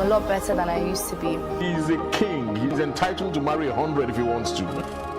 a lot better than I used to be. He's a king. He's entitled to marry 100 if he wants to.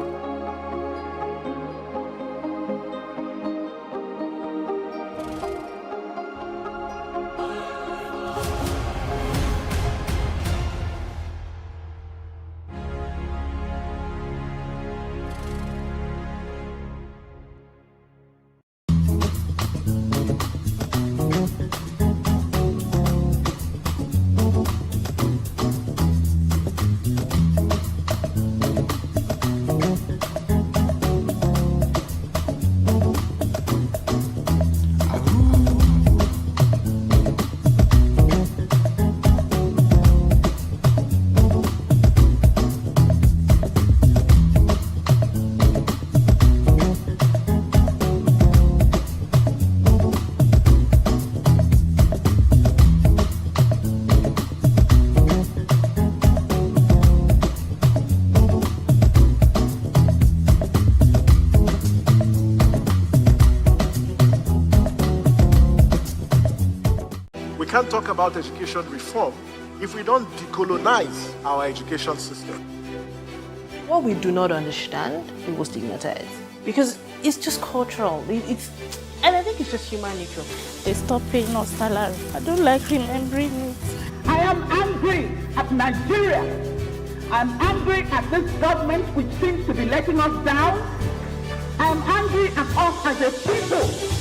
We can't talk about education reform if we don't decolonize our education system. What we do not understand, we will stigmatize. Because it's just cultural. And I think it's just human nature. They stop paying us salary. I don't like remembering it. I am angry at Nigeria. I'm angry at this government which seems to be letting us down. I am angry at us as a people.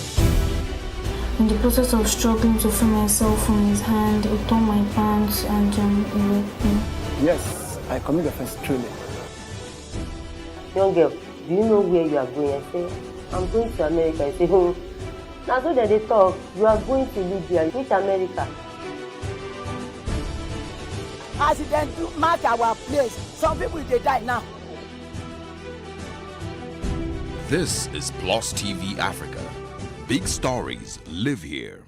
In the process of struggling to free myself from his hand, he tore my pants and he raped me. Yes, I commit offense truly. Young girl, do you know where you are going? I say, I'm going to America. I say, now so that they talk, you are going to Libya. Which America? Accident to mark our place. Some people they die now. This is Plus TV Africa. Big stories live here.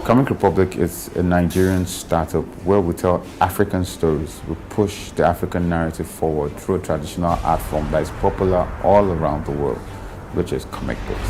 Comic Republic is a Nigerian startup where we tell African stories. We push the African narrative forward through a traditional art form that is popular all around the world, which is comic books.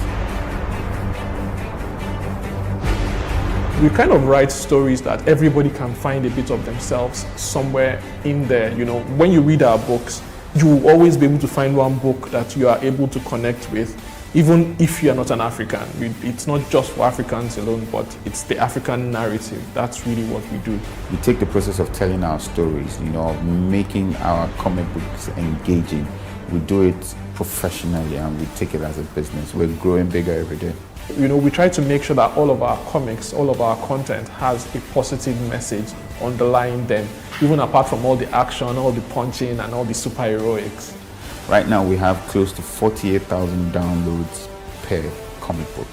We kind of write stories that everybody can find a bit of themselves somewhere in there. You know, when you read our books, you will always be able to find one book that you are able to connect with, even if you are not an African. It's not just for Africans alone, but it's the African narrative. That's really what we do. We take the process of telling our stories, you know, making our comic books engaging. We do it professionally and we take it as a business. We're growing bigger every day. You know, we try to make sure that all of our comics, all of our content has a positive message underlying them, even apart from all the action, all the punching, and all the superheroics. Right now, we have close to 48,000 downloads per comic book.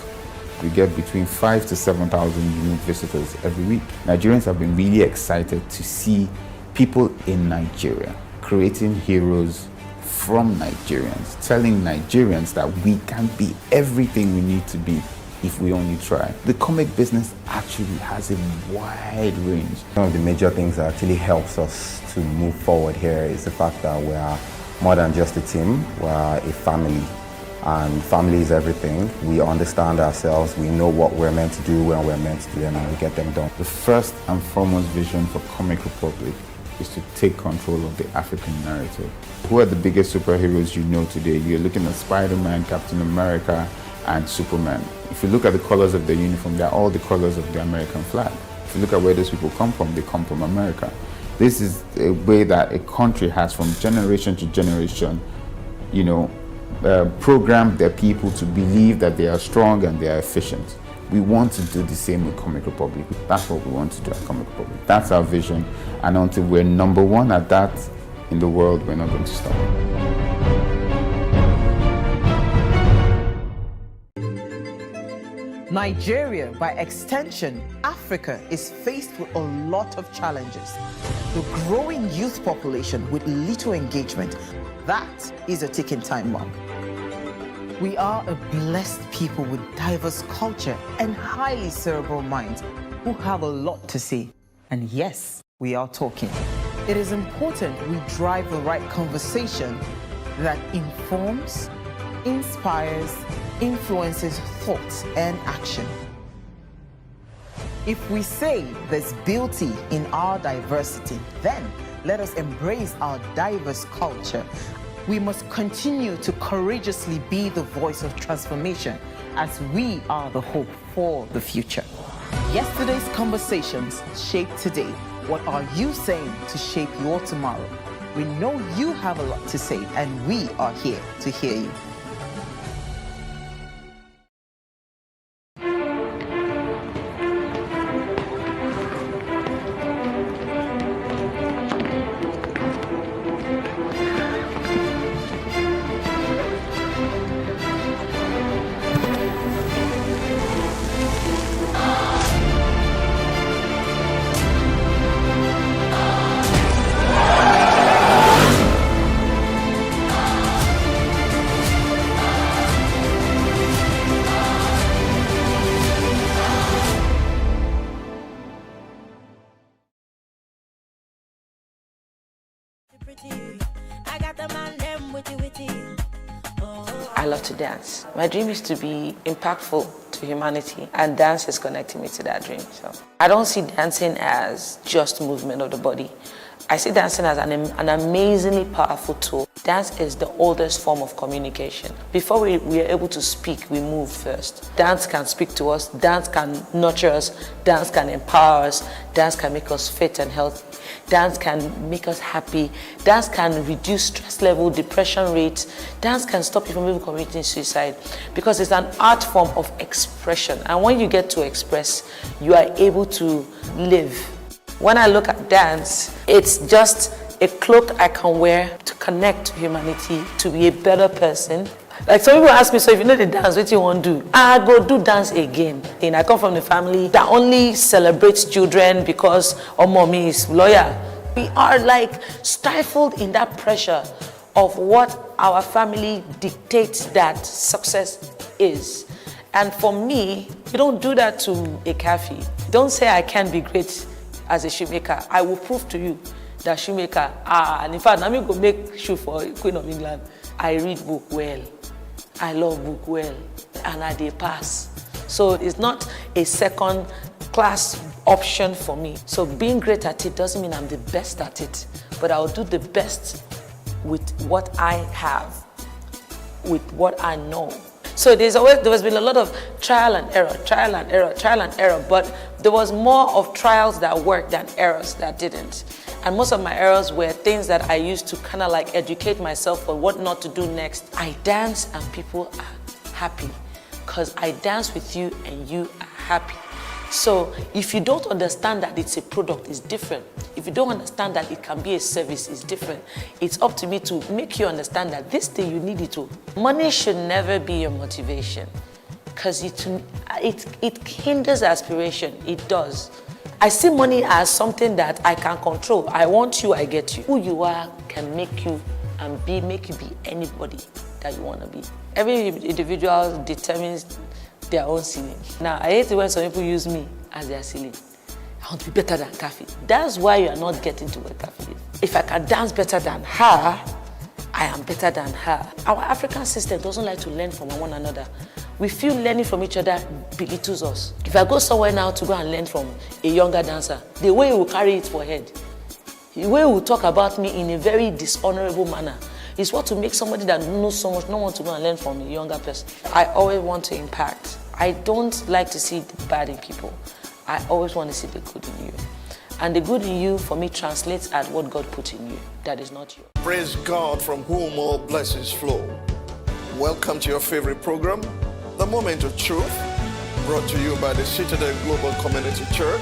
We get between 5,000 to 7,000 unique visitors every week. Nigerians have been really excited to see people in Nigeria creating heroes from Nigerians, telling Nigerians that we can be everything we need to be if we only try. The comic business actually has a wide range. One of the major things that actually helps us to move forward here is the fact that we are more than just a team, we are a family. And family is everything. We understand ourselves, we know what we're meant to do when we're meant to do them, and we get them done. The first and foremost vision for Comic Republic is to take control of the African narrative. Who are the biggest superheroes you know today? You're looking at Spider-Man, Captain America, and Superman. If you look at the colors of their uniform, they're all the colors of the American flag. If you look at where those people come from, they come from America. This is a way that a country has from generation to generation, you know, programmed their people to believe that they are strong and they are efficient. We want to do the same with Comic Republic. That's what we want to do at Comic Republic. That's our vision. And until we're number one at that in the world, we're not going to stop. Nigeria, by extension, Africa, is faced with a lot of challenges. The growing youth population with little engagement, that is a ticking time bomb. We are a blessed people with diverse culture and highly cerebral minds who have a lot to say. And yes, we are talking. It is important we drive the right conversation that informs, inspires, influences thoughts and action. If we say there's beauty in our diversity, then let us embrace our diverse culture. We must continue to courageously be the voice of transformation as we are the hope for the future. Yesterday's conversations shape today. What are you saying to shape your tomorrow? We know you have a lot to say, and we are here to hear you. I love to dance. My dream is to be impactful to humanity, and dance is connecting me to that dream. So I don't see dancing as just movement of the body. I see dancing as an amazingly powerful tool. Dance is the oldest form of communication. Before we are able to speak, we move first. Dance can speak to us, dance can nurture us, dance can empower us, dance can make us fit and healthy. Dance can make us happy. Dance can reduce stress level, depression rates. Dance can stop you from even committing suicide because it's an art form of expression. And when you get to express, you are able to live. When I look at dance, it's just a cloak I can wear to connect to humanity, to be a better person. Like some people ask me, so if you know the dance, what you want to do? I go do dance again. And I come from the family that only celebrates children because mommy is lawyer. We are like stifled in that pressure of what our family dictates that success is. And for me, you don't do that to a cafe. Don't say I can't be great as a shoemaker. I will prove to you that shoemaker, and in fact, I'm going to make shoe for Queen of England. I read book well. I love book well, and I dey pass. So it's not a second class option for me. So being great at it doesn't mean I'm the best at it, but I'll do the best with what I have, with what I know. So there has been a lot of trial and error, but there was more of trials that worked than errors that didn't. And most of my errors were things that I used to kind of like educate myself for what not to do next. I dance and people are happy because I dance with you and you are happy. So if you don't understand that it's a product, it's different. If you don't understand that it can be a service, it's different. It's up to me to make you understand that this thing you need it to. Money should never be your motivation because it hinders aspiration. It does. I see money as something that I can control. I want you, I get you. Who you are can make you make you be anybody that you want to be. Every individual determines their own ceiling. Now, I hate it when some people use me as their ceiling. I want to be better than Kafi. That's why you are not getting to where Kafi is. If I can dance better than her, I am better than her. Our African system doesn't like to learn from one another. We feel learning from each other belittles us. If I go somewhere now to go and learn from a younger dancer, the way he will carry it for head, the way he will talk about me in a very dishonorable manner, is what to make somebody that knows so much not want to go and learn from a younger person. I always want to impact. I don't like to see the bad in people. I always want to see the good in you. And the good in you, for me, translates at what God put in you. That is not you. Praise God, from whom all blessings flow. Welcome to your favorite program, The Moment of Truth, brought to you by the Citadel Global Community Church.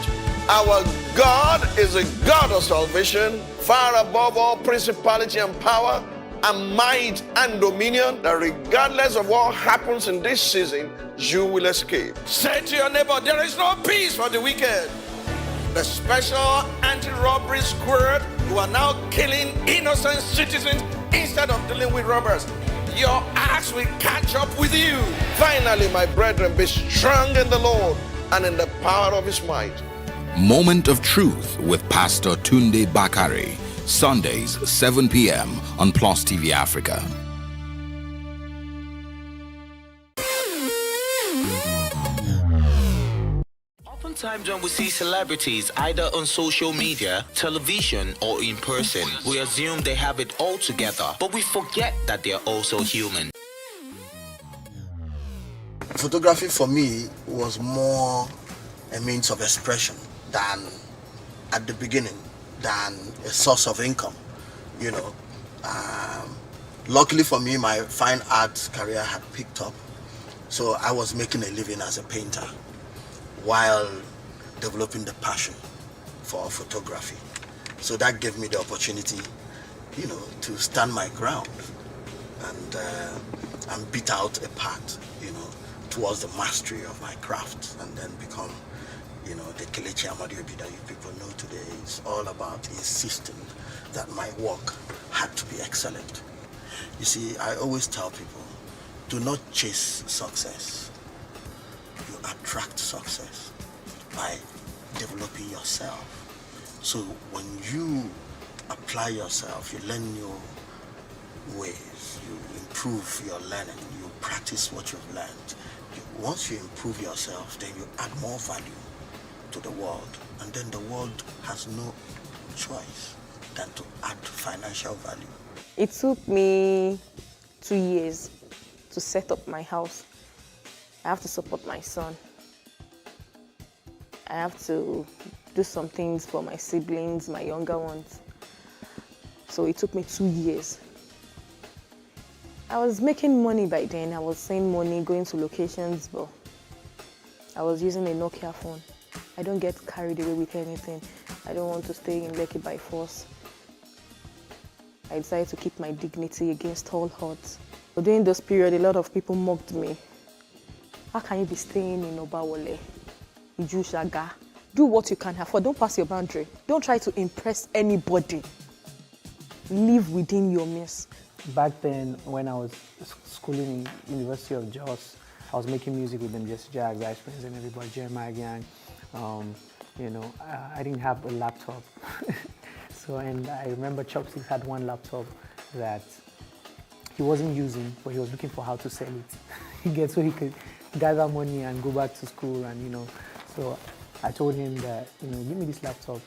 Our God is a God of salvation, far above all principality and power, and might and dominion, that regardless of what happens in this season, you will escape. Say to your neighbor, there is no peace for the wicked. The special anti-robbery squad who are now killing innocent citizens instead of dealing with robbers. Your axe will catch up with you. Finally, my brethren, be strong in the Lord and in the power of his might. Moment of Truth with Pastor Tunde Bakare. Sundays, 7 p.m. on Plus TV Africa. Sometimes when we see celebrities either on social media, television, or in person, we assume they have it all together, but we forget that they are also human. Photography for me was more a means of expression than at the beginning, than a source of income, you know. Luckily for me, my fine arts career had picked up, so I was making a living as a painter while developing the passion for photography. So that gave me the opportunity, you know, to stand my ground and beat out a path, you know, towards the mastery of my craft, and then become, you know, the Kelechi Amadiobi that you people know today. Is all about insisting that my work had to be excellent. You see, I always tell people, do not chase success. You attract success by developing yourself. So when you apply yourself, you learn new ways, you improve your learning, you practice what you've learned. Once you improve yourself, then you add more value to the world, and then the world has no choice than to add financial value. It took me 2 years to set up my house. I have to support my son. I have to do some things for my siblings, my younger ones. So it took me 2 years. I was making money by then. I was saving money, going to locations, but I was using a Nokia phone. I don't get carried away with anything. I don't want to stay in Lekki by force. I decided to keep my dignity against all odds. But during this period, a lot of people mocked me. How can you be staying in Obawole, Iju Shaga? Do what you can afford. Don't pass your boundary. Don't try to impress anybody. Live within your means. Back then, when I was schooling in University of Jos, I was making music with them, Just Jags, Ice Prince, and everybody, Jeremiah Gang. You know, I didn't have a laptop. So, and I remember Chopsticks had one laptop that he wasn't using, but he was looking for how to sell it. So he could gather money and go back to school, and, you know, so I told him that, you know, give me this laptop,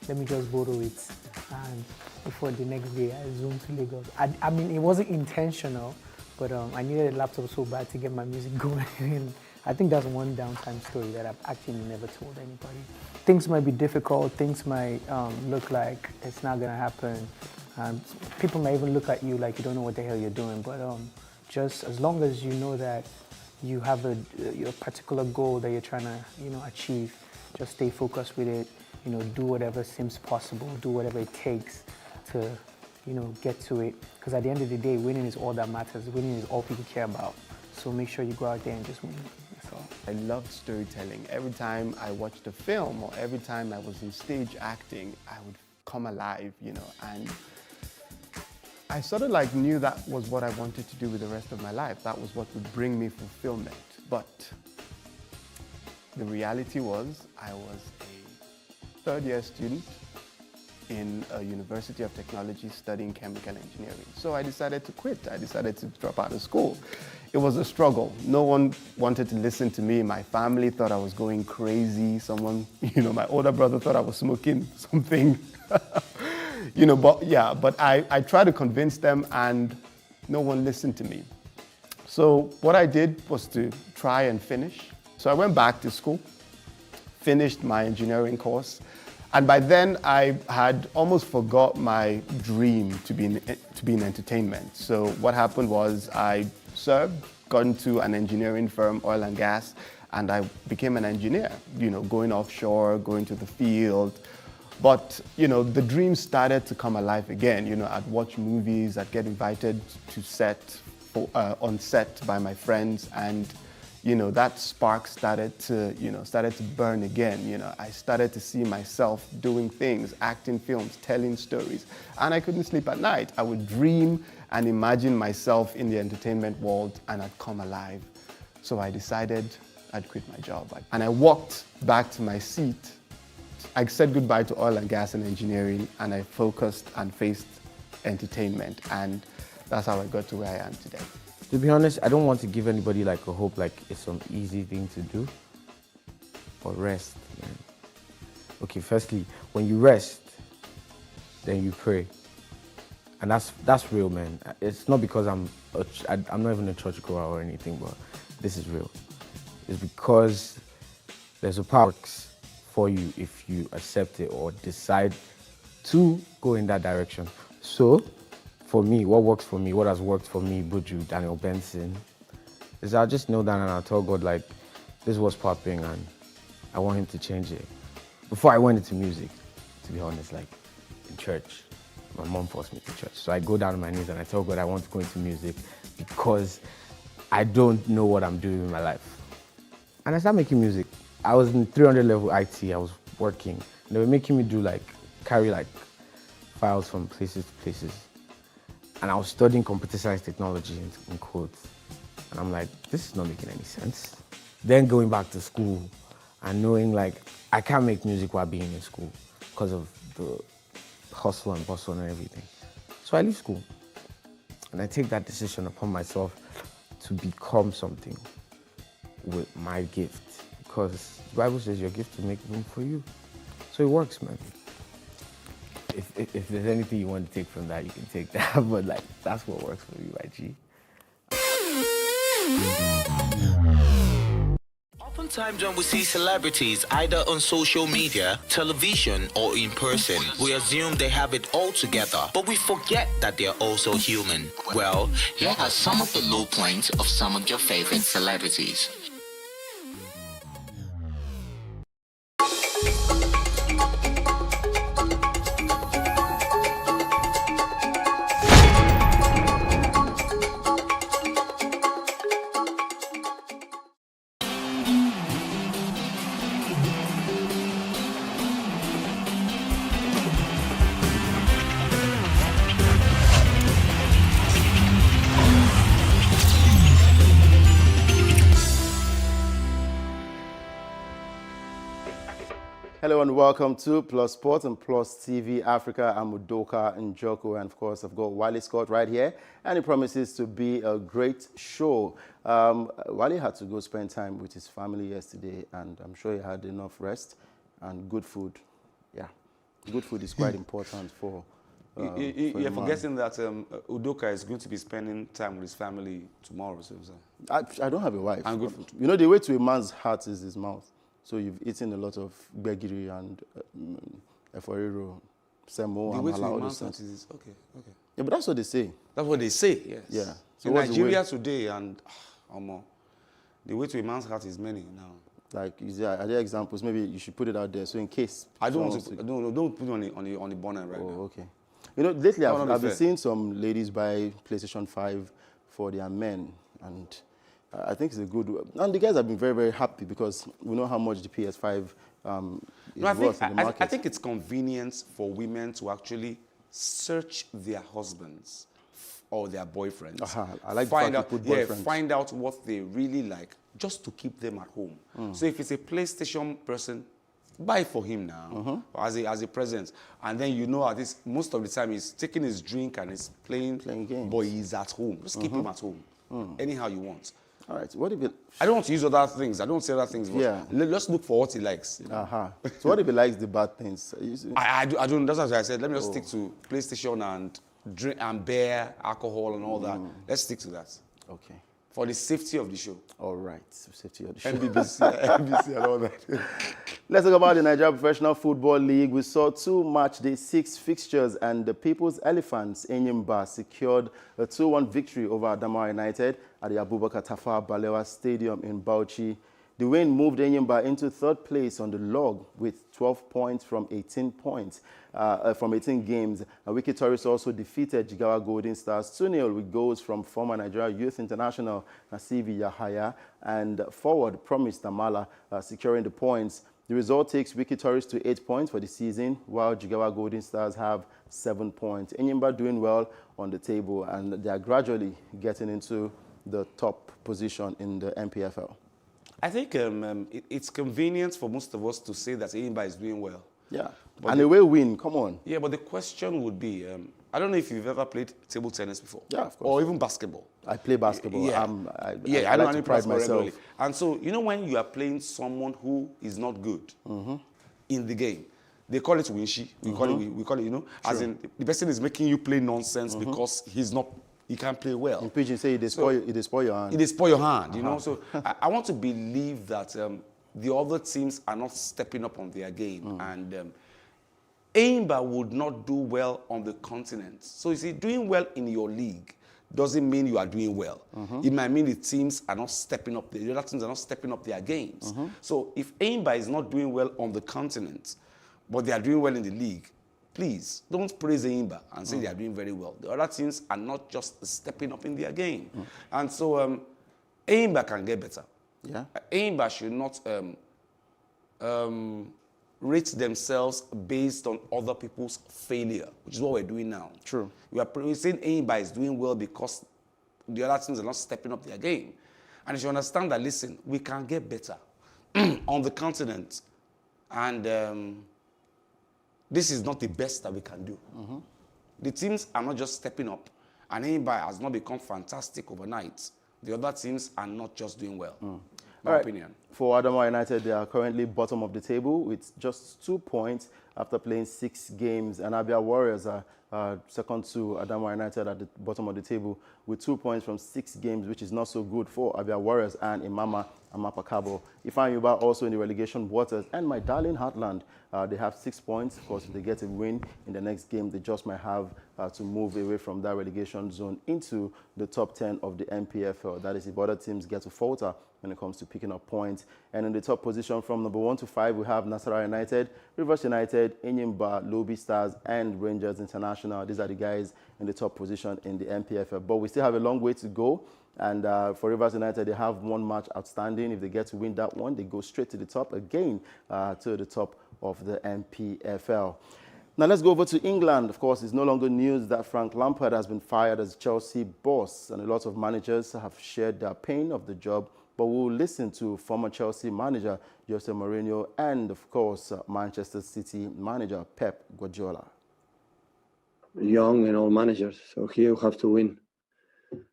let me just borrow it. And before the next day, I zoomed to Lagos. I mean, it wasn't intentional, but I needed a laptop so bad to get my music going. And I think that's one downtime story that I've actually never told anybody. Things might be difficult, things might look like it's not gonna happen. People might even look at you like you don't know what the hell you're doing, but just as long as you know that you have your particular goal that you're trying to, you know, achieve, just stay focused with it. You know, do whatever seems possible, do whatever it takes to, you know, get to it. Because at the end of the day, winning is all that matters. Winning is all people care about. So make sure you go out there and just win. That's all. I loved storytelling. Every time I watched a film or every time I was in stage acting, I would come alive, you know, and I sort of like knew that was what I wanted to do with the rest of my life. That was what would bring me fulfillment. But the reality was I was a third-year student in a University of Technology studying chemical engineering. So I decided to quit. I decided to drop out of school. It was a struggle. No one wanted to listen to me. My family thought I was going crazy. Someone, you know, my older brother thought I was smoking something. You know, but yeah, but I tried to convince them and no one listened to me. So what I did was to try and finish. So I went back to school, finished my engineering course, and by then I had almost forgot my dream to be in entertainment. So what happened was I served, got into an engineering firm, oil and gas, and I became an engineer, you know, going offshore, going to the field. But, you know, the dream started to come alive again. You know, I'd watch movies, I'd get invited to on set by my friends, and, you know, that spark started to burn again. You know, I started to see myself doing things, acting films, telling stories, and I couldn't sleep at night. I would dream and imagine myself in the entertainment world, and I'd come alive. So I decided I'd quit my job. And I walked back to my seat. I said goodbye to oil and gas and engineering, and I focused and faced entertainment, and that's how I got to where I am today. To be honest, I don't want to give anybody like a hope like it's some easy thing to do. But rest, man. Okay, firstly, when you rest, then you pray. And that's real, man. It's not because I'm not even a church goer or anything, but this is real. It's because there's a power for you if you accept it or decide to go in that direction. So, for me, what works for me, what has worked for me, Buju, Daniel Benson, is I'll just kneel down and I'll tell God, like, this was popping and I want him to change it. Before I went into music, to be honest, like, in church, my mom forced me to church. So I go down on my knees and I tell God I want to go into music because I don't know what I'm doing in my life. And I started making music. I was in 300 level IT, I was working. They were making me do carry files from places to places. And I was studying computer science technology in quotes. And I'm like, this is not making any sense. Then going back to school and knowing I can't make music while being in school because of the hustle and bustle and everything. So I leave school and I take that decision upon myself to become something with my gift, because the Bible says your gift will make room for you. So it works, man. If there's anything you want to take from that, you can take that, but that's what works for you, my G. Oftentimes when we see celebrities either on social media, television, or in person, we assume they have it all together, but we forget that they're also human. Well, here are some of the low points of some of your favorite celebrities. Hello and welcome to Plus Sports and Plus TV Africa. I'm Udoka Njoko, and of course I've got Wale Scott right here, and it promises to be a great show. Wale had to go spend time with his family yesterday, and I'm sure he had enough rest and good food. Yeah, good food is quite important for you're forgetting that Udoka is going to be spending time with his family tomorrow. So. I don't have a wife. And good food. You know, the way to a man's heart is his mouth. So you've eaten a lot of begiri and eforiro, semo, the way to amala, a all man's those heart things. is okay. Yeah, but that's what they say. That's what they say. Yes. Yeah. So in Nigeria today, and the way to a man's heart is many now. Like, are there examples? Maybe you should put it out there. So in case I don't want to. Don't put it on the bonnet right now. Okay. You know, lately I've been seeing some ladies buy PlayStation 5 for their men, and I think it's a good one. And the guys have been very, very happy because we know how much the PS5 is worth in the market. I think it's convenience for women to actually search their husbands or their boyfriends. I like find out, find out what they really like, just to keep them at home. So if it's a PlayStation person, buy for him now as a present, and then you know most of the time he's taking his drink and he's playing games, but he's at home. Just keep him at home, anyhow you want. All right. What if it? I don't want to use other things. I don't say other things. Yeah. Let's look for what he likes. You know? So what if he likes the bad things? I don't. That's what I said. Let me just stick to PlayStation and drink and beer, alcohol, and all that. Let's stick to that. Okay. For the safety of the show. All right. Safety of the show. NBC and all that. Let's talk about the Nigeria Professional Football League. We saw 2 match-day 6 fixtures, and the People's Elephants, Enyimba, secured a 2-1 victory over Adamawa United at the Abubakar Tafawa Balewa Stadium in Bauchi. The win moved Enyimba into 3rd place on the log with 12 points from 18 games. Wiki Tourists also defeated Jigawa Golden Stars 2-0 with goals from former Nigeria Youth International Nasibi Yahaya and forward Promise Damala securing the points. The result takes Wiki Tourists to 8 points for the season, while Jigawa Golden Stars have 7 points. Enyimba doing well on the table, and they are gradually getting into the top position in the MPFL. I think it's convenient for most of us to say that Enyimba is doing well. Yeah, and a way win, come on. Yeah, but the question would be, I don't know if you've ever played table tennis before. Yeah, of course. Or even basketball. I play basketball. Yeah, I I like know to pride myself. regularly. And so, you know, when you are playing someone who is not good in the game, they call it winshi. We call it, you know, as in the person is making you play nonsense because he can't play well. In pidgin, say it spoil your hand. It spoil your hand, you know. So I want to believe that the other teams are not stepping up on their game, and Enyimba would not do well on the continent. So you see, doing well in your league doesn't mean you are doing well. It might mean the teams are not stepping up, the other teams are not stepping up their games. So if Enyimba is not doing well on the continent, but they are doing well in the league, please don't praise Enyimba and say they are doing very well. The other teams are not just stepping up in their game. And so Enyimba can get better. Yeah. Enyimba should not rate themselves based on other people's failure, which is what we're doing now. True. We're saying Enyimba is doing well because the other teams are not stepping up their game. And you should understand that, listen, we can get better on the continent. And this is not the best that we can do. The teams are not just stepping up. And Enyimba has not become fantastic overnight. The other teams are not just doing well. My opinion. For Adamawa United, they are currently bottom of the table with just 2 points after playing 6 games. And Abia Warriors are second to Adamawa United at the bottom of the table with 2 points from 6 games, which is not so good for Abia Warriors and Imama Amapakabo. Ifeanyi Uba also in the relegation waters. And my darling Heartland, they have 6 points. Of course, if they get a win in the next game, they just might have to move away from that relegation zone into the top 10 of the MPFL. That is if other teams get to falter when it comes to picking up points. And in the top position from number 1 to 5, we have Nasarawa United, Rivers United, Enyimba, Lobi Stars, and Rangers International. These are the guys in the top position in the MPFL. But we still have a long way to go. And for Rivers United, they have 1 match outstanding. If they get to win that one, they go straight to the top again, to the top of the MPFL. Now let's go over to England. Of course, it's no longer news that Frank Lampard has been fired as Chelsea boss, and a lot of managers have shared their pain of the job. But we'll listen to former Chelsea manager Jose Mourinho and, of course, Manchester City manager Pep Guardiola. Young and old managers, so here you have to win.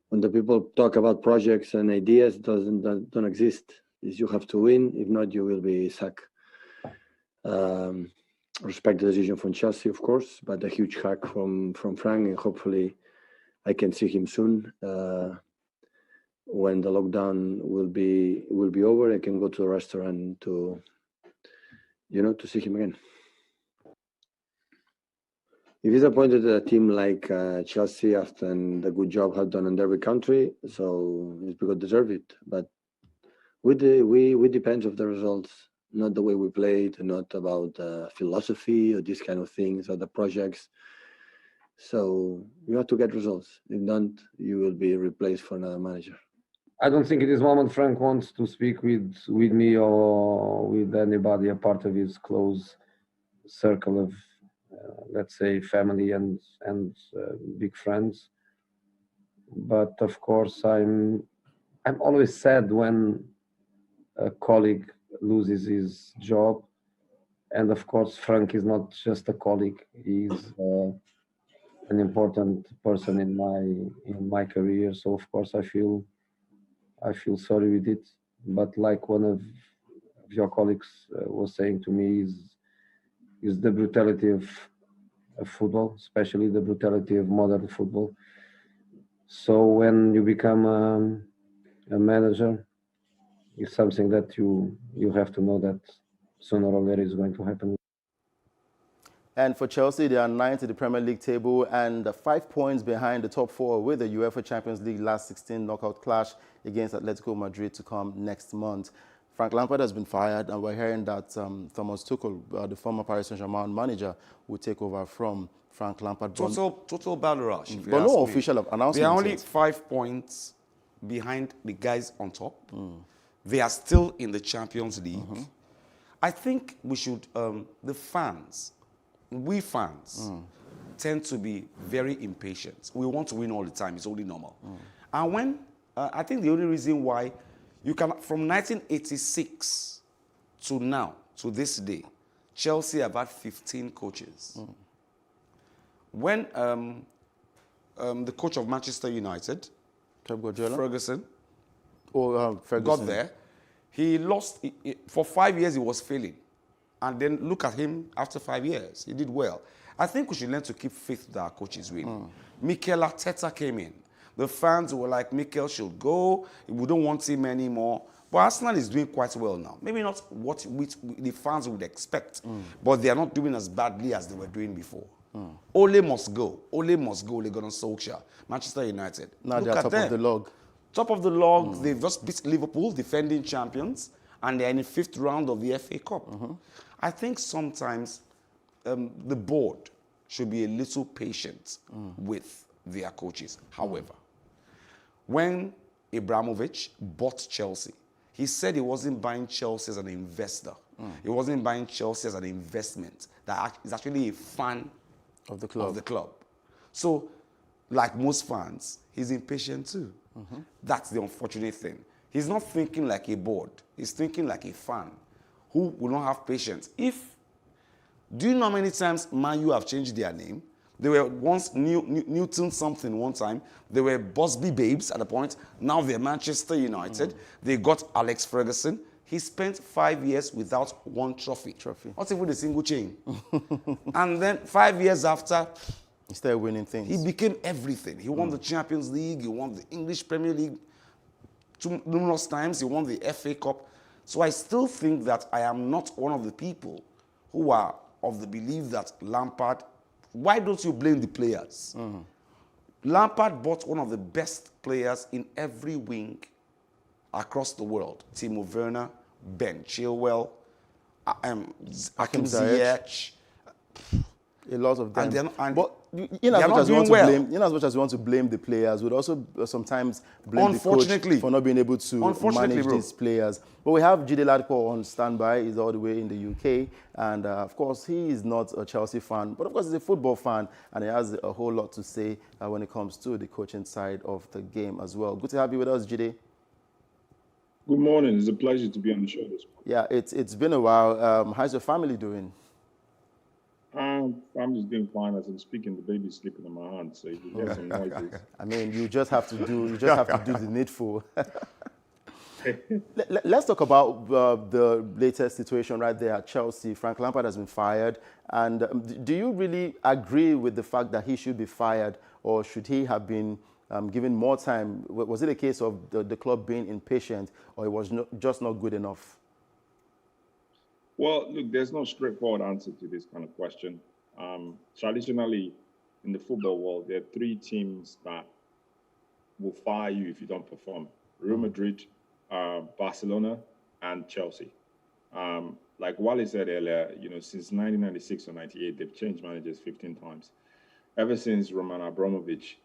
When the people talk about projects and ideas, don't exist. You have to win. If not, you will be sacked. Respect the decision from Chelsea, of course, but a huge hack from Frank, and hopefully I can see him soon. When the lockdown will be over, I can go to the restaurant to see him again. If he's appointed a team like Chelsea after the good job have done in every country, so it's because they deserve it. But we depend on the results, not the way we played, not about philosophy or these kind of things or the projects. So you have to get results. If not, you will be replaced for another manager. I don't think it is moment Frank wants to speak with me or with anybody, a part of his close circle of, let's say, family and big friends. But of course, I'm always sad when a colleague loses his job. And of course, Frank is not just a colleague; he's an important person in my career. So of course, I feel sorry with it, but like one of your colleagues was saying to me, is the brutality of football, especially the brutality of modern football. So when you become a manager, it's something that you have to know that sooner or later is going to happen. And for Chelsea, they are 9th in the Premier League table and 5 points behind the top 4 with the UEFA Champions League last 16 knockout clash against Atletico Madrid to come next month. Frank Lampard has been fired, and we're hearing that Thomas Tuchel, the former Paris Saint-Germain manager, will take over from Frank Lampard. Total battle rush. But no official announcement. They are only 5 points behind the guys on top. They are still in the Champions League. I think we should, we fans tend to be very impatient. We want to win all the time. It's only normal. And when, I think the only reason why you can, from 1986 to now, to this day, Chelsea have had 15 coaches. When the coach of Manchester United, Ferguson, got there, he lost, for 5 years he was failing. And then look at him after 5 years, he did well. I think we should learn to keep faith with our coaches, really. Mikel Arteta came in. The fans were like, Mikel should go, we don't want him anymore. But Arsenal is doing quite well now. Maybe not what the fans would expect, but they are not doing as badly as they were doing before. Ole must go. Ole must go. Ole Gunnar Solskjaer, Manchester United. Now they're top of the log. Top of the log. They've just beat Liverpool, defending champions, and they're in the 5th round of the FA Cup. I think sometimes the board should be a little patient with their coaches. However, when Abramovich bought Chelsea, he said he wasn't buying Chelsea as an investor. He wasn't buying Chelsea as an investment. That is actually a fan of the club. So, like most fans, he's impatient too. That's the unfortunate thing. He's not thinking like a board. He's thinking like a fan who will not have patience. Do you know how many times Man U have changed their name? They were once Newton something one time. They were Busby Babes at a point. Now they're Manchester United. They got Alex Ferguson. He spent 5 years without one trophy. Not even a single chain. And then 5 years after, he started winning things. He became everything. He won the Champions League. He won the English Premier League numerous times. He won the FA Cup. So I still think that I am not one of the people who are of the belief that Lampard, why don't you blame the players? Lampard bought one of the best players in every wing across the world. Timo Werner, Ben Chilwell, Hakim Ziyech. A lot of them. But in as much as you want to blame the players, would also sometimes blame the coach for not being able to manage these players. But we have Jide Ladipo on standby. He's all the way in the UK. And of course, he is not a Chelsea fan, but of course, he's a football fan. And he has a whole lot to say when it comes to the coaching side of the game as well. Good to have you with us, Jide. Good morning. It's a pleasure to be on the show this morning. Yeah, it's been a while. How's your family doing? Family's doing fine. As I'm speaking, the baby's sleeping in my hand, so you can hear some noises. I mean, you just have to do the needful. Let's talk about the latest situation right there at Chelsea. Frank Lampard has been fired, and do you really agree with the fact that he should be fired, or should he have been given more time? Was it a case of the club being impatient, or it was just not good enough? Well, look, there's no straightforward answer to this kind of question. Traditionally, in the football world, there are 3 teams that will fire you if you don't perform: Real Madrid, Barcelona, and Chelsea. Like Wally said earlier, since 1996 or 98, they've changed managers 15 times. Ever since Roman Abramovich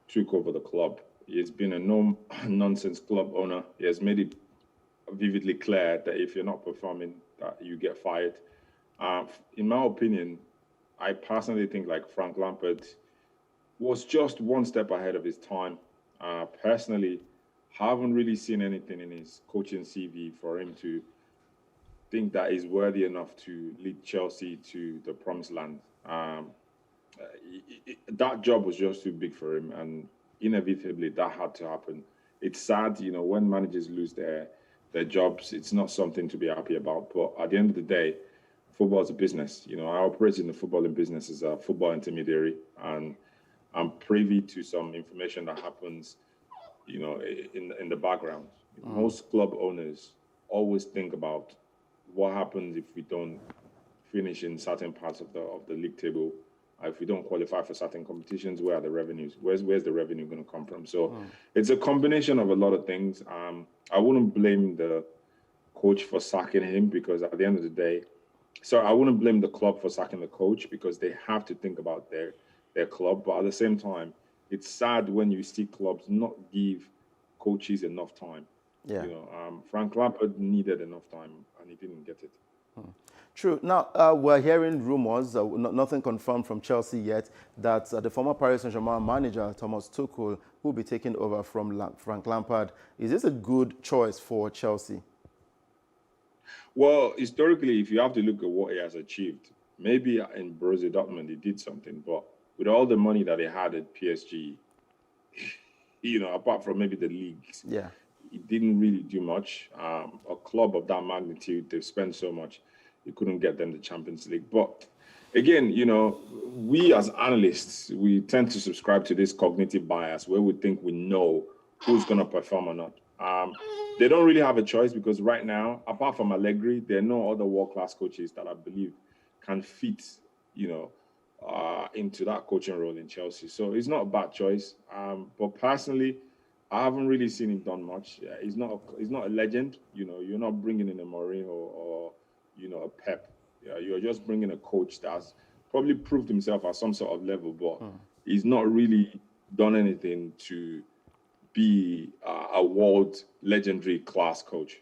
took over the club, he's been a no-nonsense club owner. He has made it vividly clear that if you're not performing, that you get fired. In my opinion, I personally think like Frank Lampard was just one step ahead of his time. Personally, haven't really seen anything in his coaching CV for him to think that he's worthy enough to lead Chelsea to the promised land. That job was just too big for him, and inevitably that had to happen. It's sad, when managers lose their jobs, it's not something to be happy about. But at the end of the day, football is a business. I operate in the footballing business as a football intermediary, and I'm privy to some information that happens, in the background. Most club owners always think about what happens if we don't finish in certain parts of the league table. If we don't qualify for certain competitions, where are the revenues? Where's the revenue going to come from? So it's a combination of a lot of things. I wouldn't blame the coach for sacking him, because at the end of the day, I wouldn't blame the club for sacking the coach, because they have to think about their club. But at the same time, it's sad when you see clubs not give coaches enough time. Yeah. Frank Lampard needed enough time, and he didn't get it. True. Now, we're hearing rumors, nothing confirmed from Chelsea yet, that the former Paris Saint-Germain manager, Thomas Tuchel, will be taking over from Frank Lampard. Is this a good choice for Chelsea? Well, historically, if you have to look at what he has achieved, maybe in Borussia Dortmund he did something, but with all the money that they had at PSG, apart from maybe the leagues, it didn't really do much. A club of that magnitude, they've spent so much, you couldn't get them the Champions League. But again, we as analysts, we tend to subscribe to this cognitive bias where we think we know who's going to perform or not. They don't really have a choice because right now, apart from Allegri, there are no other world-class coaches that I believe can fit, into that coaching role in Chelsea. So it's not a bad choice. But personally, I haven't really seen him done much. He's not a legend. You're not bringing in a Mourinho or a Pep. You're just bringing a coach that's probably proved himself at some sort of level, but he's not really done anything to be a world legendary class coach.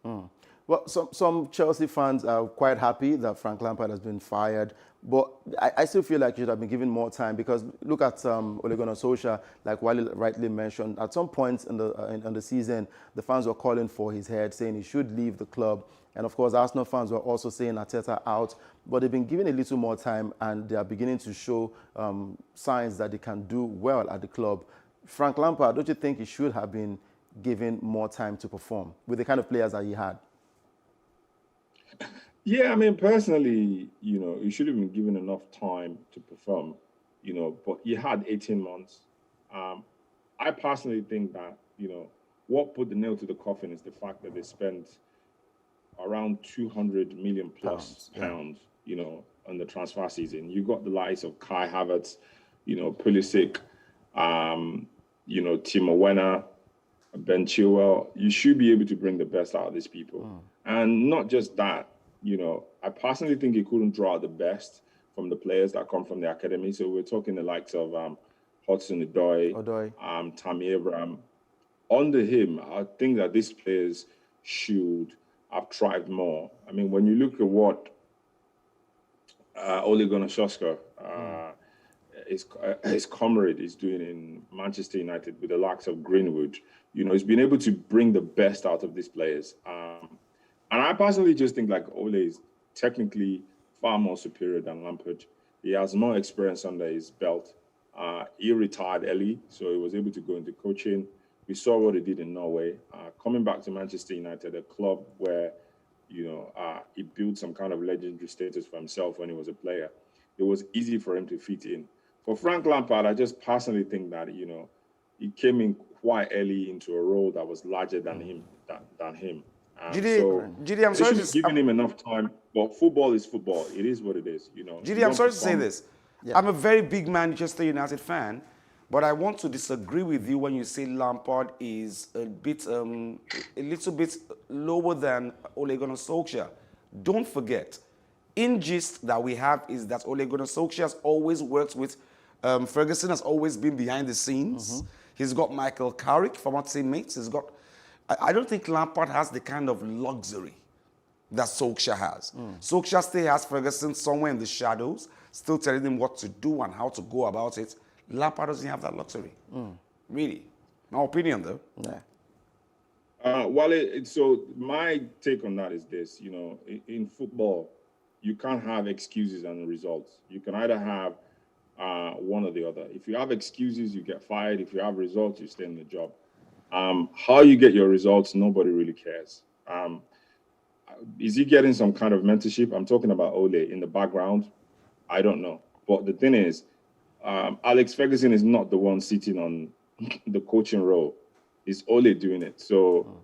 Well, some Chelsea fans are quite happy that Frank Lampard has been fired, but I still feel like he should have been given more time because look at Ole Gunnar Solskjaer, like Wally rightly mentioned, at some point in the season, the fans were calling for his head, saying he should leave the club. And of course, Arsenal fans were also saying Arteta out, but they've been given a little more time and they are beginning to show signs that they can do well at the club. Frank Lampard, don't you think he should have been given more time to perform with the kind of players that he had? Yeah, I mean, personally, he should have been given enough time to perform, but he had 18 months. I personally think that, what put the nail to the coffin is the fact that they spent around 200 million plus pounds, on the transfer season. You got the likes of Kai Havertz, Pulisic, Timo Werner, Ben Chilwell. You should be able to bring the best out of these people. And not just that, I personally think he couldn't draw out the best from the players that come from the academy. So we're talking the likes of Hudson-Odoi, Tammy Abraham. Under him, I think that these players should have tried more. I mean, when you look at what Ole Gunnar Solskjaer, his comrade is doing in Manchester United with the likes of Greenwood, he's been able to bring the best out of these players. And I personally just think like Ole is technically far more superior than Lampard. He has more experience under his belt. He retired early, so he was able to go into coaching. We saw what he did in Norway. Coming back to Manchester United, a club where, he built some kind of legendary status for himself when he was a player. It was easy for him to fit in. For Frank Lampard, I just personally think that, he came in quite early into a role that was larger than him. GD, I'm sorry to giving him enough time, but football is football. It is what it is, GD, I'm sorry to say this. Yeah. I'm a very big Manchester United fan, but I want to disagree with you when you say Lampard is a little bit lower than Ole Gunnar Solskjaer. Don't forget, in gist that we have is that Ole Gunnar Solskjaer has always worked with Ferguson, has always been behind the scenes. He's got Michael Carrick, former teammates. I don't think Lampard has the kind of luxury that Solskjaer has. Solskjaer still has Ferguson somewhere in the shadows, still telling him what to do and how to go about it. Lampard doesn't have that luxury. Really. My opinion, though. Yeah. So my take on that is this, in football, you can't have excuses and results. You can either have one or the other. If you have excuses, you get fired. If you have results, you stay in the job. How you get your results, nobody really cares. Is he getting some kind of mentorship? I'm talking about Ole in the background. I don't know. But the thing is, Alex Ferguson is not the one sitting on the coaching role. It's Ole doing it. So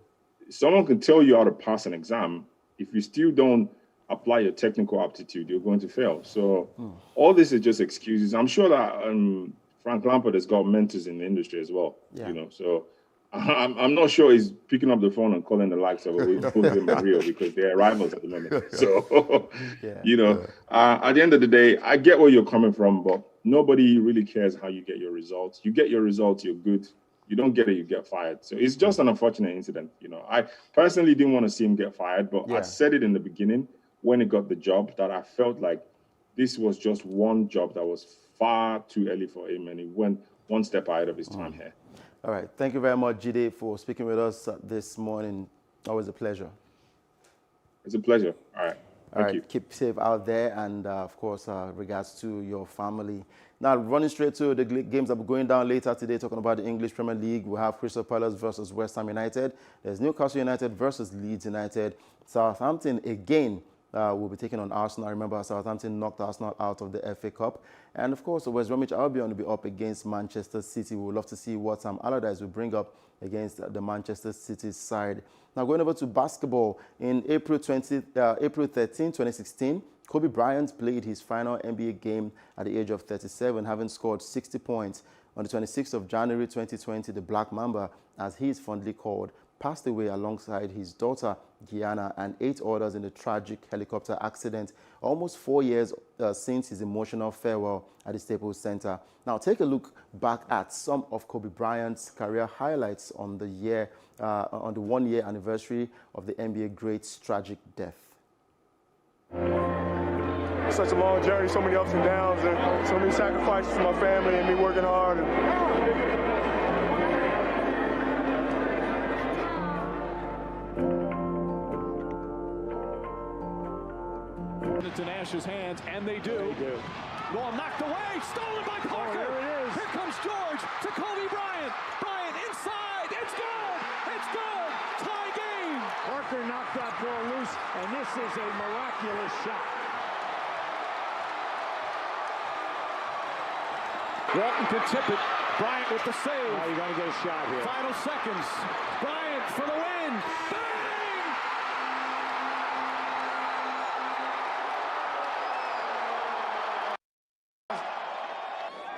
someone can tell you how to pass an exam. If you still don't apply your technical aptitude, you're going to fail. So all this is just excuses. I'm sure that Frank Lampard has got mentors in the industry as well. So I'm not sure he's picking up the phone and calling the likes of Jose Mario because they're rivals at the moment. So, at the end of the day, I get where you're coming from, but nobody really cares how you get your results. You get your results, you're good. You don't get it, you get fired. So it's just an unfortunate incident. I personally didn't want to see him get fired, but I said it in the beginning when he got the job that I felt like this was just one job that was far too early for him, and he went one step ahead of his time here. All right. Thank you very much, Jide, for speaking with us this morning. Always a pleasure. It's a pleasure. All right. All right, keep safe out there, and of course, regards to your family. Now, running straight to the games that will be going down later today, talking about the English Premier League, we have Crystal Palace versus West Ham United. There's Newcastle United versus Leeds United. Southampton, again, will be taking on Arsenal. Remember, Southampton knocked Arsenal out of the FA Cup. And of course, West Bromwich Albion will be up against Manchester City. We would love to see what Sam Allardyce will bring up against the Manchester City side. Now, going over to basketball, in April 13, 2016, Kobe Bryant played his final NBA game at the age of 37, having scored 60 points. On the 26th of January 2020, the Black Mamba, as he is fondly called, passed away alongside his daughter, Gianna, and 8 others in a tragic helicopter accident, almost 4 years since his emotional farewell at the Staples Center. Now, take a look back at some of Kobe Bryant's career highlights on the 1-year anniversary of the NBA great's tragic death. Such a long journey, so many ups and downs, and so many sacrifices for my family and me working hard. Into Nash's hands, and they do. Ball knocked away, stolen by Parker. Oh, there it is. Here comes George to Kobe Bryant. Bryant inside, it's good, it's good. Tie game. Parker knocked that ball loose, and this is a miraculous shot. Walton can tip it. Bryant with the save. Oh, you got to get a shot here. Final seconds. Bryant for the win. Bang!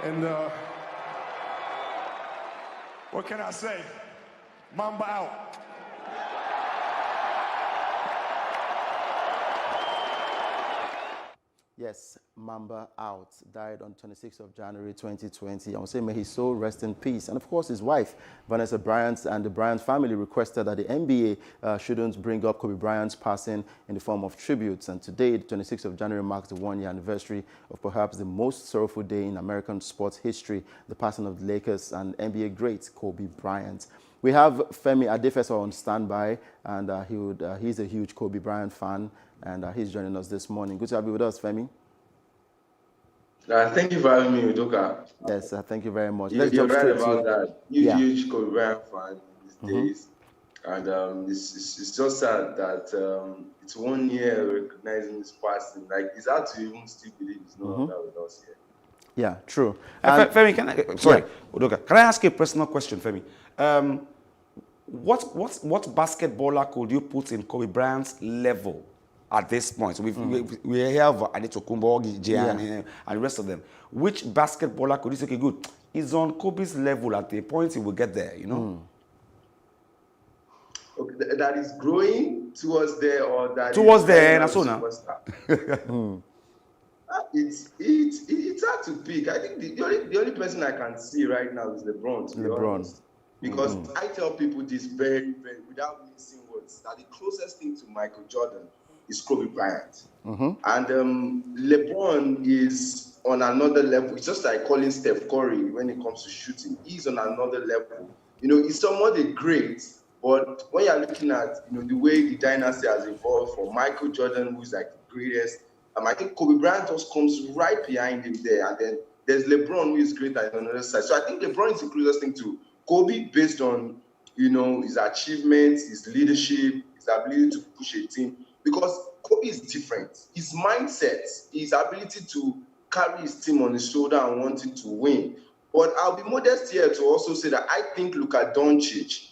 And what can I say? Mamba out. Yes, Mamba out, died on 26th of January 2020. I would say may his soul rest in peace. And of course, his wife, Vanessa Bryant, and the Bryant family requested that the NBA shouldn't bring up Kobe Bryant's passing in the form of tributes. And today, the 26th of January, marks the 1-year anniversary of perhaps the most sorrowful day in American sports history, the passing of the Lakers and NBA great Kobe Bryant. We have Femi Adefeso on standby, and he's a huge Kobe Bryant fan, and he's joining us this morning. Good to have you with us, Femi. Thank you for having me, Udoka. Yes, thank you very much. You're right about that. Huge Kobe Bryant fan these days. And it's just sad that it's 1 year recognizing his passing. Like, it's hard to even still believe he's no longer with us here. Yeah, true. Femi, can I ask you a personal question, Femi? What basketballer could you put in Kobe Bryant's level at this point? We have Adetokunbo, Gian, and the rest of them. Which basketballer could you say, okay, good, he's on Kobe's level at the point he will get there, you know? Okay, that is growing towards there, or that towards is there, that's all now. It's hard to pick. I think the only person I can see right now is LeBron, to be honest. Because I tell people this very, very, without missing words, that the closest thing to Michael Jordan is Kobe Bryant. And LeBron is on another level. It's just like calling Steph Curry when it comes to shooting. He's on another level. You know, he's somewhat a great, but when you're looking at, you know, the way the dynasty has evolved from Michael Jordan, who's like the greatest, I think Kobe Bryant just comes right behind him there. And then there's LeBron, who is great on the other side. So I think LeBron is the closest thing to Kobe based on, you know, his achievements, his leadership, his ability to push a team. Because Kobe is different. His mindset, his ability to carry his team on his shoulder and wanting to win. But I'll be modest here to also say that I think Luka Doncic,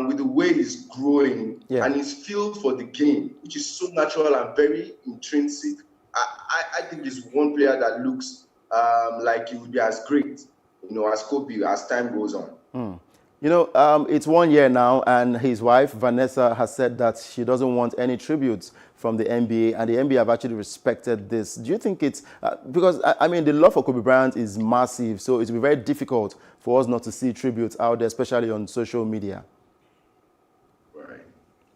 with the way he's growing and his feel for the game, which is so natural and very intrinsic, I think he's one player that looks like he would be as great, you know, as Kobe as time goes on. You know, it's 1 year now, and his wife, Vanessa, has said that she doesn't want any tributes from the NBA, and the NBA have actually respected this. Do you think it's, because, I mean, the love for Kobe Bryant is massive, so it will be very difficult for us not to see tributes out there, especially on social media? Right.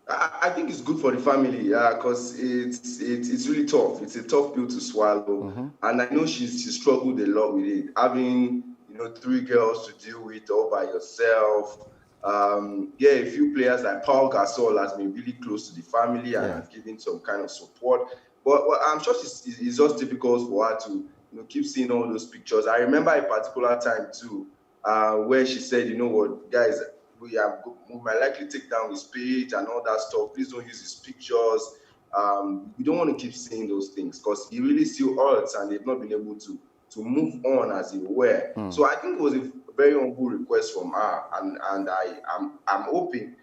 I think it's good for the family, because it's really tough. It's a tough pill to swallow, and I know she struggled a lot with it, having, you know, 3 girls to deal with all by yourself. A few players like Paul Gasol has been really close to the family and have given some kind of support. But I'm sure it's just difficult for her to keep seeing all those pictures. I remember a particular time too, where she said, you know what, guys, we might likely take down his page and all that stuff. Please don't use his pictures. We don't want to keep seeing those things because he really still hurts and they've not been able to move on as it were. So I think it was a very humble request from her, and I'm hoping,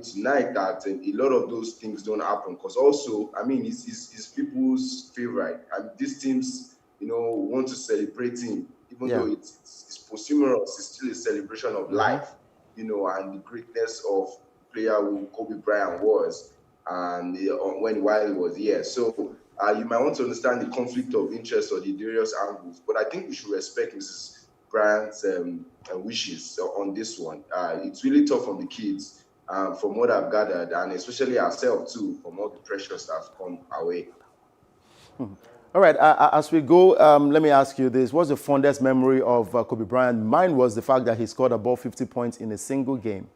tonight that a lot of those things don't happen because also, it's people's favorite, and these teams, want to celebrate him, even though it's posthumous, it's still a celebration of life, and the greatness of the player who Kobe Bryant was, and while he was here. So you might want to understand the conflict of interest or the various angles, but I think we should respect Mrs. Bryant's wishes on this one. It's really tough on the kids, from what I've gathered, and especially ourselves too, from all the pressures that have come our way. All right, as we go, let me ask you this. What's the fondest memory of Kobe Bryant? Mine was the fact that he scored above 50 points in a single game.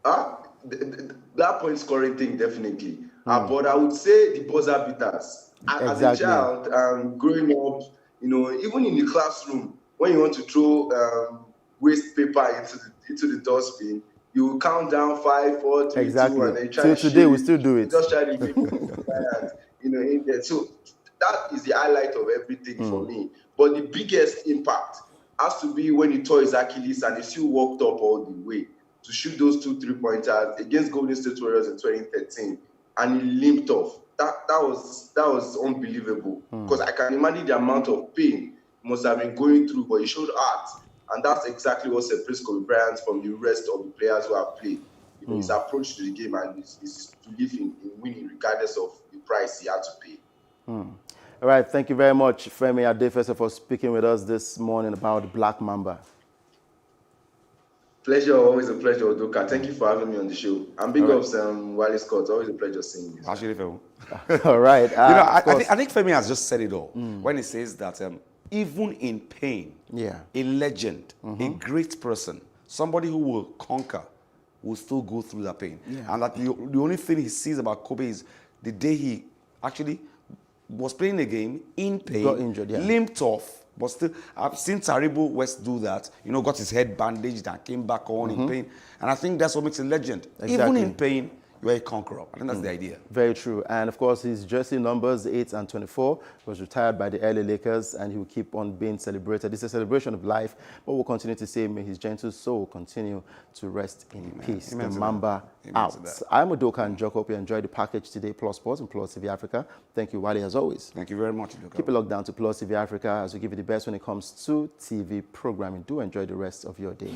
That point scoring thing, definitely. But I would say the buzzer beaters. As a child, growing up, even in the classroom, when you want to throw waste paper into the dustbin, you will count down 5, 4, 3, 2, and then try to today we still do it. Just try to give it, in there. So that is the highlight of everything for me. But the biggest impact has to be when he tore his Achilles and he still walked up all the way to shoot those 2 3-pointers against Golden State Warriors in 2013, and he limped off. That was unbelievable because I can imagine the amount of pain he must have been going through, but he showed heart, and that's exactly what separates Kobe Bryant from the rest of the players who have played. His approach to the game and is to live in winning regardless of the price he had to pay. All right, thank you very much, Femi Adefesa, for speaking with us this morning about Black Mamba. Pleasure, always a pleasure, Odoka. Thank you for having me on the show. And big ups, Wally Scott. Always a pleasure seeing you. Actually, all right. I think Femi has just said it all when he says that even in pain, a legend, a great person, somebody who will conquer, will still go through that pain. And that the only thing he sees about Kobe is the day he actually was playing a game in pain, got injured, limped off. But still, I've seen Taribo West do that. Got his head bandaged and came back on in pain. And I think that's what makes a legend. Exactly. Even in pain, you're a conqueror. I think that's the idea. Very true. And of course, his jersey numbers 8 and 24 was retired by the LA Lakers, and he will keep on being celebrated. It's a celebration of life, but we'll continue to say, may his gentle soul continue to rest in peace. Amen. The Mamba out. I'm Udoka and Joko. Hope you enjoyed the package today, Plus Sports and Plus TV Africa. Thank you, Wale, as always. Thank you very much, Udoka. Keep it locked down to Plus TV Africa as we give you the best when it comes to TV programming. Do enjoy the rest of your day.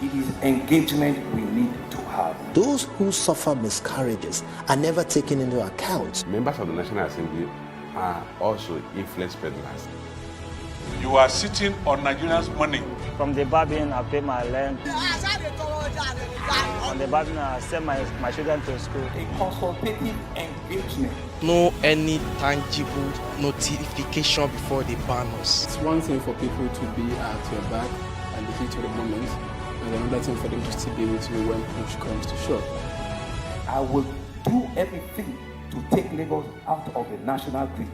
It is engagement we need to have. Those who suffer miscarriages are never taken into account. Members of the National Assembly are also influence peddlers. You are sitting on Nigerians' money. From the barbing, I pay my rent. On the barbing, I send my children to school. A consultative engagement. No any tangible notification before they ban us. It's one thing for people to be at your back and the heat of the moment, and another thing for them to still be with you when push comes to shove. I will do everything to take Lagos out of the national grid.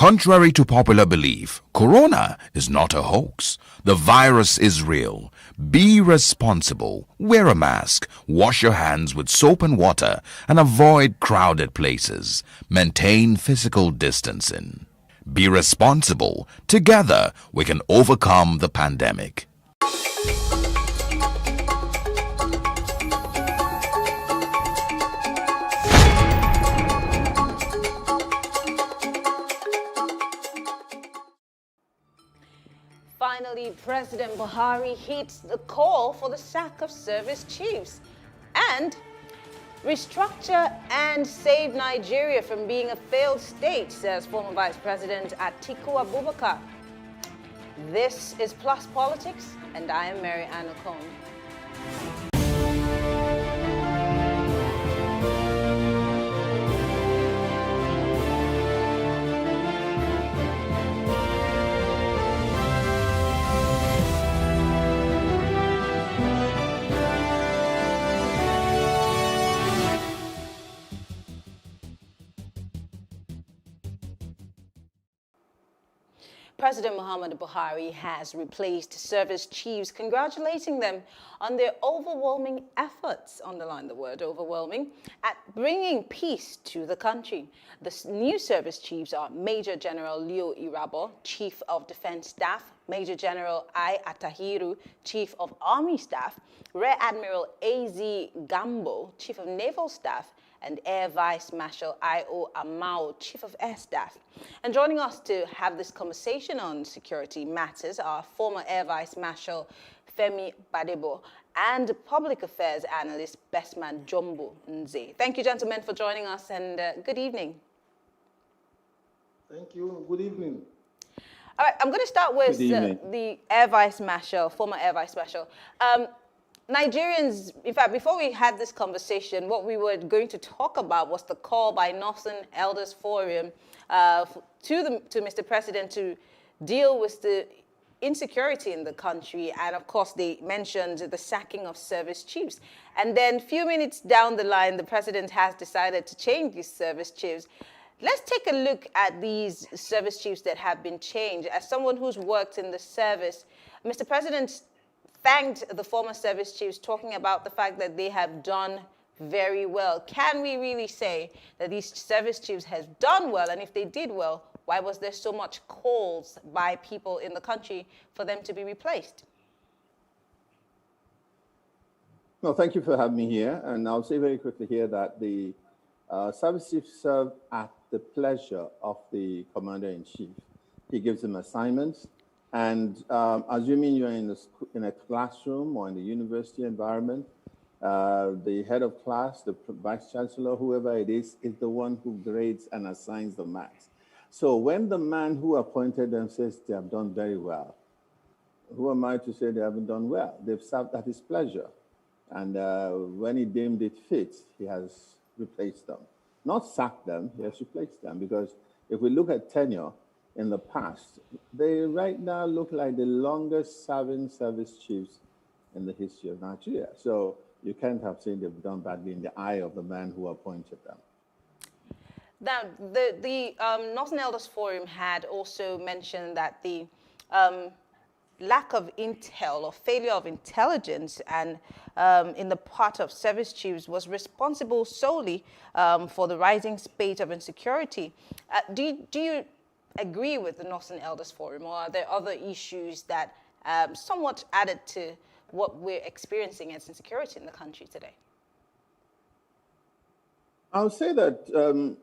Contrary to popular belief, corona is not a hoax. The virus is real. Be responsible. Wear a mask. Wash your hands with soap and water and avoid crowded places. Maintain physical distancing. Be responsible. Together, we can overcome the pandemic. Finally, President Buhari hits the call for the sack of service chiefs and restructure and save Nigeria from being a failed state, says former Vice President Atiku Abubakar. This is Plus Politics, and I am Mary Ann Okoro. President Muhammadu Buhari has replaced service chiefs, congratulating them on their overwhelming efforts, underline the word overwhelming, at bringing peace to the country. The new service chiefs are Major General Leo Irabo, Chief of Defense Staff, Major General I. Atahiru, Chief of Army Staff, Rear Admiral A.Z. Gambo, Chief of Naval Staff, and Air Vice Marshal I.O. Amao, Chief of Air Staff. And joining us to have this conversation on security matters are former Air Vice Marshal Femi Badebo and public affairs analyst Bestman Jumbo Nze. Thank you, gentlemen, for joining us, and good evening. Thank you. Good evening. All right, I'm going to start with the Air Vice Marshal, former Air Vice Marshal. Nigerians, in fact, before we had this conversation, what we were going to talk about was the call by Northern Elders Forum to Mr. President to deal with the insecurity in the country. And of course, they mentioned the sacking of service chiefs. And then a few minutes down the line, the president has decided to change these service chiefs. Let's take a look at these service chiefs that have been changed. As someone who's worked in the service, Mr. President thanked the former service chiefs, talking about the fact that they have done very well. Can we really say that these service chiefs have done well? And if they did well, why was there so much calls by people in the country for them to be replaced? No, thank you for having me here. And I'll say very quickly here that the service chiefs serve at the pleasure of the commander-in-chief. He gives them assignments. And assuming you're in a classroom or in the university environment, the head of class, the vice chancellor, whoever it is the one who grades and assigns the marks. So when the man who appointed them says they have done very well, who am I to say they haven't done well? They've served at his pleasure. And when he deemed it fit, he has replaced them. Not sacked them, he has replaced them. Because if we look at tenure, in the past, they right now look like the longest serving service chiefs in the history of Nigeria. So you can't have said they've done badly in the eye of the man who appointed them. Now, the Northern Elders Forum had also mentioned that the lack of intel or failure of intelligence and in the part of service chiefs was responsible solely for the rising spate of insecurity. Do you agree with the Northern Elders Forum, or are there other issues that somewhat added to what we're experiencing as insecurity in the country today? I would say that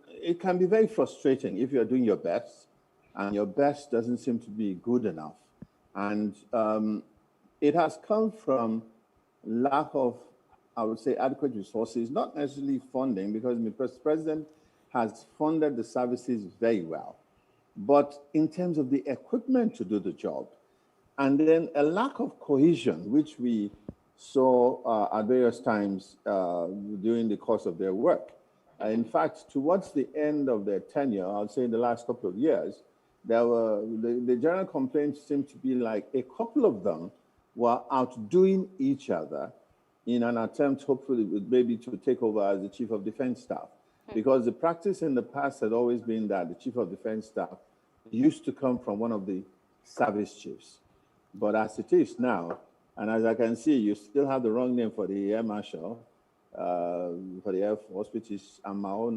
it can be very frustrating if you're doing your best and your best doesn't seem to be good enough. And it has come from lack of, I would say, adequate resources, not necessarily funding, because the president has funded the services very well. But in terms of the equipment to do the job, and then a lack of cohesion, which we saw at various times during the course of their work. In fact, towards the end of their tenure, I'll say in the last couple of years, there were the general complaints seemed to be like a couple of them were outdoing each other in an attempt, hopefully, maybe to take over as the chief of defense staff. Because the practice in the past had always been that the chief of defense staff used to come from one of the service chiefs. But as it is now, and as I can see, you still have the wrong name for the Air Marshal, for the Air Force, which is Amao,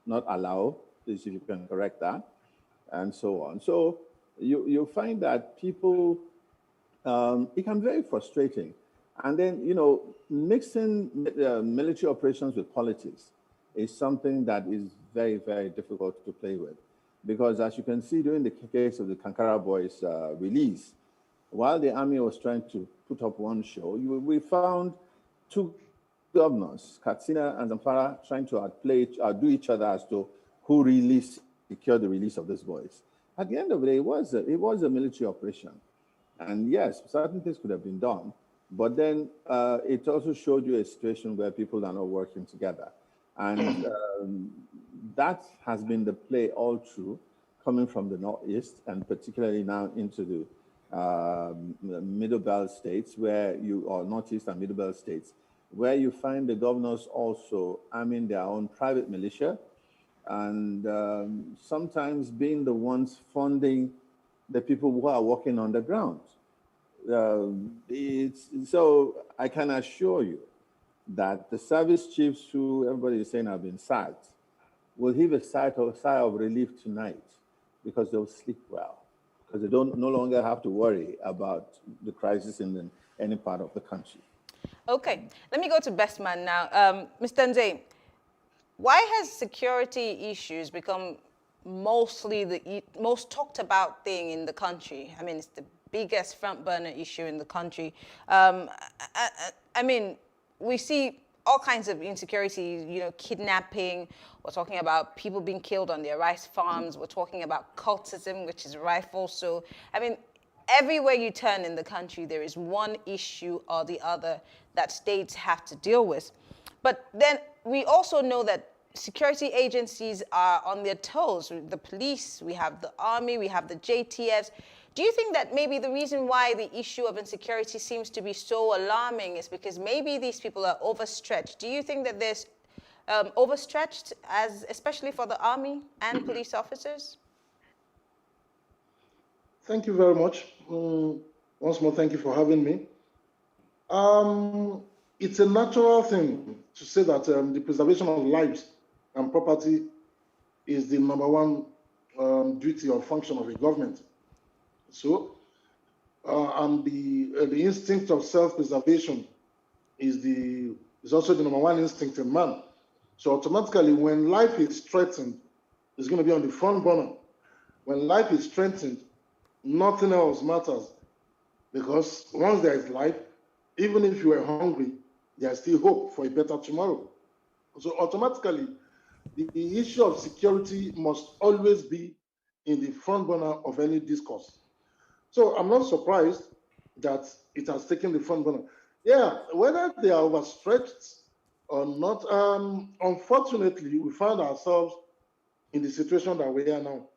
not Alao. Please, if you can correct that, and so on. So you find that people, it can be very frustrating. And then, mixing military operations with politics is something that is very, very difficult to play with. Because as you can see, during the case of the Kankara Boys release, while the army was trying to put up one show, we found two governors, Katsina and Zamfara, trying to outdo each other as to who really secured the release of these boys. At the end of the day, it was a military operation. And yes, certain things could have been done, but then it also showed you a situation where people are not working together. And that has been the play all through, coming from the Northeast and particularly now into the Middle Belt states or Northeast and Middle Belt states, where you find the governors also arming their own private militia and sometimes being the ones funding the people who are working on the ground. So I can assure you that the service chiefs who everybody is saying have been sacked will heave a sigh of relief tonight because they'll sleep well, because they no longer have to worry about the crisis in any part of the country. Okay, let me go to Best Man now. Mr. Nze, why has security issues become mostly the most talked about thing in the country? I mean, it's the biggest front burner issue in the country. I mean, we see all kinds of insecurity, kidnapping. We're talking about people being killed on their rice farms. We're talking about cultism, which is rife also. I mean, everywhere you turn in the country, there is one issue or the other that states have to deal with. But then we also know that security agencies are on their toes. The police, we have the army, we have the JTFs. Do you think that maybe the reason why the issue of insecurity seems to be so alarming is because maybe these people are overstretched? Do you think that there's overstretched, especially for the army and police officers? Thank you very much. Once more, thank you for having me. It's a natural thing to say that the preservation of lives and property is the number one duty or function of a government. So, and the instinct of self-preservation is also the number one instinct in man. So automatically, when life is threatened, it's going to be on the front burner. When life is threatened, nothing else matters, because once there is life, even if you are hungry, there's still hope for a better tomorrow. So automatically, the issue of security must always be in the front burner of any discourse. So I'm not surprised that it has taken the front burner. Yeah, whether they are overstretched or not, unfortunately, we find ourselves in the situation that we are now.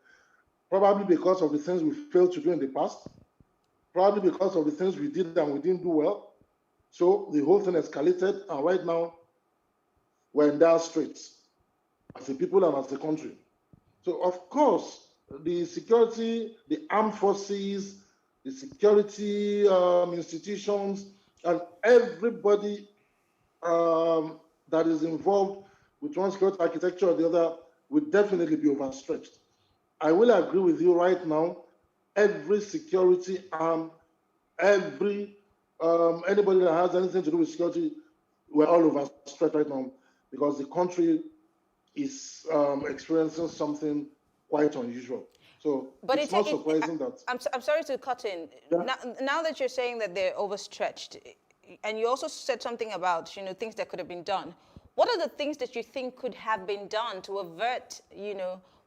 Probably because of the things we failed to do in the past, probably because of the things we did and we didn't do well. So the whole thing escalated, and right now we're in dire straits as a people and as a country. So of course, the security, the armed forces, the security institutions, and everybody that is involved with one security architecture or the other would definitely be overstretched. I will agree with you right now. Every security arm, anybody that has anything to do with security, we're all overstretched right now because the country is experiencing something quite unusual. So it's not surprising that... I'm sorry to cut in. Yeah. Now that you're saying that they're overstretched, and you also said something about things that could have been done, what are the things that you think could have been done to avert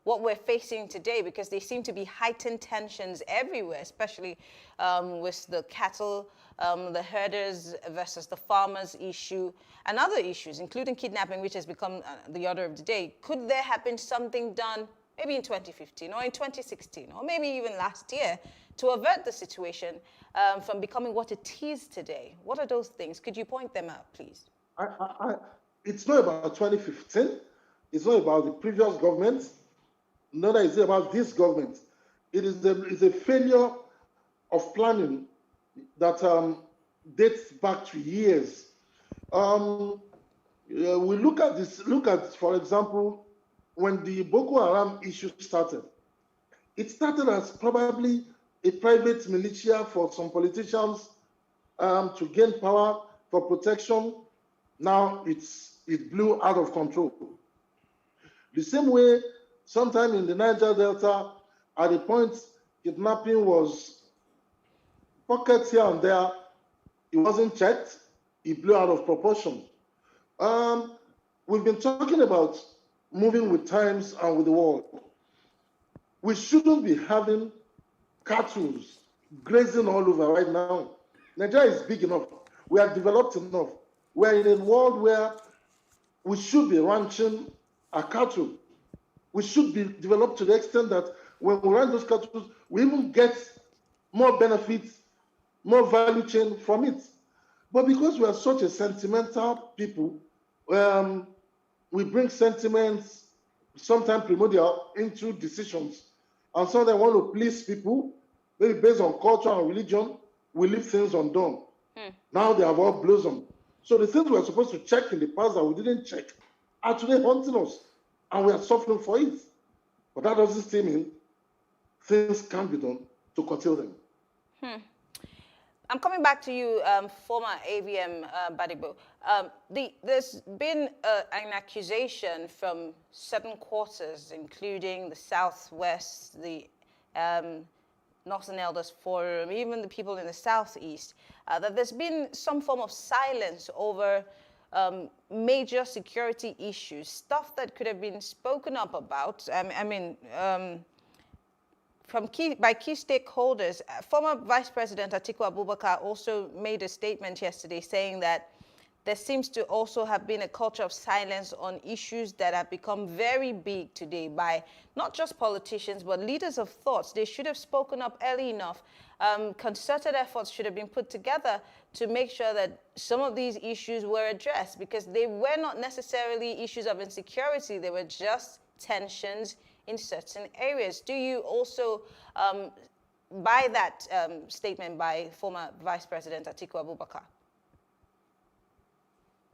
what we're facing today? Because there seem to be heightened tensions everywhere, especially with the cattle, the herders versus the farmers issue, and other issues, including kidnapping, which has become the order of the day. Could there have been something done maybe in 2015 or in 2016 or maybe even last year to avert the situation from becoming what it is today? What are those things? Could you point them out, please? It's not about 2015. It's not about the previous government. neither is it about this government. It is a failure of planning that dates back to years. We look at this, for example, when the Boko Haram issue started, it started as probably a private militia for some politicians to gain power for protection. Now it blew out of control. The same way, sometime in the Niger Delta, at the point kidnapping was pockets here and there, it wasn't checked, it blew out of proportion. We've been talking about moving with times and with the world. We shouldn't be having cattle grazing all over right now. Nigeria is big enough. We are developed enough. We are in a world where we should be ranching our cattle. We should be developed to the extent that when we run those cattle, we even get more benefits, more value chain from it. But because we are such a sentimental people, we bring sentiments, sometimes primordial, into decisions. And so they want to please people, maybe based on culture and religion, we leave things undone. Now they have all blossomed. So the things we were supposed to check in the past that we didn't check are today haunting us, and we are suffering for it. But that doesn't still mean things can't be done to curtail them. I'm coming back to you, former AVM Badibo. There's been an accusation from certain quarters, including the Southwest, the Northern Elders Forum, even the people in the Southeast, that there's been some form of silence over major security issues, stuff that could have been spoken up about. By key stakeholders. Former Vice President Atiku Abubakar also made a statement yesterday saying that there seems to also have been a culture of silence on issues that have become very big today by not just politicians, but leaders of thoughts. They should have spoken up early enough. Concerted efforts should have been put together to make sure that some of these issues were addressed, because they were not necessarily issues of insecurity. They were just tensions in certain areas. Do you also buy that statement by former Vice President Atiku Abubakar?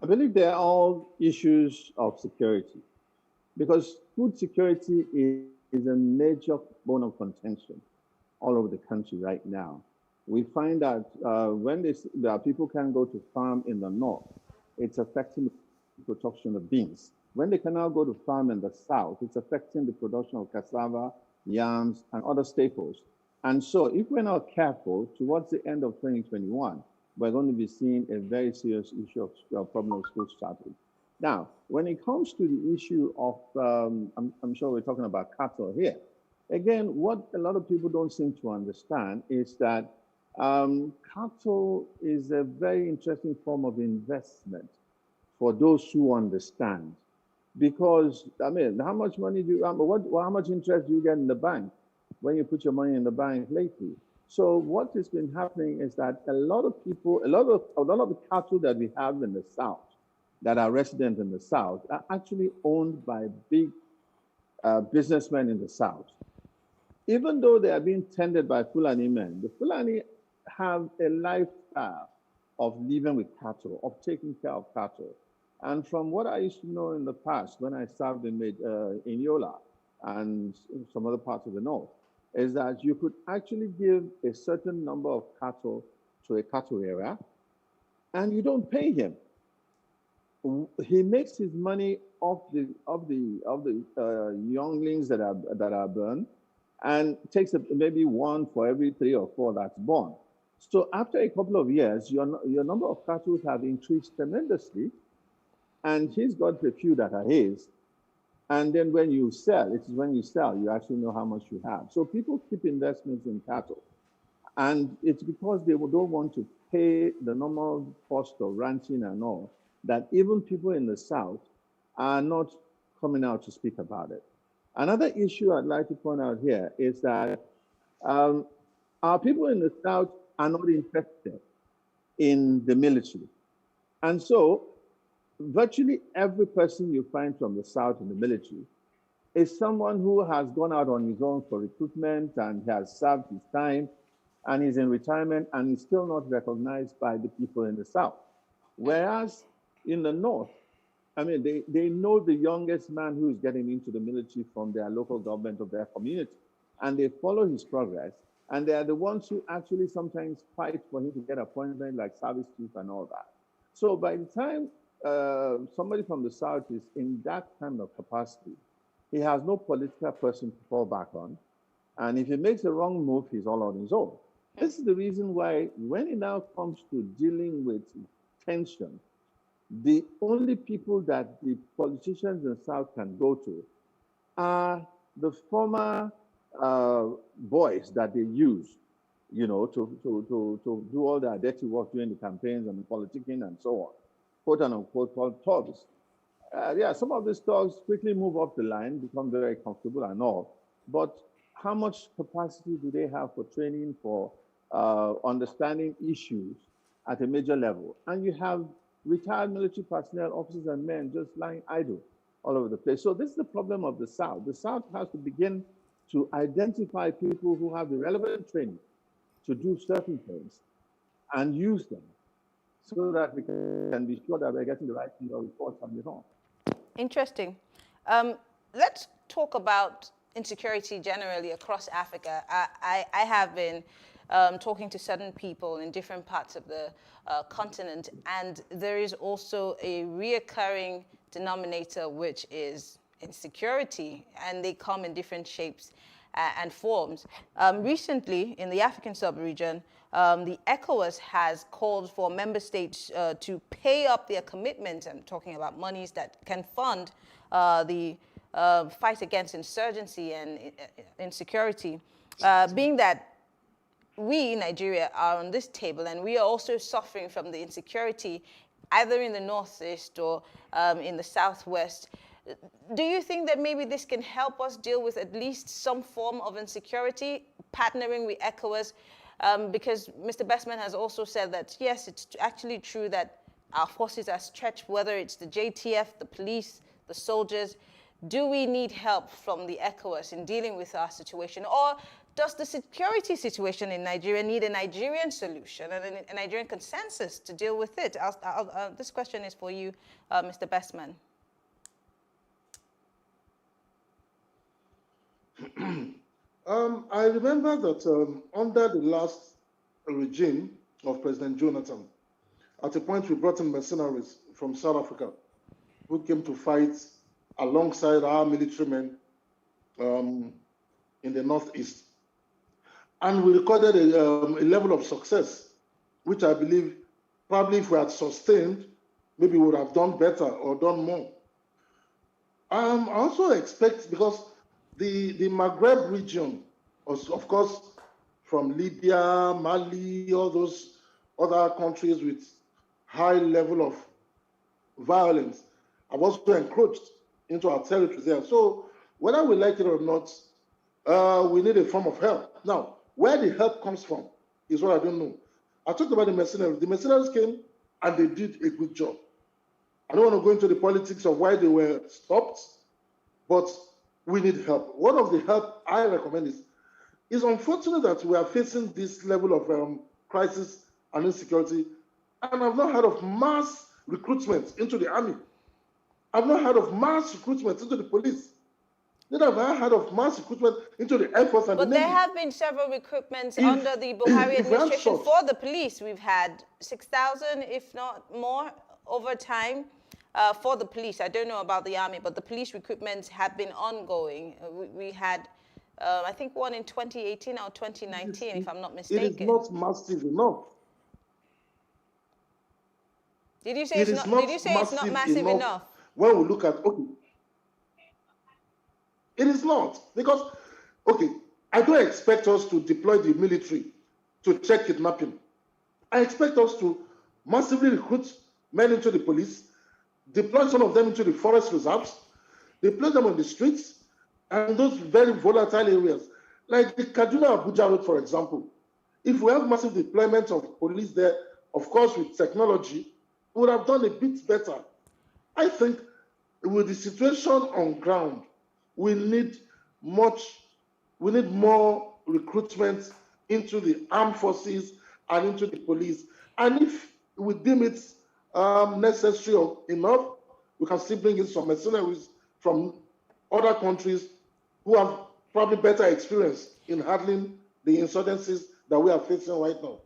I believe they're all issues of security, because food security is a major bone of contention all over the country right now. We find that when people can't go to farm in the north, it's affecting the production of beans. When they can now go to farm in the south, it's affecting the production of cassava, yams, and other staples. And so if we're not careful, towards the end of 2021, we're going to be seeing a very serious issue of problem of school starting. Now, when it comes to the issue of, I'm sure we're talking about cattle here. Again, what a lot of people don't seem to understand is that cattle is a very interesting form of investment for those who understand. Because, I mean, how much money do you, how much interest do you get in the bank when you put your money in the bank lately? So what has been happening is that a lot of people, a lot of the cattle that we have in the South, that are resident in the South, are actually owned by big businessmen in the South. Even though they are being tended by Fulani men, the Fulani have a lifestyle of living with cattle, of taking care of cattle. And from what I used to know in the past, when I served in Yola and some other parts of the North, is that you could actually give a certain number of cattle to a cattle area, and you don't pay him. He makes his money off the younglings that are born, and takes maybe one for every 3 or 4 that's born. So after a couple of years, your number of cattle have increased tremendously, and he's got a few that are his. And then when you sell, it is when you sell, you actually know how much you have. So people keep investments in cattle. And it's because they don't want to pay the normal cost of ranching and all, that even people in the South are not coming out to speak about it. Another issue I'd like to point out here is that our people in the South are not interested in the military. And so virtually every person you find from the South in the military is someone who has gone out on his own for recruitment and has served his time and is in retirement and is still not recognized by the people in the South. Whereas in the North, I mean, they know the youngest man who is getting into the military from their local government of their community, and they follow his progress, and they are the ones who actually sometimes fight for him to get appointment like service chief and all that. So by the time somebody from the South is in that kind of capacity, he has no political person to fall back on. And if he makes the wrong move, he's all on his own. This is the reason why when it now comes to dealing with tension, the only people that the politicians in the South can go to are the former boys that they use, you know, to do all their dirty work during the campaigns and the politicking and so on, quote unquote, called thugs. Yeah, some of these thugs quickly move up the line, become very comfortable and all, but how much capacity do they have for training, for understanding issues at a major level? And you have retired military personnel, officers and men just lying idle all over the place. So this is the problem of the South. The South has to begin to identify people who have the relevant training to do certain things and use them so that we can be sure that we're getting the right kind of reports on the wrong. Interesting. Let's talk about insecurity generally across Africa. I have been talking to certain people in different parts of the continent, and there is also a reoccurring denominator, which is insecurity, and they come in different shapes and forms. Recently, in the African sub-region, the ECOWAS has called for member states to pay up their commitments. I'm talking about monies that can fund the fight against insurgency and insecurity, being that we, Nigeria, are on this table and we are also suffering from the insecurity either in the northeast or in the southwest. Do you think that maybe this can help us deal with at least some form of insecurity, partnering with ECOWAS? Because Mr. Bestman has also said that, yes, it's actually true that our forces are stretched, whether it's the JTF, the police, the soldiers. Do we need help from the ECOWAS in dealing with our situation? Or does the security situation in Nigeria need a Nigerian solution and a Nigerian consensus to deal with it? This question is for you, Mr. Bestman. I remember that under the last regime of President Jonathan, at a point we brought in mercenaries from South Africa who came to fight alongside our military men in the northeast. And we recorded a level of success, which I believe probably if we had sustained, maybe we would have done better or done more. I also expect, because the Maghreb region, of course, from Libya, Mali, all those other countries with high level of violence, have also encroached into our territory there. So whether we like it or not, we need a form of help. Now, where the help comes from is what I don't know. I talked about the mercenaries. The mercenaries came and they did a good job. I don't want to go into the politics of why they were stopped, but we need help. One of the help I recommend is unfortunate that we are facing this level of crisis and insecurity, and I've not heard of mass recruitment into the army. I've not heard of mass recruitment into the police. Neither have I heard of mass recruitment into the Air Force and the Navy. But there have been several recruitments under the Buhari administration for the police. We've had 6,000, if not more, over time for the police. I don't know about the army, but the police recruitments have been ongoing. We had, I think, one in 2018 or 2019, if I'm not mistaken. It is not massive enough. Did you say it's not massive enough? When we look at, okay, it is not, because, okay, I don't expect us to deploy the military to check kidnapping. I expect us to massively recruit men into the police, deploy some of them into the forest reserves, deploy them on the streets, and those very volatile areas, like the Kaduna-Abuja road, for example. If we have massive deployment of police there, of course, with technology, we would have done a bit better. I think with the situation on ground, we need more recruitment into the armed forces and into the police. And if we deem it necessary or enough, we can still bring in some mercenaries from other countries who have probably better experience in handling the insurgencies that we are facing right now.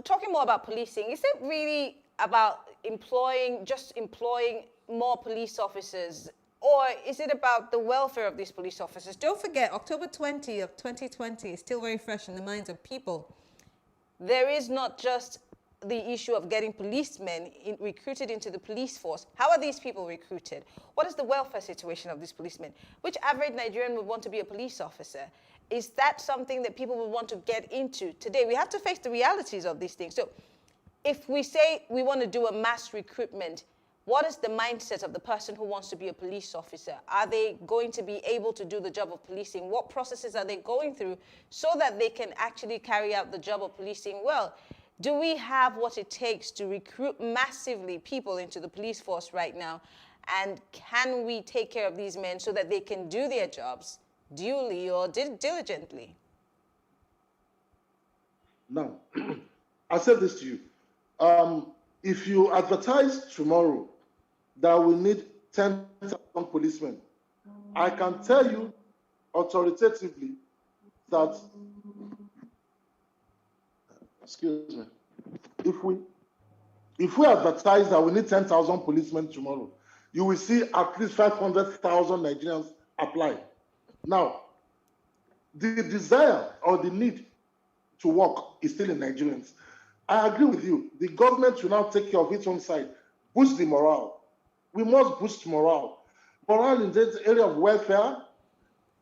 Talking more about policing, is it really about just employing more police officers, or is it about the welfare of these police officers? Don't forget, October 20 of 2020 is still very fresh in the minds of people. There is not just the issue of getting policemen recruited into the police force. How are these people recruited? What is the welfare situation of these policemen? Which average Nigerian would want to be a police officer? Is that something that people would want to get into today? We have to face the realities of these things. So if we say we want to do a mass recruitment, what is the mindset of the person who wants to be a police officer? Are they going to be able to do the job of policing? What processes are they going through so that they can actually carry out the job of policing well? Do we have what it takes to recruit massively people into the police force right now? And can we take care of these men so that they can do their jobs duly or diligently? Now, I said this to you. If you advertise tomorrow that we need 10,000 policemen, I can tell you authoritatively that, excuse me, if we advertise that we need 10,000 policemen tomorrow, you will see at least 500,000 Nigerians apply. Now, the desire or the need to work is still in Nigerians. I agree with you. The government should now take care of its own side, boost the morale. We must boost morale. Morale in this area of welfare,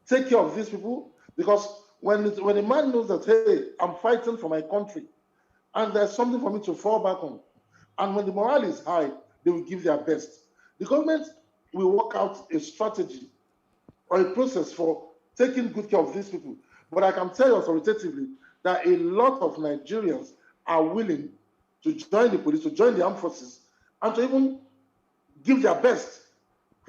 take care of these people, because when a man knows that, hey, I'm fighting for my country, and there's something for me to fall back on, and when the morale is high, they will give their best. The government will work out a strategy or a process for taking good care of these people. But I can tell you authoritatively that a lot of Nigerians are willing to join the police, to join the armed forces, and to even give their best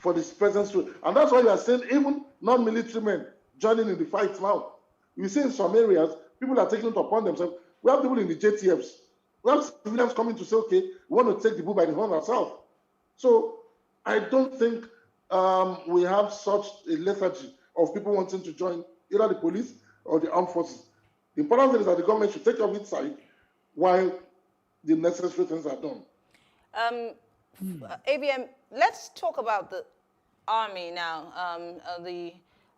for this present. And that's why we are saying even non-military men joining in the fight now. You see in some areas, people are taking it upon themselves. We have people in the JTFs. We have civilians coming to say, okay, we want to take the bull by the horn ourselves. So I don't think we have such a lethargy of people wanting to join either the police or the armed forces. The important thing is that the government should take care of its side while the necessary things are done. ABM, let's talk about the army now, the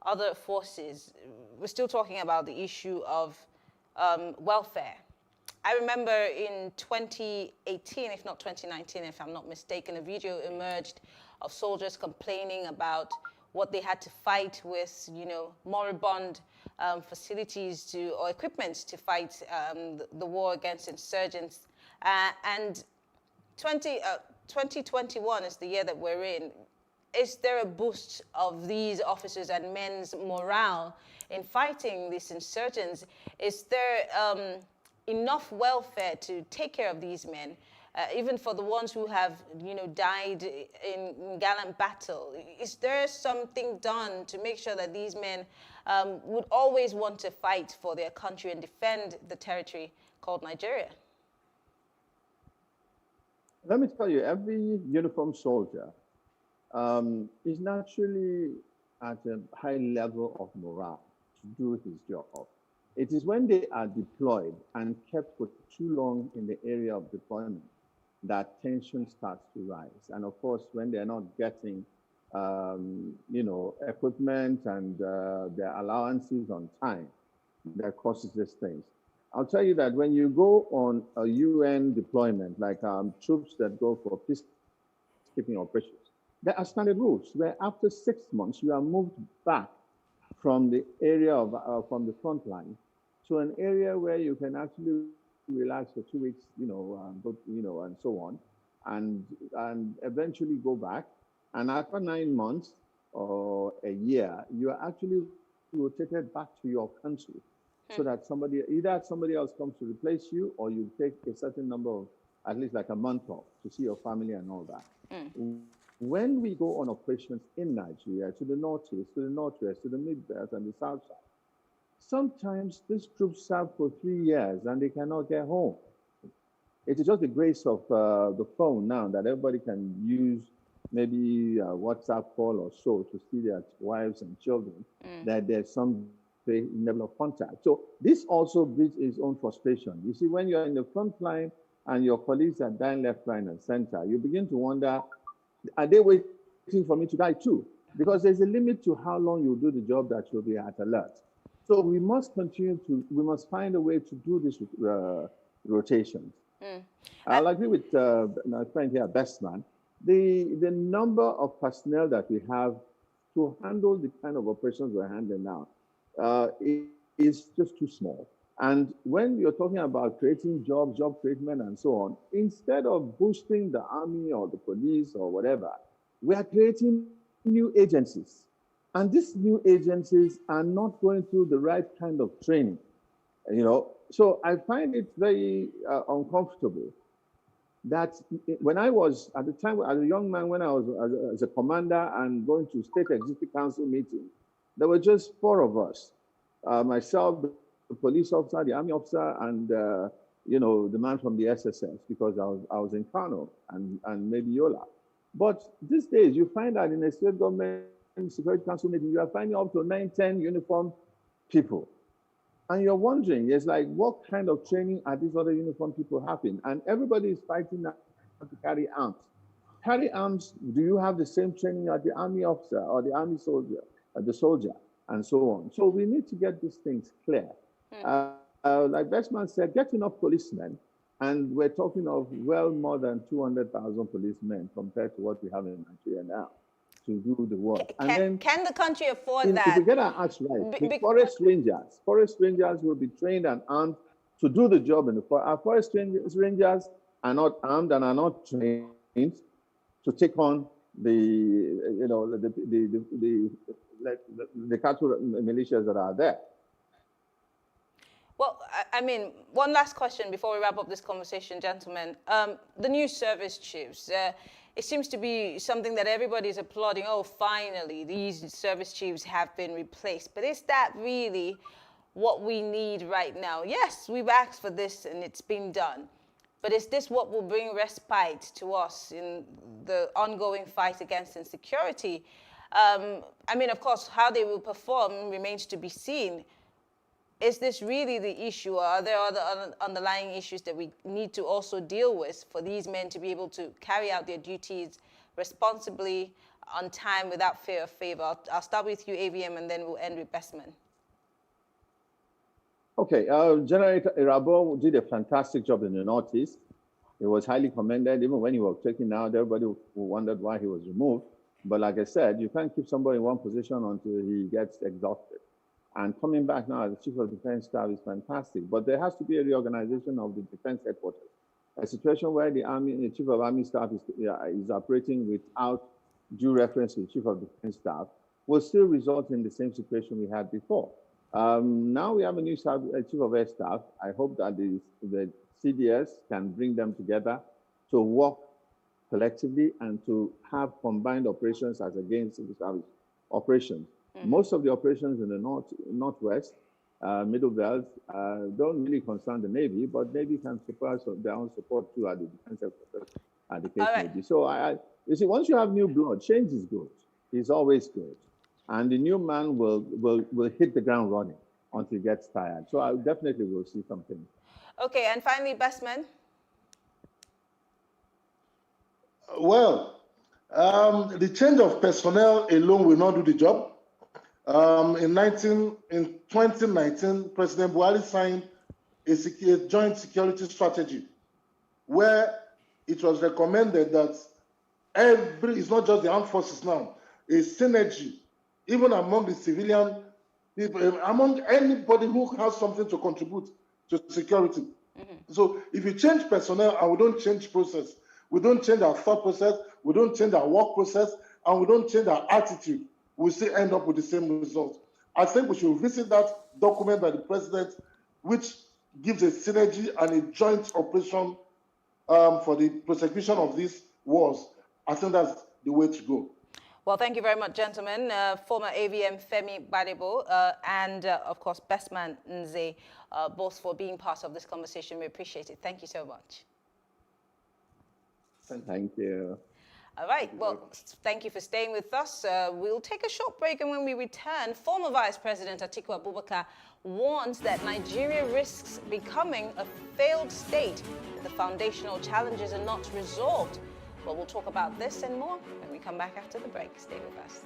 other forces. We're still talking about the issue of welfare. I remember in 2018, if not 2019, if I'm not mistaken, a video emerged of soldiers complaining about what they had to fight with, moribund facilities or equipment to fight the war against insurgents. And 2021 is the year that we're in. Is there a boost of these officers and men's morale in fighting these insurgents? Is there enough welfare to take care of these men? Even for the ones who have, died in gallant battle, is there something done to make sure that these men would always want to fight for their country and defend the territory called Nigeria? Let me tell you, every uniformed soldier is naturally at a high level of morale to do his job. It is when they are deployed and kept for too long in the area of deployment that tension starts to rise. And of course, when they're not getting, equipment and their allowances on time, that causes these things. I'll tell you that when you go on a UN deployment, like troops that go for peacekeeping operations, there are standard rules where after 6 months, you are moved back from the area of, from the front line to an area where you can actually relax for 2 weeks, and so on, and eventually go back. And after 9 months or a year, you are actually rotated back to your country, so that either somebody else comes to replace you, or you take a certain number of, at least like a month off to see your family and all that. when we go on operations in Nigeria, to the northeast, to the northwest, to the Midwest, and the south side, sometimes these troops serve for 3 years and they cannot get home. It is just the grace of the phone now that everybody can use maybe a WhatsApp call or so to see their wives and children, that there's some level of contact. So this also breeds its own frustration. You see, when you're in the front line and your colleagues are dying left, right, and center, you begin to wonder, are they waiting for me to die too? Because there's a limit to how long you do the job that you'll be at alert. So we must we must find a way to do this rotations. I'll agree with my friend here, Bestman. The number of personnel that we have to handle the kind of operations we're handling now is just too small. And when you're talking about creating jobs, job creation, and so on, instead of boosting the army or the police or whatever, we are creating new agencies. And these new agencies are not going through the right kind of training, you know. So I find it very uncomfortable that when I was, at the time, as a young man, when I was as a commander and going to state executive council meeting, there were just 4 of us, myself, the police officer, the army officer, and you know, the man from the SSS, because I was in Kano and maybe Yola. But these days, you find that in a state government security council meeting, you are finding up to 9, 10 uniformed people. And you're wondering, it's like, what kind of training are these other uniformed people having? And everybody is fighting now to carry arms. Carry arms, do you have the same training as the army officer or the army soldier, the soldier, and so on? So we need to get these things clear. Like Bestman said, get enough policemen, and we're talking of well more than 200,000 policemen compared to what we have in Nigeria now to do the work. Can the country afford that? If we get our acts right, the forest rangers will be trained and armed to do the job in the forest. Our forest rangers are not armed and are not trained to take on the cattle militias that are there. Well, I mean, one last question before we wrap up this conversation, gentlemen. The new service chiefs, it seems to be something that everybody is applauding. Oh, finally, these service chiefs have been replaced. But is that really what we need right now? Yes, we've asked for this and it's been done. But is this what will bring respite to us in the ongoing fight against insecurity? I mean, of course, how they will perform remains to be seen. Is this really the issue, or are there other underlying issues that we need to also deal with for these men to be able to carry out their duties responsibly, on time, without fear of favor? I'll start with you, AVM, and then we'll end with Bestman. Okay, General Irabo did a fantastic job in the Northeast. He was highly commended. Even when he was taken out, everybody wondered why he was removed. But like I said, you can't keep somebody in one position until he gets exhausted. And coming back now as the Chief of Defense Staff is fantastic. But there has to be a reorganization of the defense headquarters. A situation where the Chief of Army Staff is operating without due reference to the Chief of Defense Staff will still result in the same situation we had before. Now we have a new Chief of Air Staff. I hope that the CDS can bring them together to work collectively and to have combined operations as against civil service operations. Most of the operations in the northwest, middle belt, don't really concern the Navy, but Navy can support their own support too at the defense headquarters, at the case may be. So you see, once you have new blood, change is good. It's always good, and the new man will hit the ground running until he gets tired. So I definitely will see something. Okay, and finally, Bestman. Well, the change of personnel alone will not do the job. In 2019, President Buhari signed a joint security strategy where it was recommended that it's not just the armed forces now, a synergy, even among the civilian people, among anybody who has something to contribute to security. So if you change personnel and we don't change process, we don't change our thought process, we don't change our work process, and we don't change our attitude, we still end up with the same result. I think we should visit that document by the president, which gives a synergy and a joint operation for the prosecution of these wars. I think that's the way to go. Well, thank you very much, gentlemen. Former AVM Femi Badebo and, of course, Bestman Nze, both for being part of this conversation. We appreciate it. Thank you so much. Thank you. All right. Well, thank you for staying with us. We'll take a short break, and when we return, former Vice President Atiku Abubakar warns that Nigeria risks becoming a failed state if the foundational challenges are not resolved. But we'll talk about this and more when we come back after the break. Stay with us.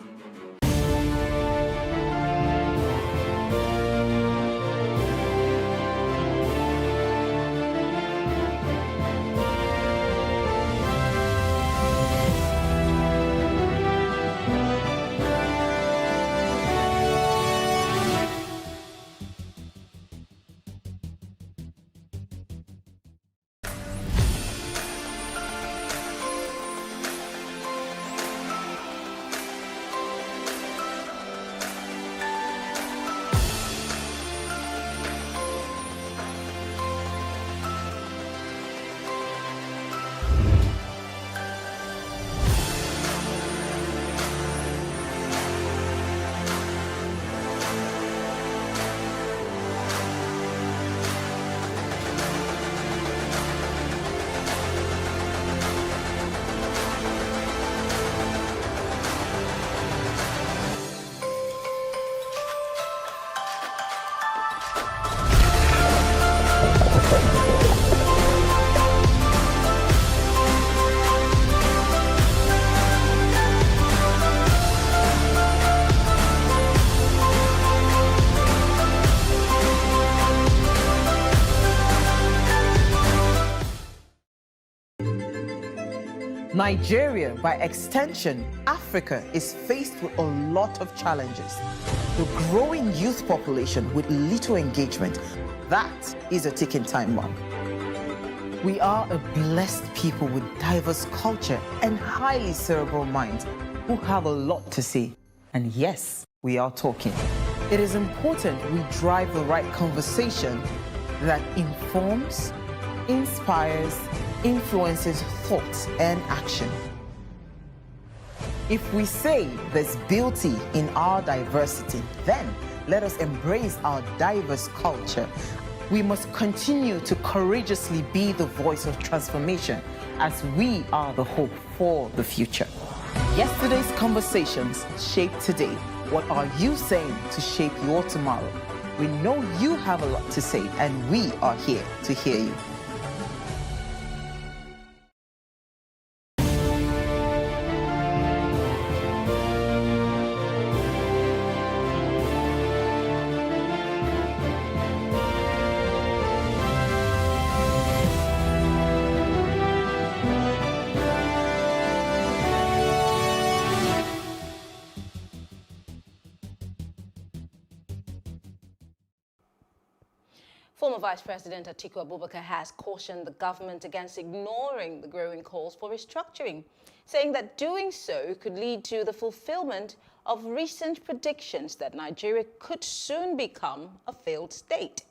Nigeria, by extension, Africa, is faced with a lot of challenges. The growing youth population with little engagement, that is a ticking time bomb. We are a blessed people with diverse culture and highly cerebral minds who have a lot to say. And yes, we are talking. It is important we drive the right conversation that informs, inspires, influences thoughts and action. If we say there's beauty in our diversity, then let us embrace our diverse culture. We must continue to courageously be the voice of transformation as we are the hope for the future. Yesterday's conversations shape today. What are you saying to shape your tomorrow? We know you have a lot to say, and we are here to hear you. Former Vice President Atiku Abubakar has cautioned the government against ignoring the growing calls for restructuring, saying that doing so could lead to the fulfillment of recent predictions that Nigeria could soon become a failed state.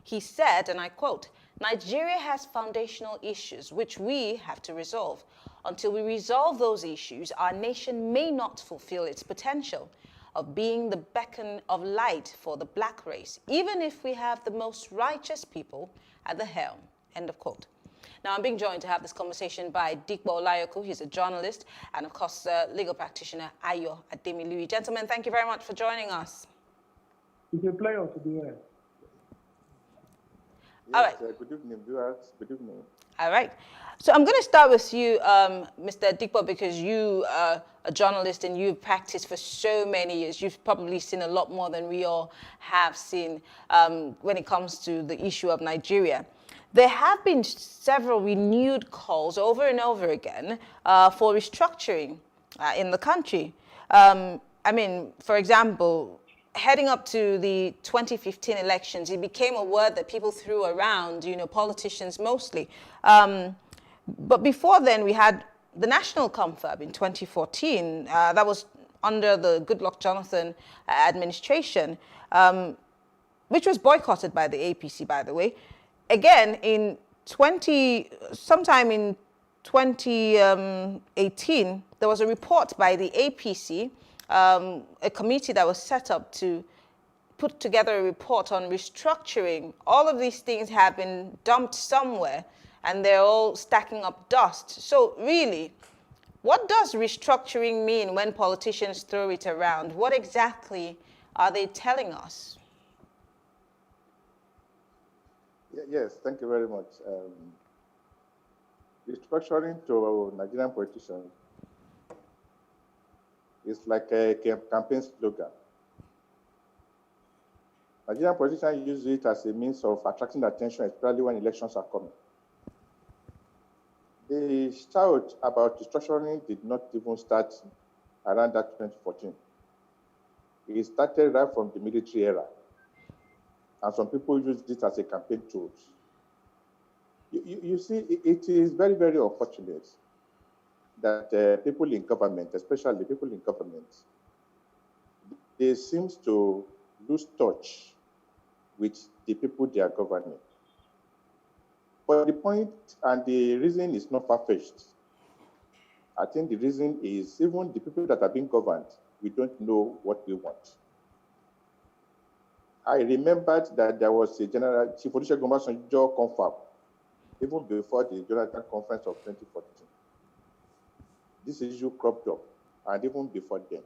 He said, and I quote, "Nigeria has foundational issues which we have to resolve. Until we resolve those issues, our nation may not fulfill its potential of being the beacon of light for the black race, even if we have the most righteous people at the helm." End of quote. Now, I'm being joined to have this conversation by Dikbo Olayoku. He's a journalist and, of course, legal practitioner Ayo Ademiluyi. Gentlemen, thank you very much for joining us. It's a pleasure to be here. All right. Good evening, viewers. Good evening. All right. So I'm going to start with you, Mr. Dikbo, because you are a journalist and you've practiced for so many years. You've probably seen a lot more than we all have seen when it comes to the issue of Nigeria. There have been several renewed calls over and over again for restructuring in the country. I mean, for example, heading up to the 2015 elections, it became a word that people threw around, you know, politicians mostly. But before then, we had the National Confab in 2014. That was under the Goodluck Jonathan administration, which was boycotted by the APC, by the way. Again, sometime in 2018, there was a report by the APC, a committee that was set up to put together a report on restructuring. All of these things have been dumped somewhere, and they're all stacking up dust. So really, what does restructuring mean when politicians throw it around? What exactly are they telling us? Yes, thank you very much. Restructuring to Nigerian politicians is like a campaign slogan. Nigerian politicians use it as a means of attracting attention, especially when elections are coming. The shout about restructuring did not even start around that 2014. It started right from the military era. And some people use it as a campaign tool. You see, it is very, very unfortunate that people in government, especially people in government, they seem to lose touch with the people they are governing. But the point and the reason is not far-fetched. I think the reason is even the people that are being governed, we don't know what we want. I remembered that there was a general Chief Olusegun Obasanjo confab even before the Jonathan Conference of 2014. This issue cropped up, and even before then.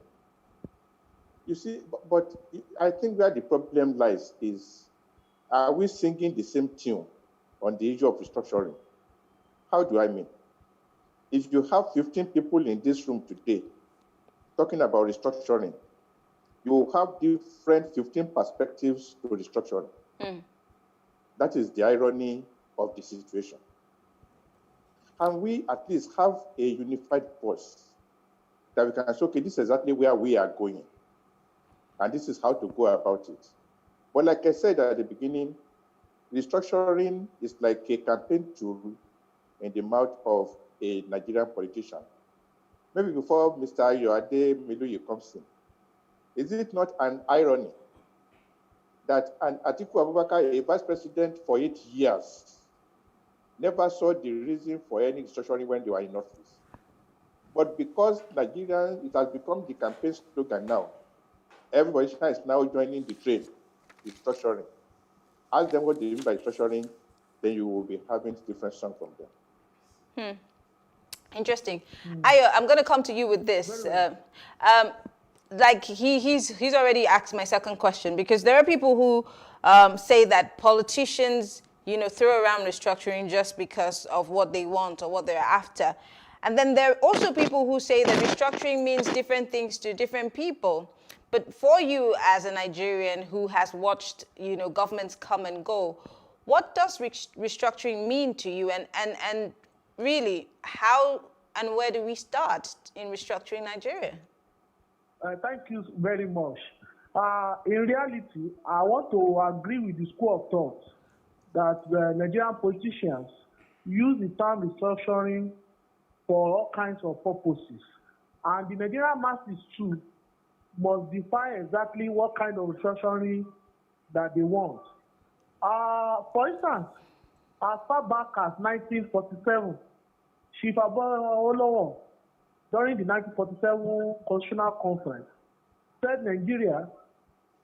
You see, but I think where the problem lies is, are we singing the same tune on the issue of restructuring? How do I mean? If you have 15 people in this room today talking about restructuring, you will have different 15 perspectives to restructuring. That is the irony of the situation. And we at least have a unified voice that we can say, okay, this is exactly where we are going. And this is how to go about it. But like I said at the beginning, restructuring is like a campaign tool in the mouth of a Nigerian politician. Maybe before Mr. Ayoade Miluyi comes in, is it not an irony that an Atiku Abubakar, a vice president for 8 years, never saw the reason for any restructuring when they were in office? But because Nigerians, it has become the campaign slogan now, everybody is now joining the train, restructuring. Ask them what they mean by restructuring, then you will be having different songs from them. Interesting. Ayo, I'm going to come to you with this. Like he's already asked my second question, because there are people who say that politicians, throw around restructuring just because of what they want or what they're after. And then there are also people who say that restructuring means different things to different people. But for you as a Nigerian who has watched, governments come and go, what does restructuring mean to you? And really, how and where do we start in restructuring Nigeria? Thank you very much. In reality, I want to agree with the school of thought that the Nigerian politicians use the term restructuring for all kinds of purposes. And the Nigerian masses too must define exactly what kind of restructuring that they want. For instance, as far back as 1947, Chief Awolowo, during the 1947 Constitutional Conference, said Nigeria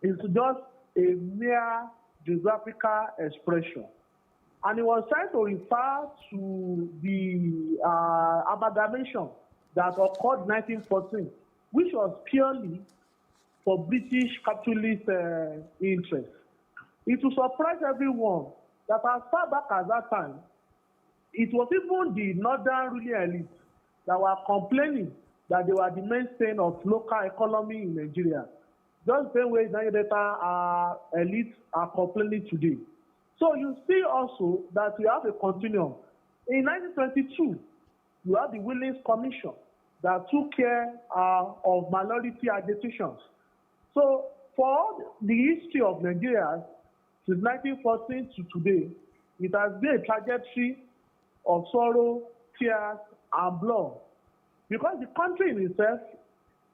is just a mere geographical expression. And he was trying to refer to the amalgamation that occurred in 1914, which was purely for British capitalist interests. It will surprise everyone that as far back as that time, it was even the northern ruling elite that were complaining that they were the mainstay of local economy in Nigeria. Just the same way Nigeria Delta elites are complaining today. So you see also that we have a continuum. In 1922, you have the Willings Commission that took care of minority agitations. So for the history of Nigeria, since 1914 to today, it has been a trajectory of sorrow, tears, and blood. Because the country in itself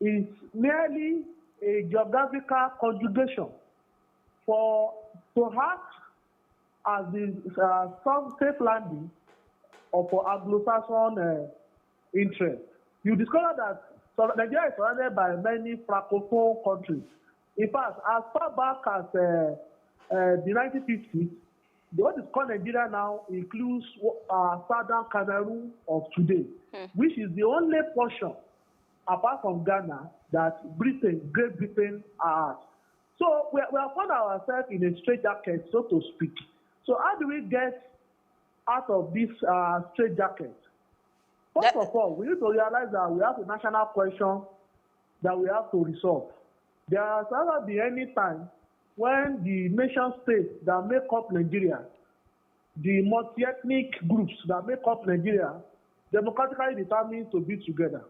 is merely a geographical conjugation to act as the safe landing or for Anglo-Saxon interest. You discover that Nigeria is surrounded by many francophone countries. In fact, as far back as the 1950s, what is called Nigeria now includes southern Cameroon of today, which is the only portion, apart from Ghana, that Great Britain are. So we have found ourselves in a straitjacket, so to speak. So how do we get out of this straitjacket? First of all, we need to realize that we have a national question that we have to resolve. There has never been any time when the nation states that make up Nigeria, the multi-ethnic groups that make up Nigeria, democratically determined to be together.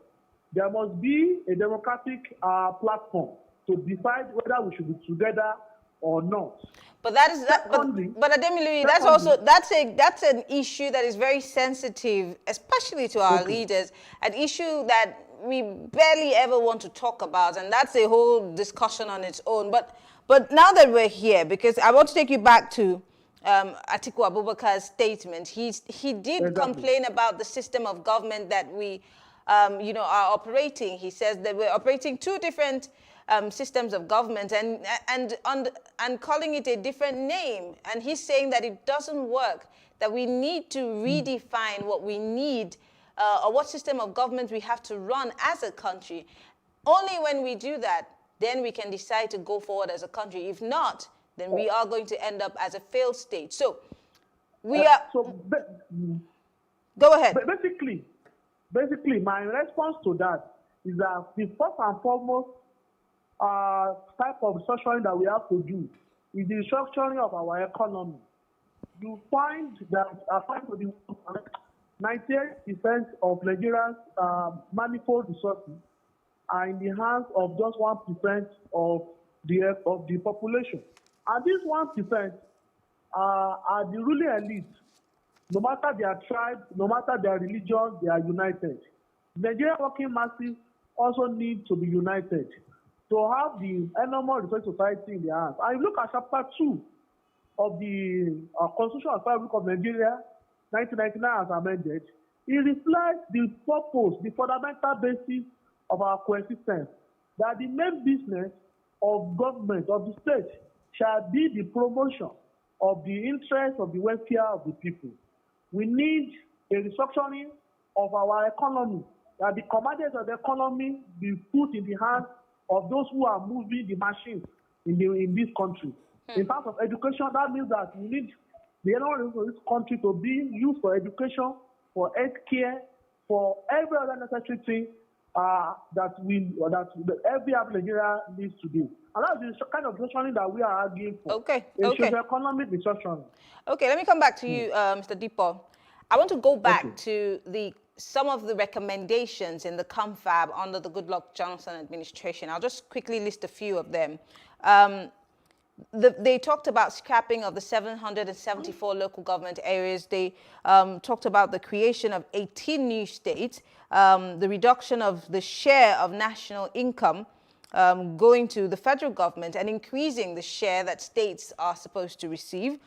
There must be a democratic platform to decide whether we should be together or not. But that is that. But Ademilui, that's an issue that is very sensitive, especially to our leaders. An issue that we barely ever want to talk about, and that's a whole discussion on its own. But now that we're here, because I want to take you back to Atiku Abubakar's statement. He did complain about the system of government that we, are operating. He says that we're operating two different systems of government and calling it a different name. And he's saying that it doesn't work, that we need to redefine what we need or what system of government we have to run as a country. Only when we do that, then we can decide to go forward as a country. If not, then we are going to end up as a failed state. So we are... Go ahead. Basically, my response to that is that the first and foremost type of restructuring that we have to do is the restructuring of our economy. You find that according to the 98% of Nigeria's manifold resources are in the hands of just 1% of the population. And these 1% are the ruling elite. No matter their tribe, no matter their religion, they are united. Nigerian working masses also need to be united to have the enormous resource society in their hands. And you look at chapter 2 of the Constitution of the Republic of Nigeria, 1999 as amended, it reflects the purpose, the fundamental basis of our coexistence, that the main business of government, of the state, shall be the promotion of the interests of the welfare of the people. We need a restructuring of our economy, that the commanders of the economy be put in the hands of those who are moving the machines in this country. In terms of education, that means that we need the economy of this country to be used for education, for health care, for every other necessary thing that every Nigeria needs to do. And that's the kind of restructuring that we are arguing for. Economic restructuring. Okay, let me come back to you, Mr. Dipo. I want to go back to some of the recommendations in the confab under the Goodluck Jonathan administration. I'll just quickly list a few of them. They talked about scrapping of the 774 local government areas. They talked about the creation of 18 new states, the reduction of the share of national income going to the federal government and increasing the share that states are supposed to receive.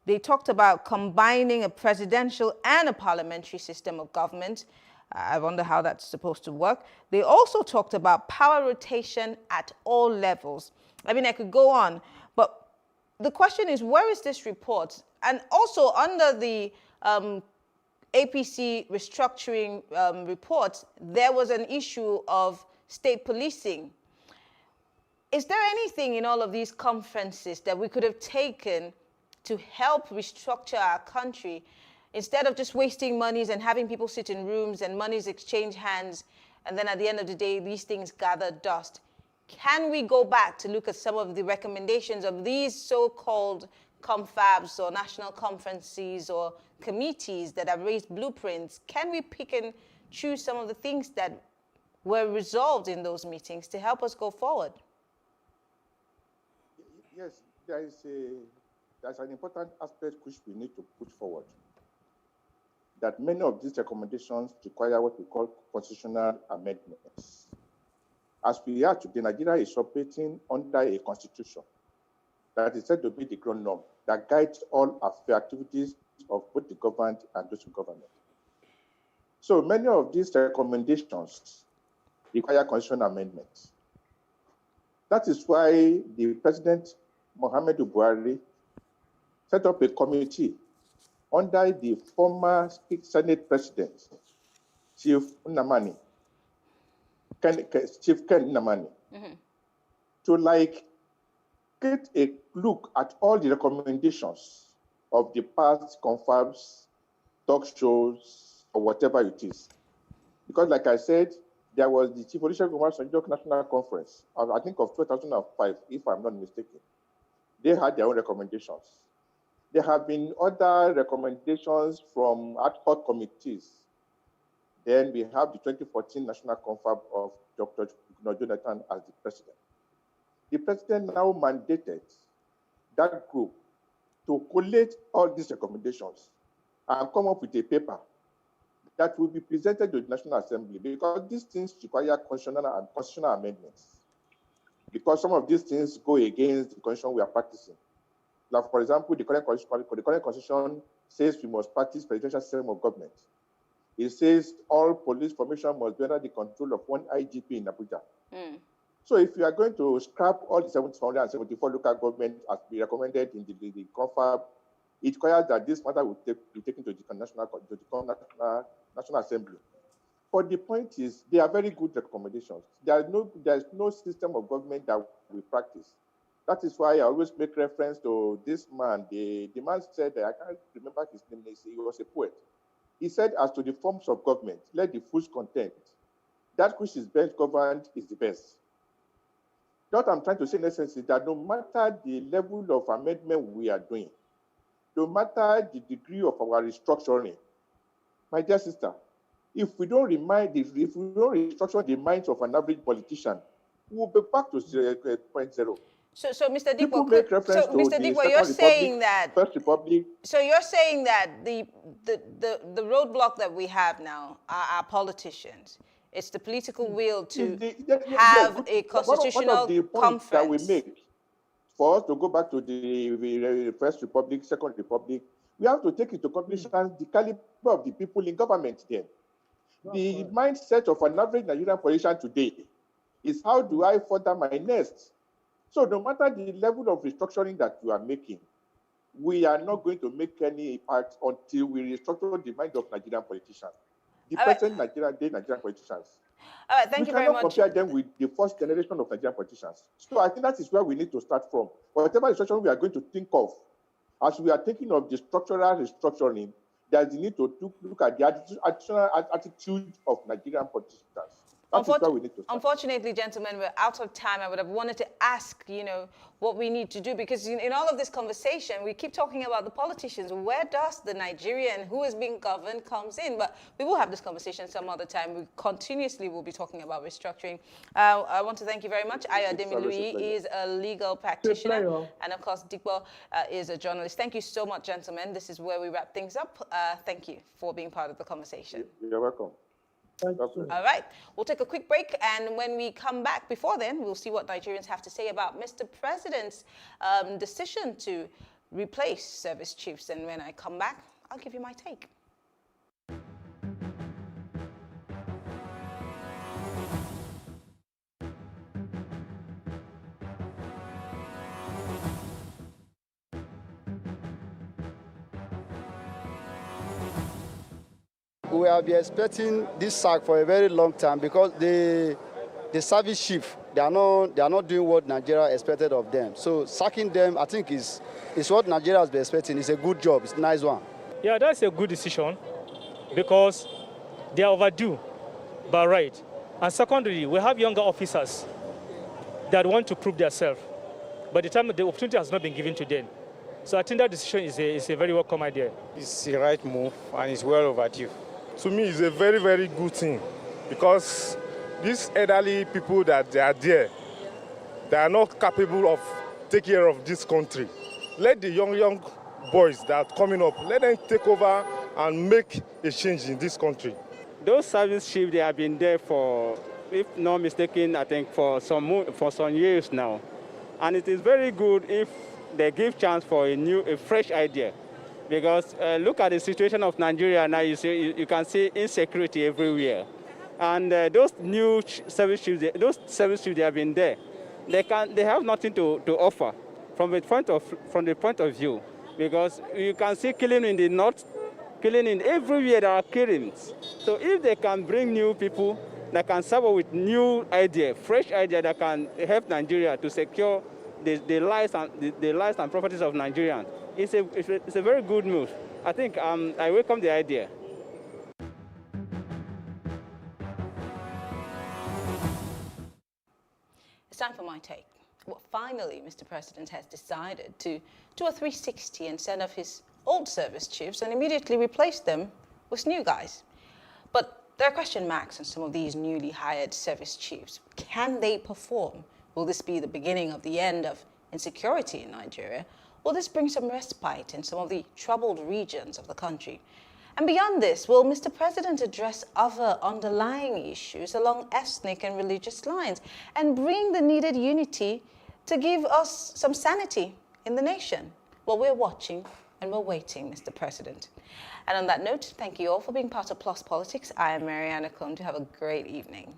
They talked about combining a presidential and a parliamentary system of government. I wonder how that's supposed to work. They also talked about power rotation at all levels. I mean, I could go on, but the question is, where is this report? And also under the APC restructuring report, there was an issue of state policing. Is there anything in all of these conferences that we could have taken to help restructure our country instead of just wasting monies and having people sit in rooms and monies exchange hands, and then at the end of the day, these things gather dust? Can we go back to look at some of the recommendations of these so-called confabs or national conferences or committees that have raised blueprints? Can we pick and choose some of the things that were resolved in those meetings to help us go forward? Yes, there's an important aspect which we need to put forward, that many of these recommendations require what we call constitutional amendments. As we are today, Nigeria is operating under a constitution that is said to be the ground norm that guides all our activities of both the governed and those in government. So many of these recommendations require constitutional amendments. That is why the President, Muhammadu Buhari, set up a committee under the former Senate President, Chief Nnamani, Chief Ken Nnamani, to get a look at all the recommendations of the past confabs, talk shows, or whatever it is. Because like I said, there was the Chief Olusegun National Conference, I think of 2005, if I'm not mistaken. They had their own recommendations. There have been other recommendations from ad hoc committees. Then we have the 2014 National Confab of Dr. Jonathan as the president. The president now mandated that group to collate all these recommendations and come up with a paper that will be presented to the National Assembly, because these things require constitutional amendments. Because some of these things go against the constitution we are practicing. Like, for example, the current constitution says we must practice presidential system of government. It says all police formation must be under the control of one IGP in Abuja. So if you are going to scrap all the 774 local governments as we recommended in the confab, it requires that this matter will be taken to the National Assembly. But the point is, they are very good recommendations. There is no system of government that we practice. That is why I always make reference to this man. The man said, I can't remember his name, he was a poet. He said, as to the forms of government, let the fools content. That which is best governed is the best. What I'm trying to say in essence is that no matter the level of amendment we are doing, no matter the degree of our restructuring, my dear sister, if we don't restructure the minds of an average politician, we'll be back to 0.0. So Mr. Dikwa, you're saying that First Republic. So you're saying that the roadblock that we have now are our politicians. It's the political will to have a constitutional one of the points conference that we make for us to go back to the First Republic, Second Republic. We have to take into consideration the caliber of the people in government then. The mindset of an average Nigerian politician today is, how do I further my nest? So no matter the level of restructuring that you are making, we are not going to make any impact until we restructure the mind of Nigerian politicians. The present Nigerian politicians. All right, thank you very much. We cannot compare them with the first generation of Nigerian politicians. So I think that is where we need to start from. Whatever restructuring we are going to think of, as we are thinking of the structural restructuring, there is the need to look at the attitude of Nigerian politicians. Unfortunately, gentlemen, we're out of time. I would have wanted to ask, what we need to do, because in all of this conversation, we keep talking about the politicians. Where does the Nigerian who is being governed comes in? But we will have this conversation some other time. We continuously will be talking about restructuring. I want to thank you very much. Ayodemi Louis is a legal practitioner, and of course, Dikwa is a journalist. Thank you so much, gentlemen. This is where we wrap things up. Thank you for being part of the conversation. You're welcome. All right, we'll take a quick break, and when we come back, before then, we'll see what Nigerians have to say about Mr. President's decision to replace service chiefs. And when I come back, I'll give you my take. We have been expecting this sack for a very long time, because the service chief, they are not doing what Nigeria expected of them. So sacking them, I think, is what Nigeria has been expecting. It's a good job. It's a nice one. Yeah, that's a good decision, because they are overdue, but right. And secondly, we have younger officers that want to prove themselves, but the opportunity has not been given to them. So I think that decision is a very welcome idea. It's the right move, and it's well overdue. To me, it's a very, very good thing, because these elderly people that they are there, they are not capable of taking care of this country. Let the young boys that are coming up, let them take over and make a change in this country. Those service chiefs, they have been there for, if not mistaken, I think for some years now. And it is very good if they give chance for a fresh idea. Because look at the situation of Nigeria now. You can see insecurity everywhere, and those new service chiefs, they have been there. They have nothing to offer from the point of view, because you can see killing in the north, killing in everywhere. There are killings. So if they can bring new people that can serve with new idea, fresh idea that can help Nigeria to secure the lives and properties of Nigerians, it's a very good move. I think I welcome the idea. It's time for my take. Well, finally, Mr. President has decided to do a 360 and send off his old service chiefs and immediately replace them with new guys. But there are question marks on some of these newly hired service chiefs. Can they perform? Will this be the beginning of the end of insecurity in Nigeria? Will this bring some respite in some of the troubled regions of the country? And beyond this, will Mr. President address other underlying issues along ethnic and religious lines and bring the needed unity to give us some sanity in the nation? Well, we're watching and we're waiting, Mr. President. And on that note, thank you all for being part of Plus Politics. I am Mariana Kundu. Have a great evening.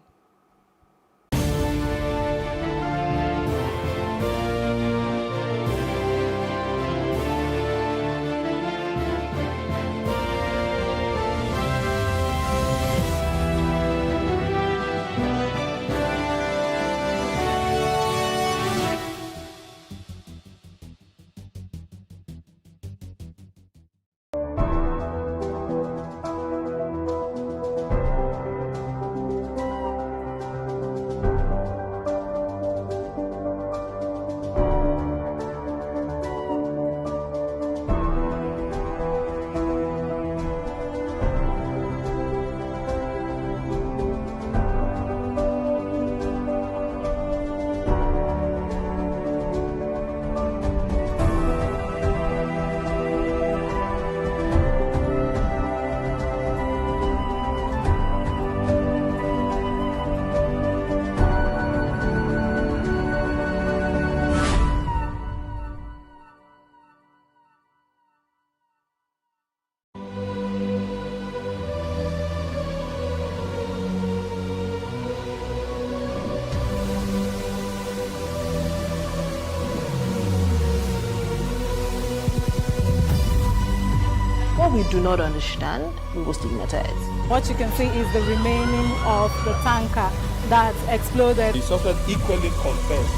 What we do not understand, we will stigmatize. What you can see is the remaining of the tanker that exploded. The suspect equally confessed.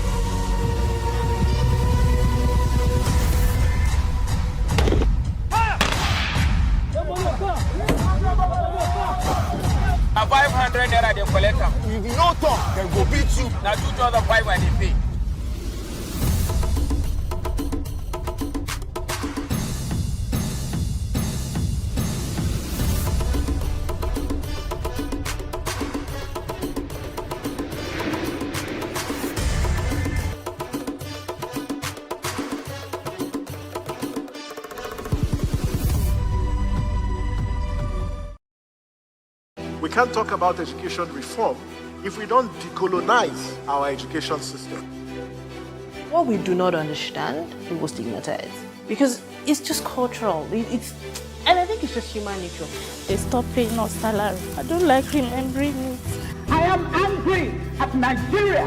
A 500 naira they collect them. If you no talk, they go beat you. Now 2,500 when they pay. We can't talk about education reform if we don't decolonize our education system. What we do not understand, we will stigmatize. Because it's just cultural. And I think it's just human nature. They stop paying us salary. I don't like remembering it. I am angry at Nigeria.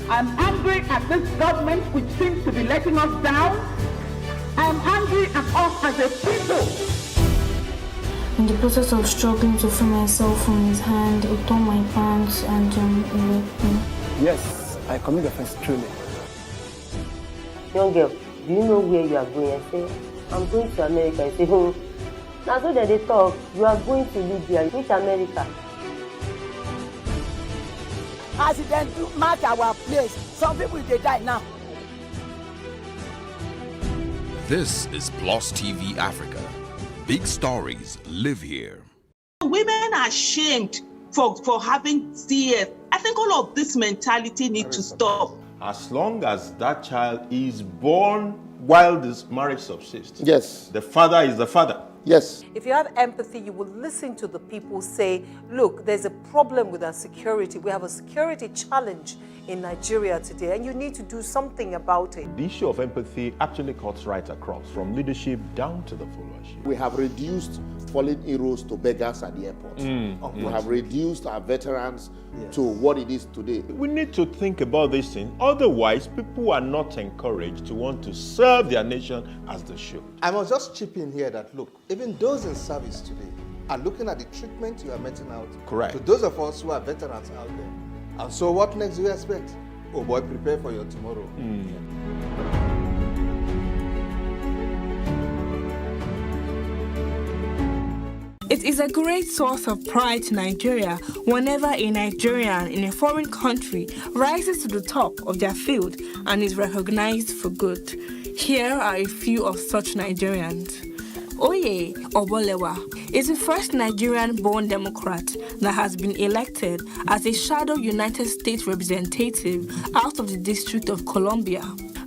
I'm angry at this government which seems to be letting us down. I am angry at us as a people. In the process of struggling to free myself from his hand, he tore my pants and he raped me. Yes, I commit offense truly. Young girl, do you know where you are going? I say, I'm going to America. I say, now so that they talk, you are going to Libya. Which America? As it then do mark our place, some people they die now. This is Plus TV Africa. Big stories live here. Women are shamed for having tears. I think all of this mentality needs to stop. As long as that child is born while this marriage subsists, yes, the father is the father. Yes. If you have empathy, you will listen to the people say, look, there's a problem with our security. We have a security challenge in Nigeria today, and you need to do something about it. The issue of empathy actually cuts right across, from leadership down to the followership. We have reduced fallen heroes to beggars at the airport. We have reduced our veterans to what it is today. We need to think about this thing. Otherwise, people are not encouraged to want to serve their nation as they should. I must just chip in here that, look, even those in service today are looking at the treatment you are meting out. Correct. To those of us who are veterans out there. And so what next do you expect? Oh boy, prepare for your tomorrow. It is a great source of pride to Nigeria whenever a Nigerian in a foreign country rises to the top of their field and is recognized for good. Here are a few of such Nigerians. Oye Obolewa is the first Nigerian-born Democrat that has been elected as a shadow United States representative out of the District of Columbia.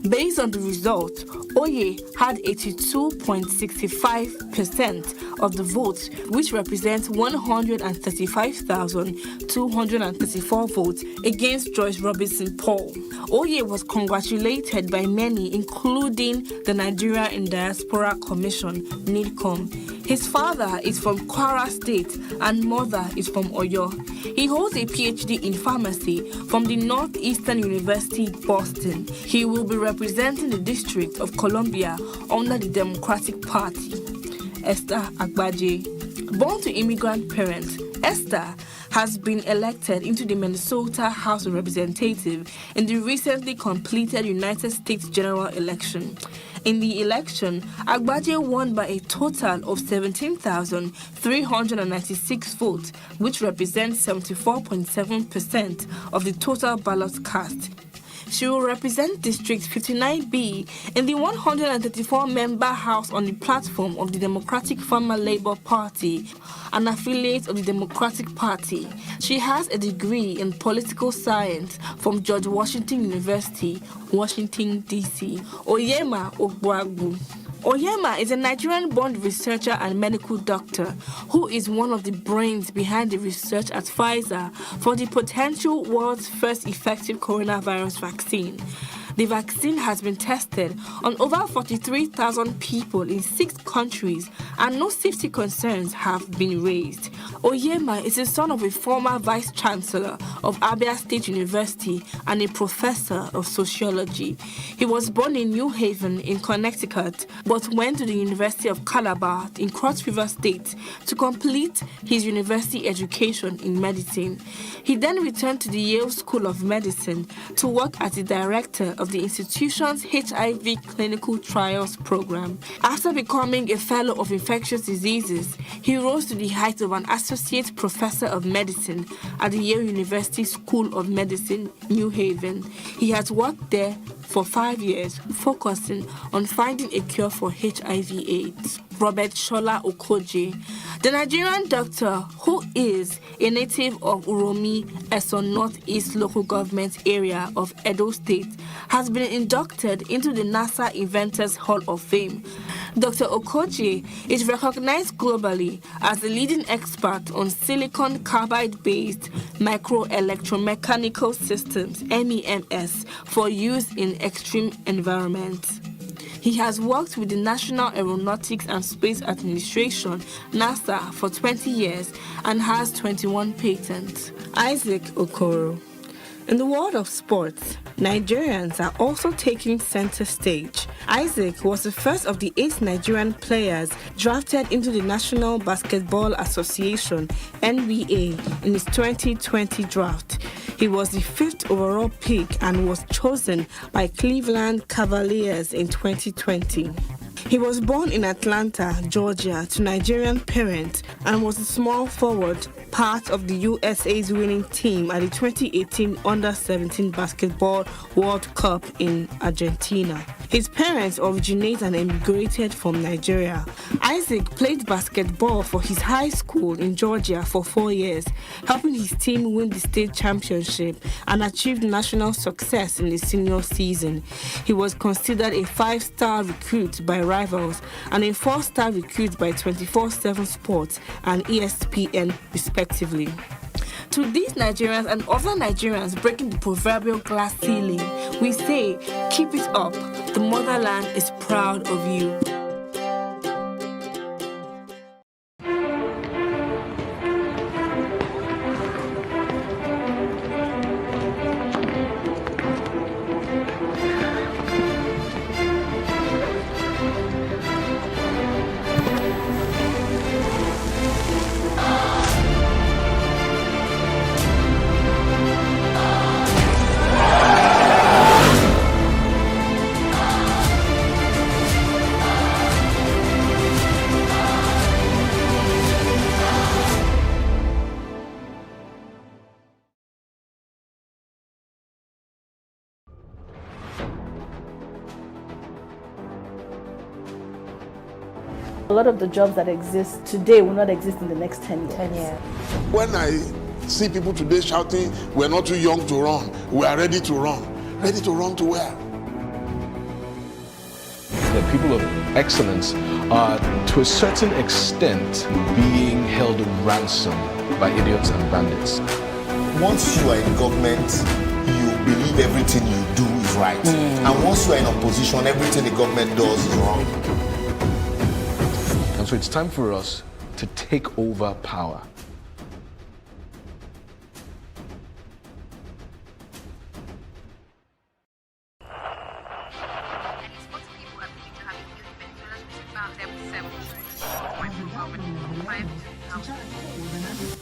Based on the result, Oye had 82.65% of the votes, which represents 135,234 votes against Joyce Robinson Paul. Oye was congratulated by many, including the Nigeria in Diaspora Commission, NIDCOM. His father is from Kwara State and mother is from Oyo. He holds a PhD in pharmacy from the Northeastern University, Boston. He will be representing the District of Columbia under the Democratic Party. Esther Agbaje. Born to immigrant parents, Esther has been elected into the Minnesota House of Representatives in the recently completed United States general election. In the election, Agbaje won by a total of 17,396 votes, which represents 74.7% of the total ballots cast. She will represent District 59B in the 134-member House on the platform of the Democratic Farmer Labor Party, an affiliate of the Democratic Party. She has a degree in political science from George Washington University, Washington, D.C. Oyema Ogbuagbu. Oyema is a Nigerian-born researcher and medical doctor who is one of the brains behind the research at Pfizer for the potential world's first effective coronavirus vaccine. The vaccine has been tested on over 43,000 people in 6 countries and no safety concerns have been raised. Oyema is the son of a former vice chancellor of Abia State University and a professor of sociology. He was born in New Haven in Connecticut but went to the University of Calabar in Cross River State to complete his university education in medicine. He then returned to the Yale School of Medicine to work as the director of the institution's HIV clinical trials program. After becoming a fellow of infectious diseases, he rose to the height of an associate professor of medicine at the Yale University School of Medicine, New Haven. He has worked there for 5 years, focusing on finding a cure for HIV/AIDS. Robert Shola Okoje, the Nigerian doctor who is a native of Uromi, Esso Northeast local government area of Edo State, has been inducted into the NASA Inventors Hall of Fame. Dr. Okoje is recognized globally as the leading expert on silicon carbide-based microelectromechanical systems, MEMS, for use in extreme environments. He has worked with the National Aeronautics and Space Administration, NASA, for 20 years and has 21 patents. Isaac Okoro. In the world of sports, Nigerians are also taking center stage. Isaac was the first of the 8 Nigerian players drafted into the National Basketball Association, NBA, in his 2020 draft. He was the 5th overall pick and was chosen by Cleveland Cavaliers in 2020. He was born in Atlanta, Georgia, to Nigerian parents and was a small forward, part of the USA's winning team at the 2018 Under-17 Basketball World Cup in Argentina. His parents originate and immigrated from Nigeria. Isaac played basketball for his high school in Georgia for 4 years, helping his team win the state championship and achieved national success in his senior season. He was considered a 5-star recruit by Rivals and a 4-star recruit by 24/7 Sports and ESPN, respectively. To these Nigerians and other Nigerians breaking the proverbial glass ceiling, we say, keep it up. The motherland is proud of you. A lot of the jobs that exist today will not exist in the next 10 years. 10 years. When I see people today shouting, we're not too young to run, we are ready to run. Ready to run to where? The people of excellence are, to a certain extent, being held ransom by idiots and bandits. Once you are in government, you believe everything you do is right. And once you are in opposition, everything the government does is wrong. And so it's time for us to take over power.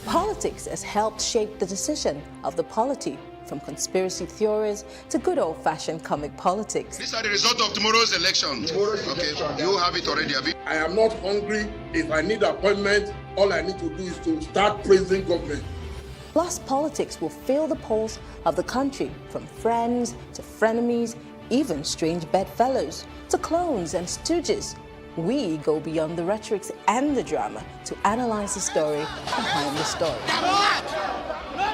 Politics has helped shape the decision of the polity, from conspiracy theories to good old-fashioned comic politics. These are the results of tomorrow's election. Okay, you have it already, have you? I am not hungry. If I need appointment, all I need to do is to start praising government. Plus, politics will fill the polls of the country, from friends to frenemies, even strange bedfellows, to clones and stooges. We go beyond the rhetorics and the drama to analyze the story behind the story.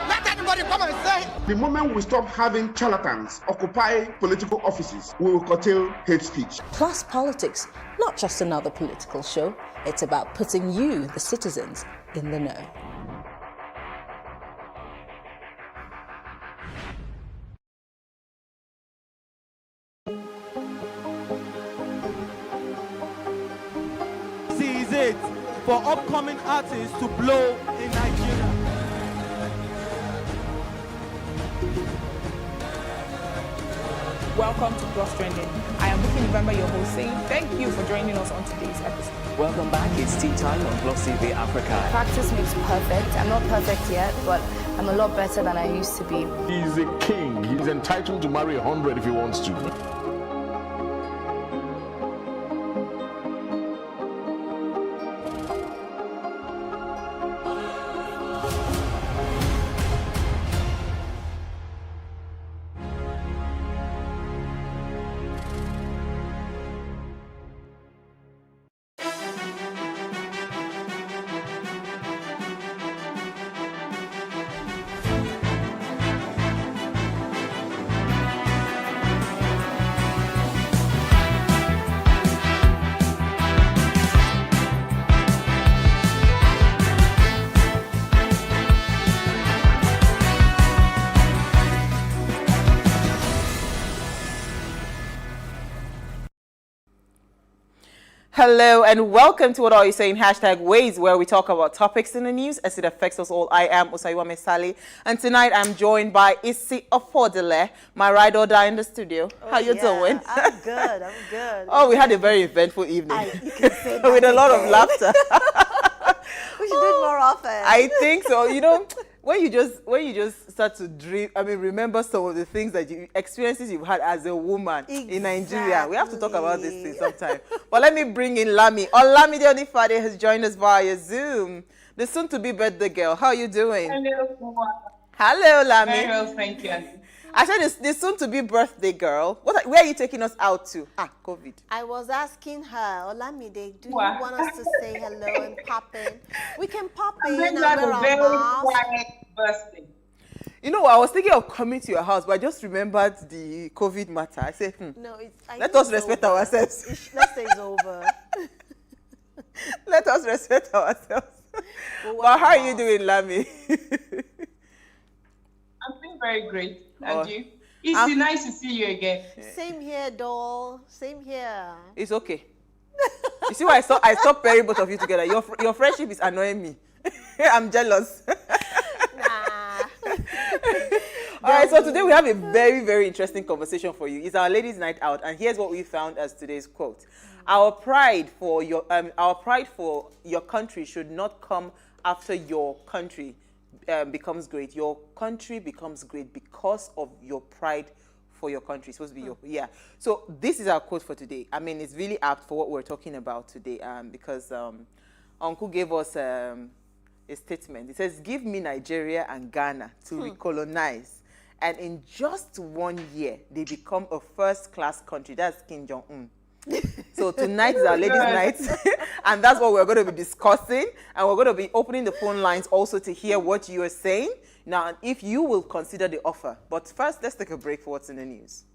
Let everybody come and say. The moment we stop having charlatans occupy political offices, we will curtail hate speech. Plus Politics, not just another political show. It's about putting you, the citizens, in the know. This is it for upcoming artists to blow in Nigeria. Welcome to Plus Trending. I am Bookie November, your host, saying thank you for joining us on today's episode. Welcome back. It's tea time on Plus TV Africa. Practice makes perfect. I'm not perfect yet, but I'm a lot better than I used to be. He's a king. He's entitled to marry 100 if he wants to. Hello and welcome to What Are You Saying? #Ways, where we talk about topics in the news as it affects us all. I am Osaiwame Sally, and tonight I'm joined by Isi Ofodele, my ride or die in the studio. How you doing? I'm good. I'm good. Oh, we had a very eventful evening You can say that with a lot of laughter. We should do it more often. I think so. You know, when you just start to dream, remember some of the things that experiences you've had as a woman in Nigeria. We have to talk about this thing sometime. But let me bring in Lami. Olamide Onifade has joined us via Zoom. The soon-to-be birthday girl. How are you doing? Hello. Hello, Lami. Very well, thank you. I said the soon-to-be birthday girl. Where are you taking us out to? COVID. I was asking her, Olamide, do you want us to say hello and pop in? We can pop in and wear our mask. Quiet birthday. You know, I was thinking of coming to your house, but I just remembered the COVID matter. I said, no, let us respect ourselves. Let's say it's over. Let us respect ourselves. But how are you doing, Lami? I'm feeling very great. And you? It's nice to see you again. Same here, doll. Same here. It's okay. You see why I stopped pairing both of you together? Your friendship is annoying me. I'm jealous. All right, so today we have a very, very interesting conversation for you. It's our ladies' night out, and here's what we found as today's quote: Our pride for your country should not come after your country becomes great. Your country becomes great because of your pride for your country. It's supposed to be So this is our quote for today. I mean, it's really apt for what we're talking about today, because Uncle gave us a statement. It says, "Give me Nigeria and Ghana to recolonize, and in just 1 year they become a first-class country." That's Kim Jong-un. So tonight is our ladies' night, and that's what we're going to be discussing, and we're going to be opening the phone lines also to hear what you are saying now, if you will consider the offer. But first, let's take a break for what's in the news.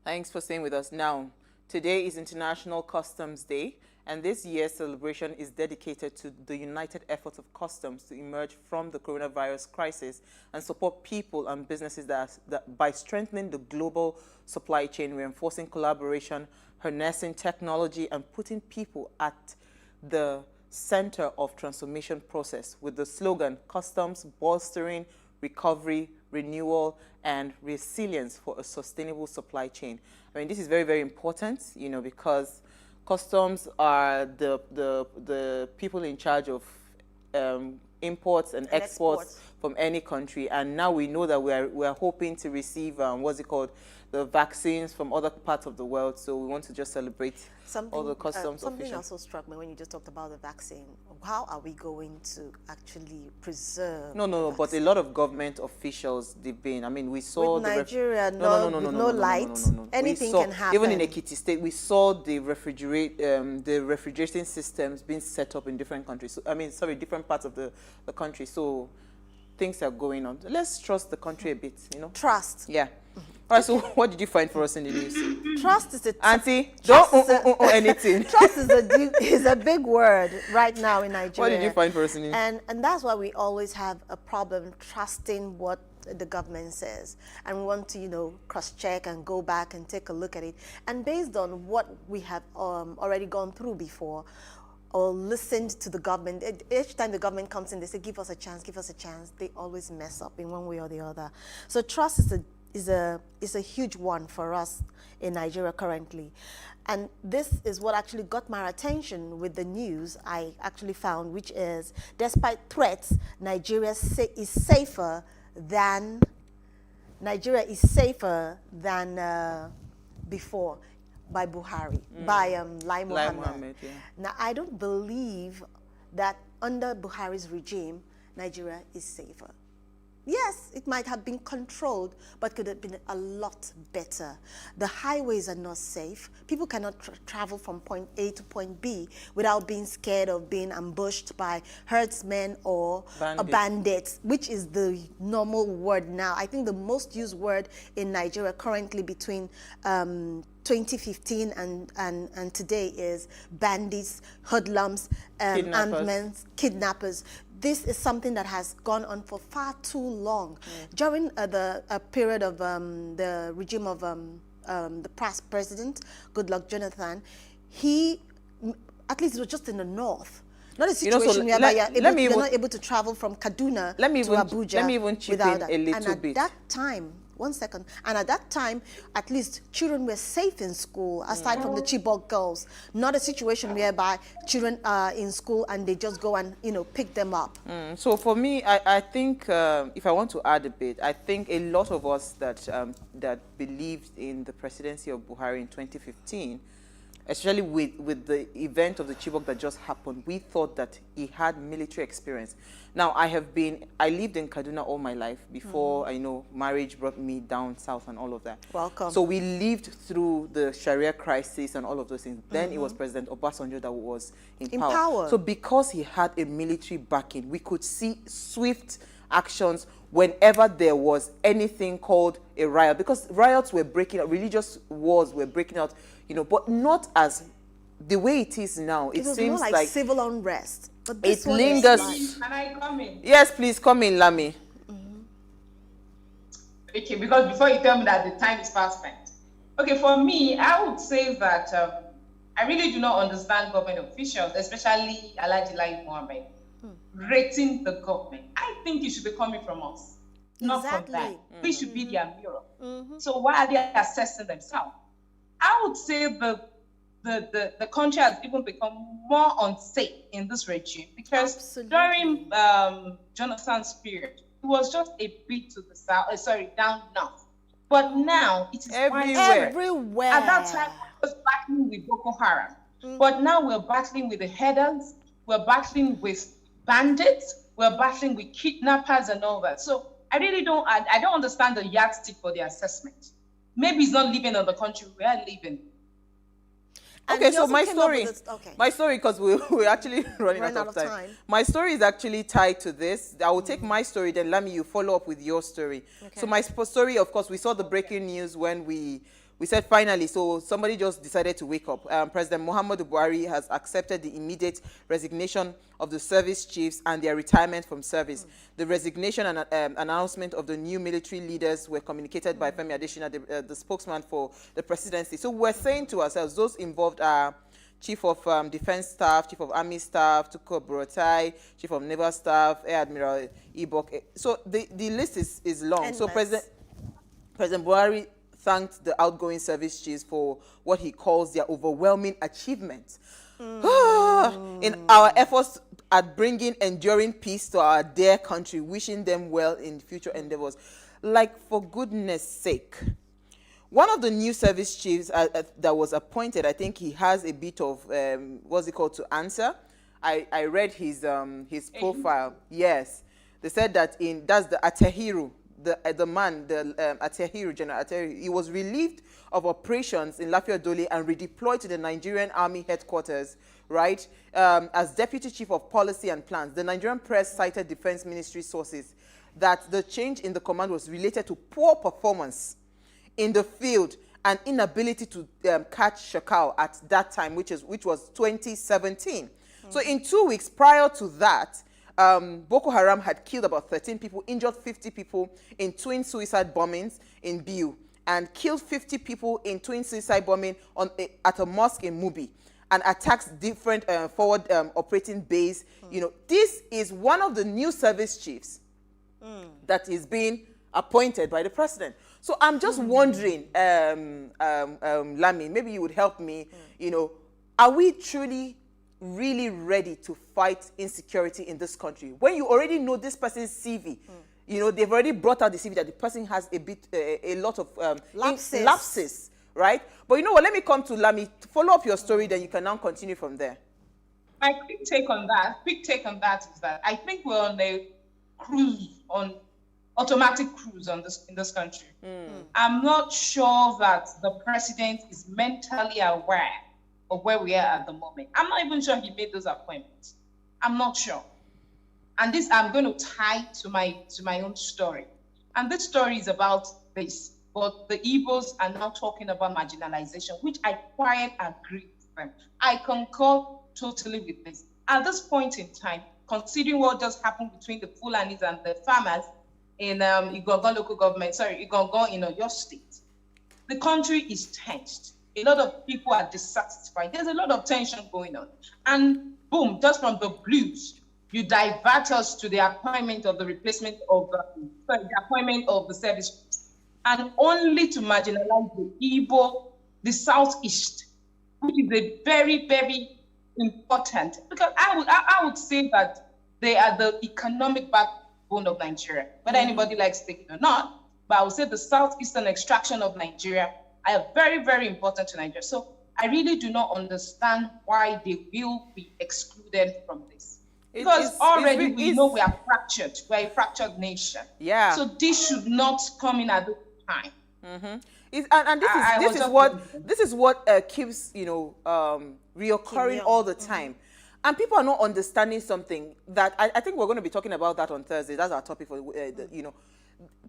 Thanks for staying with us. Now, today is International Customs Day, and this year's celebration is dedicated to the united efforts of customs to emerge from the coronavirus crisis and support people and businesses that by strengthening the global supply chain, reinforcing collaboration, harnessing technology, and putting people at the center of transformation process with the slogan, Customs Bolstering Recovery, Renewal, and Resilience for a Sustainable Supply Chain. I mean, this is very, very important, you know, because customs are the people in charge of imports and exports from any country, and now we know that we're hoping to receive the vaccines from other parts of the world. So we want to just celebrate all the customs Something officials. also struck me when you just talked about the vaccine. How are we going to actually preserve? No, but a lot of government officials, they've been. I mean, we saw with Nigeria, no light, anything can happen. Even in Ekiti State, we saw the refrigerating systems being set up in different countries. So, I mean, sorry, different parts of the country. So things are going on. Let's trust the country a bit, you know. Trust. Yeah. All right, so what did you find for us in the news? Trust is a... Auntie, don't anything. Trust is a big word right now in Nigeria. What did you find for us in the news? And that's why we always have a problem trusting what the government says. And we want to, you know, cross-check and go back and take a look at it. And based on what we have already gone through before, or listened to the government. Each time the government comes in, they say, give us a chance, give us a chance. They always mess up in one way or the other. So trust is a huge one for us in Nigeria currently. And this is what actually got my attention with the news I actually found, which is, despite threats, Nigeria is safer than before. by Buhari, by Lai Mohammed. Mohammed, yeah. Now, I don't believe that under Buhari's regime, Nigeria is safer. Yes, it might have been controlled, but could have been a lot better. The highways are not safe. People cannot travel from point A to point B without being scared of being ambushed by herdsmen or bandits, which is the normal word now. I think the most used word in Nigeria currently between 2015 and today is bandits, hoodlums, armed men, kidnappers. This is something that has gone on for far too long. During the period of the regime of the past president, Goodluck Jonathan, he, at least it was just in the north, not a situation whereby you're not able to travel from Kaduna to Abuja. Let me even chip in a little bit. And at that time, one second, and at that time, at least children were safe in school, aside from the Chibok girls. Not a situation whereby children are in school and they just go and, pick them up. So for me, I think, if I want to add a bit, I think a lot of us that believed in the presidency of Buhari in 2015, especially with the event of the Chibok that just happened, we thought that he had military experience. Now, I lived in Kaduna all my life before, marriage brought me down south and all of that. Welcome. So we lived through the Sharia crisis and all of those things. Then it was President Obasanjo that was in power. So because he had a military backing, we could see swift actions whenever there was anything called a riot, because riots were breaking out, religious wars were breaking out, but not as the way it is now. It seems more like civil unrest. But this it lingers. Can I come in? Yes, please come in, Lami. Okay, because before you tell me that the time is fast spent. Okay, for me, I would say that I really do not understand government officials, especially Alhaji Lai Mohammed, rating the government. I think it should be coming from us, not from them. We should be their mirror. So why are they assessing themselves? I would say the country has even become more unsafe in this regime, because during Jonathan's period, it was just a bit to the south, down north. But now it is everywhere. At that time, we were battling with Boko Haram. But now we're battling with the headers, we're battling with bandits, we're battling with kidnappers and all that. So I really don't understand the yardstick for the assessment. Maybe it's not living in the country we are living. Okay, so my story, because we're actually running out of time. My story is actually tied to this. I will take my story, then Lami, you follow up with your story. Okay. So my story, of course, we saw the breaking news when we said finally, so somebody just decided to wake up. President Muhammadu Buhari has accepted the immediate resignation of the service chiefs and their retirement from service. The resignation and announcement of the new military leaders were communicated by Femi Adesina, the spokesman for the presidency. So we're saying to ourselves, those involved are Chief of Defense Staff, Chief of Army Staff, Tukur Buratai, Chief of Naval Staff, Air Admiral Ibok. So the list is long. Endless. So President Buhari thanked the outgoing service chiefs for what he calls their overwhelming achievements in our efforts at bringing enduring peace to our dear country, wishing them well in future endeavors. Like, for goodness sake, one of the new service chiefs that was appointed, I think he has a bit of, what's it called, to answer. I read his profile. Yes. They said that that's the Atehiru, the man, Atehiru, General Atehiru, he was relieved of operations in Lafia Dole and redeployed to the Nigerian Army headquarters, right, as Deputy Chief of Policy and Plans. The Nigerian press cited Defense Ministry sources that the change in the command was related to poor performance in the field and inability to catch Shakal at that time, which was 2017. So in 2 weeks prior to that, Boko Haram had killed about 13 people, injured 50 people in twin suicide bombings in Biu, and killed 50 people in twin suicide bombing at a mosque in Mubi, and attacks different forward operating base. This is one of the new service chiefs that is being appointed by the president. So I'm just wondering, Lami, maybe you would help me, are we truly really ready to fight insecurity in this country when you already know this person's CV? They've already brought out the CV that the person has a lot of lapses, right? But you know what? Let me come to Lami. Follow up your story, then you can now continue from there. My quick take on that is that I think we're on a cruise, on automatic cruise in this country. I'm not sure that the president is mentally aware of where we are at the moment. I'm not even sure he made those appointments. I'm not sure. And this I'm going to tie to my own story. And this story is about this. But the Igbos are now talking about marginalization, which I quite agree with them. I concur totally with this. At this point in time, considering what just happened between the Fulanis and the farmers in Igongo local government, Igongo in your state, the country is tensed. A lot of people are dissatisfied. There's a lot of tension going on. And boom, just from the blues, you divert us to the appointment of the replacement of the appointment of the service, and only to marginalize the Igbo, the Southeast, which is a very, very important, because I would say that they are the economic backbone of Nigeria, whether anybody likes to take it or not. But I would say the Southeastern extraction of Nigeria are very, very important to Nigeria. So I really do not understand why they will be excluded from this. Because already we know we are fractured. We are a fractured nation. Yeah. So this should not come in at this time. And this is what keeps reoccurring all the time. And people are not understanding something that I think we're going to be talking about that on Thursday. That's our topic for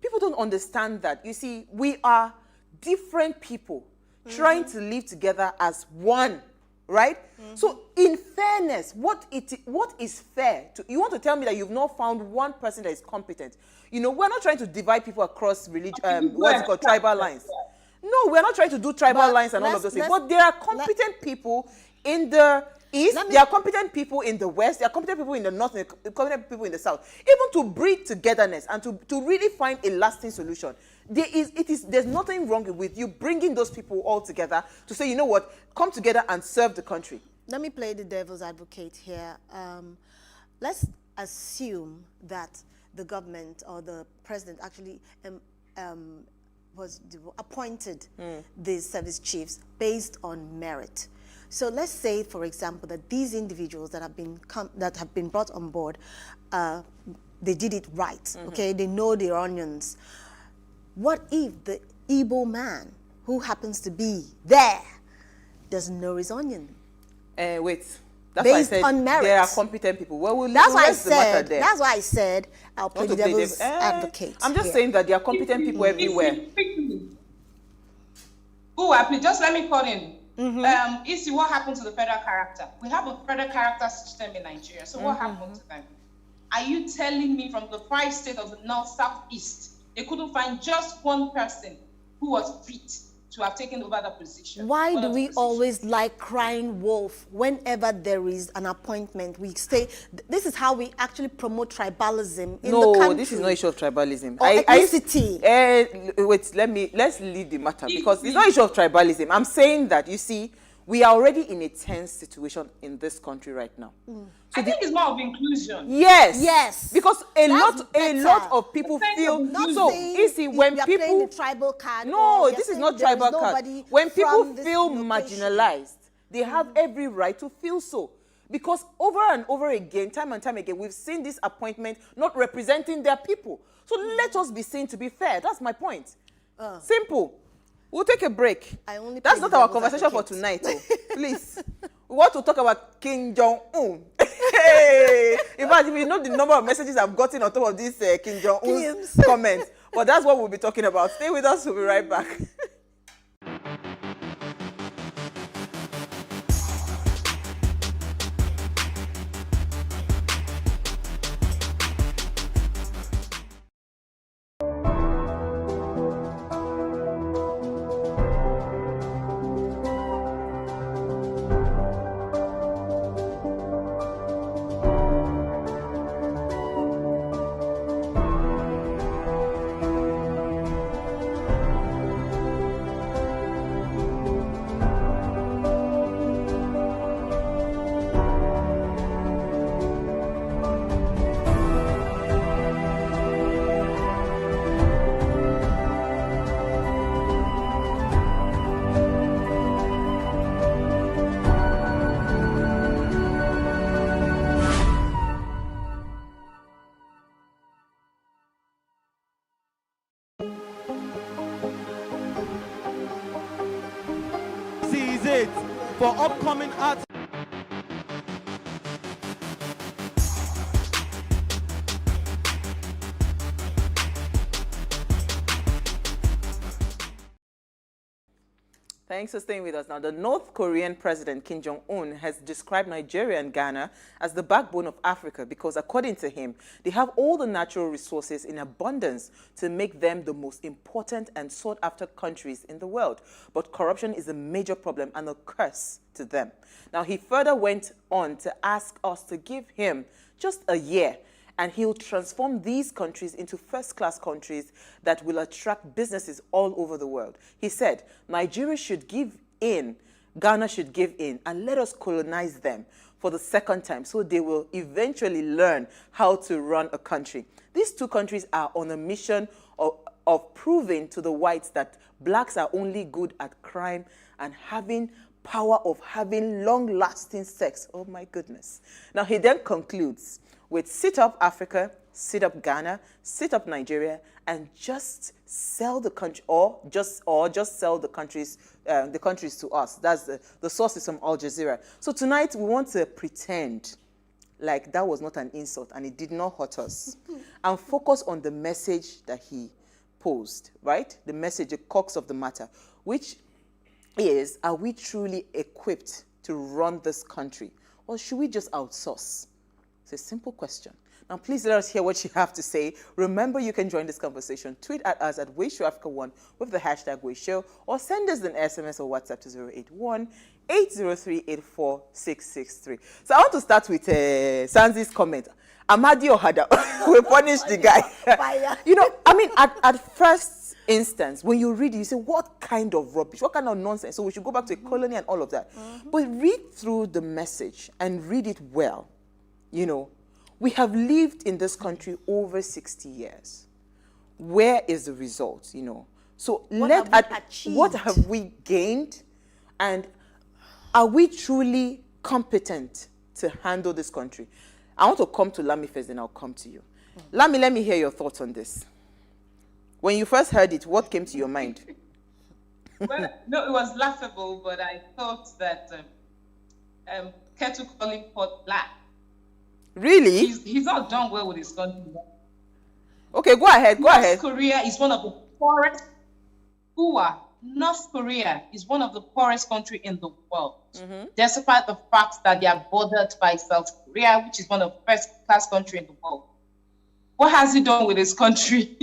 people don't understand that. You see, we are different people trying to live together as one, right? So in fairness, what is fair? You want to tell me that you've not found one person that is competent? We're not trying to divide people across religion, what's it called, tribal lines. No, we're not trying to do tribal lines and all of those things. But there are competent people in the East, there are competent people in the West, there are competent people in the North, there are competent people in the South. Even to breed togetherness and to really find a lasting solution. There's nothing wrong with you bringing those people all together to say, you know what, come together and serve the country. Let me play the devil's advocate here. Let's assume that the government or the president actually appointed these service chiefs based on merit. So let's say, for example, that these individuals that have been brought on board, they did it right. Okay, they know their onions. What if the Igbo man who happens to be there doesn't know his onion? Wait. That's based why I said on merit. There are competent people. That's why I said I'll play the devil's advocate. I'm just saying that there are competent people everywhere. Just let me call in. See what happened to the federal character. We have a federal character system in Nigeria. So what happened to them? Are you telling me from the 5 states of the North, South, East, they couldn't find just one person who was fit to have taken over the position? Why do we always like crying wolf whenever there is an appointment? We say this is how we actually promote tribalism in the country. No, this is not issue of tribalism. Or ethnicity. Let's leave the matter because it's not issue of tribalism. I'm saying that, you see, we are already in a tense situation in this country right now. I think it's more of inclusion. Yes. Because a lot of people feel when people playing the tribal card. No, this is not tribal card. When people feel marginalized, they have every right to feel so. Because over and over again, time and time again, we've seen this appointment not representing their people. So let us be seen to be fair. That's my point. Simple. We'll take a break. That's not our conversation for tonight, please. We want to talk about Kim Jong-un. In fact, if you know the number of messages I've gotten on top of this Kim Jong-un's comments, but that's what we'll be talking about. Stay with us. We'll be right back. wait for upcoming artists. Thanks for staying with us. Now, the North Korean President Kim Jong-un has described Nigeria and Ghana as the backbone of Africa because, according to him, they have all the natural resources in abundance to make them the most important and sought-after countries in the world. But corruption is a major problem and a curse to them. Now, he further went on to ask us to give him just a year, and he'll transform these countries into first-class countries that will attract businesses all over the world. He said, Nigeria should give in, Ghana should give in, and let us colonize them for the second time so they will eventually learn how to run a country. These two countries are on a mission of proving to the whites that blacks are only good at crime and having power of having long-lasting sex. Oh my goodness. Now he then concludes with sit up Africa, sit up Ghana, sit up Nigeria, and just sell the country, or just sell the countries to us. That's the source is from Al Jazeera. So tonight we want to pretend like that was not an insult and it did not hurt us, and focus on the message that he posed, right? The message, the crux of the matter, which is, are we truly equipped to run this country, or should we just outsource? It's a simple question. Now, please let us hear what you have to say. Remember, you can join this conversation. Tweet at us at WadeShowAfrica1 with the hashtag WadeShow, or send us an SMS or WhatsApp to 081-803-84663. So I want to start with Sanzi's comment. Amadi Ohada will punish the guy. You know, I mean, at first instance, when you read it, you say, what kind of rubbish? What kind of nonsense? So we should go back to a colony and all of that. But read through the message and read it well. You know, we have lived in this country over 60 years. Where is the result, you know? So what have we gained? And are we truly competent to handle this country? I want to come to Lami first, then I'll come to you. Lami, let me hear your thoughts on this. When you first heard it, what came to your mind? Well, no, it was laughable, but I thought that Ketu calling pot black. Really? He's not done well with his country. Okay, go ahead. North Korea is one of the poorest. North Korea is one of the poorest countries in the world, despite the fact that they are bordered by South Korea, which is one of the first-class countries in the world. What has he done with his country?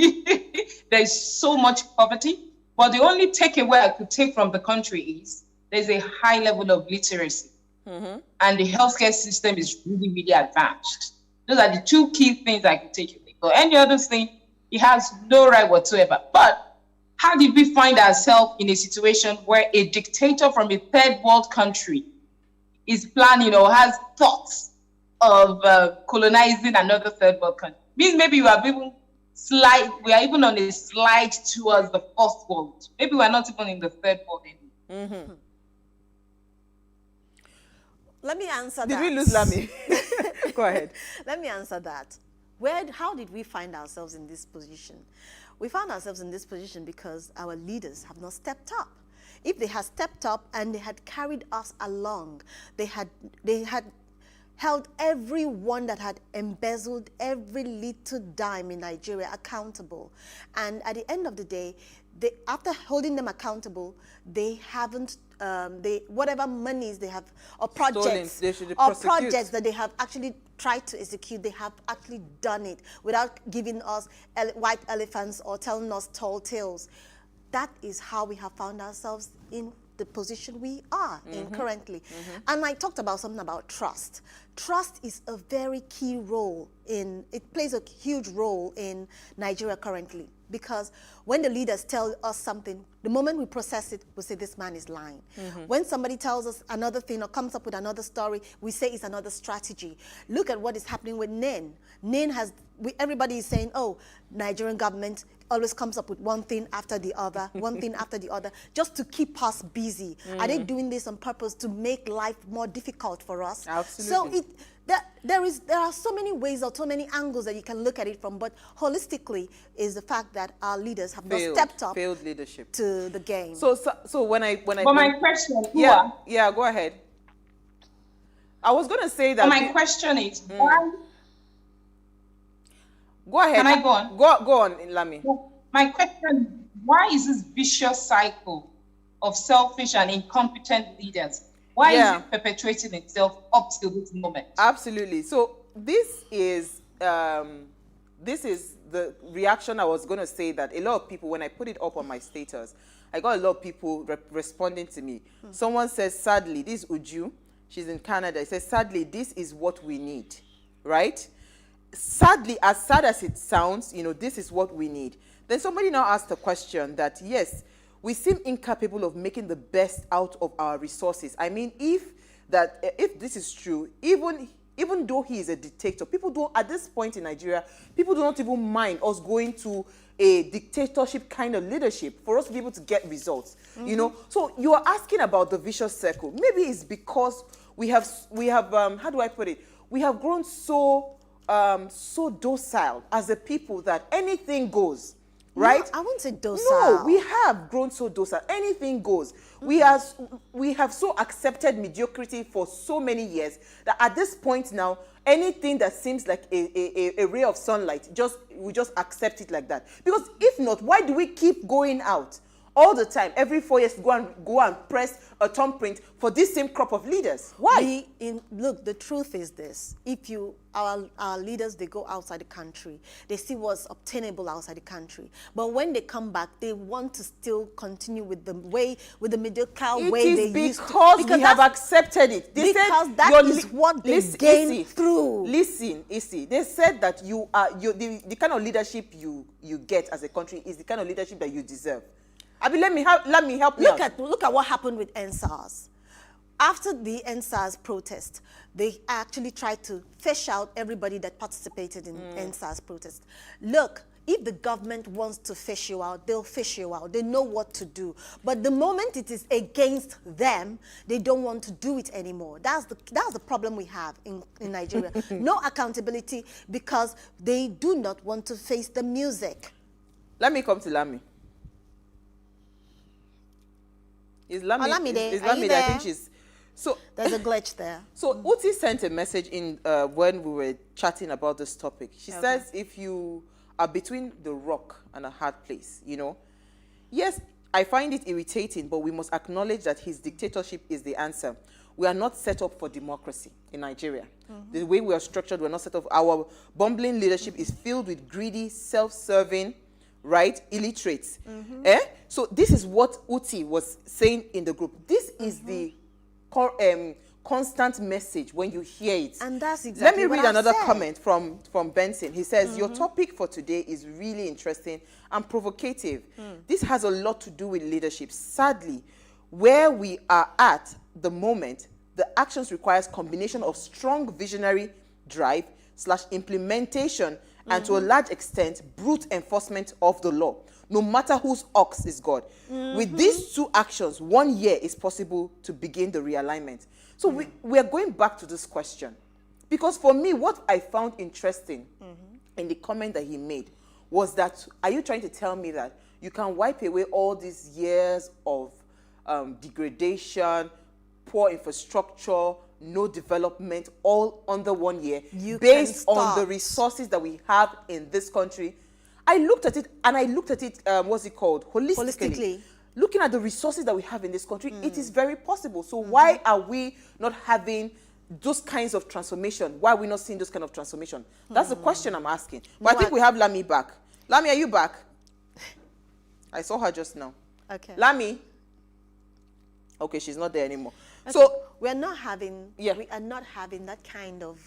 There's so much poverty, but the only takeaway I could take from the country is there's a high level of literacy. And the healthcare system is really, really advanced. Those are the two key things I could take away. So any other thing, he has no right whatsoever. But how did we find ourselves in a situation where a dictator from a third world country is planning or has thoughts of colonizing another third world country? Means maybe we are even on a slide towards the fourth world. Maybe we're not even in the third world anymore. Let me answer that. Did we lose Lami? Go ahead. Let me answer that. How did we find ourselves in this position? We found ourselves in this position because our leaders have not stepped up. If they had stepped up and they had carried us along, they had held everyone that had embezzled every little dime in Nigeria accountable. And at the end of the day, after holding them accountable, they haven't, whatever monies they have, or projects that they have actually tried to execute, they have actually done it without giving us white elephants or telling us tall tales. That is how we have found ourselves in the position we are in currently. And I talked about something about trust. Trust is a very key role it plays a huge role in Nigeria currently, because when the leaders tell us something, the moment we process it, we say this man is lying. When somebody tells us another thing or comes up with another story, we say it's another strategy. Look at what is happening with NIN. NIN everybody is saying, oh, Nigerian government always comes up with one thing after the other, one thing after the other, just to keep us busy. Are they doing this on purpose to make life more difficult for us? Absolutely. So there are so many ways or so many angles that you can look at it from, but holistically is the fact that our leaders have not stepped up failed leadership to the game. So when I But my question, yeah, go ahead. I was going to say that. But my question is, why? Go ahead. Can I go on? Go on, Lami. My question: why is this vicious cycle of selfish and incompetent leaders? Why is it perpetuating itself up to this moment? Absolutely. So this is the reaction I was going to say, that a lot of people, when I put it up on my status, I got a lot of people responding to me. Someone says, sadly, this is Uju, she's in Canada. It says, sadly, this is what we need, right? Sadly, as sad as it sounds, this is what we need. Then somebody now asked the question that, yes, we seem incapable of making the best out of our resources. I mean, if this is true, even though he is a dictator, people don't, at this point in Nigeria, people do not even mind us going to a dictatorship kind of leadership for us to be able to get results. So you are asking about the vicious circle. Maybe it's because we have how do I put it? We have grown so docile as a people that anything goes. Right? No, I won't say docile. No, we have grown so docile. Anything goes. We have so accepted mediocrity for so many years that at this point now, anything that seems like a ray of sunlight, we just accept it like that. Because if not, why do we keep going out all the time, every 4 years, go and press a thumbprint for this same crop of leaders? Why? Look, the truth is this: if our leaders, they go outside the country, they see what's obtainable outside the country, but when they come back, they want to still continue with the mediocre way they used to. Because we have accepted it. They because said that is what they gain through. Listen, Issy, they said that the kind of leadership you get as a country is the kind of leadership that you deserve. I mean, let me help you. Look at what happened with NSAS. After the NSAS protest, they actually tried to fish out everybody that participated in NSAS protest. Look, if the government wants to fish you out, they'll fish you out. They know what to do. But the moment it is against them, they don't want to do it anymore. That's the problem we have in Nigeria. No accountability because they do not want to face the music. Let me come to Lami. Is Lami there? I think she's... So there's a glitch there. So Uti sent a message in when we were chatting about this topic. She says, if you are between the rock and a hard place, yes, I find it irritating, but we must acknowledge that his dictatorship is the answer. We are not set up for democracy in Nigeria. The way we are structured, we're not set up. Our bumbling leadership is filled with greedy, self-serving, right, illiterates. So this is what Uti was saying in the group. This is the constant message when you hear it. And that's exactly Let me read another comment from Benson. He says, your topic for today is really interesting and provocative. This has a lot to do with leadership. Sadly, where we are at the moment, the actions requires combination of strong visionary drive / implementation and to a large extent, brute enforcement of the law, no matter whose ox is God. With these two actions, 1 year is possible to begin the realignment. So we are going back to this question. Because for me, what I found interesting in the comment that he made was that, are you trying to tell me that you can wipe away all these years of degradation, poor infrastructure, no development, all under 1 year, based on the resources that we have in this country? I looked at it, and I looked at it, what's it called? Holistically. Looking at the resources that we have in this country, it is very possible. So why are we not having those kinds of transformation? Why are we not seeing those kind of transformation? That's the question I'm asking. But I think we have Lami back. Lami, are you back? I saw her just now. Okay. Lami? Okay, she's not there anymore. Okay. So we are not having that kind of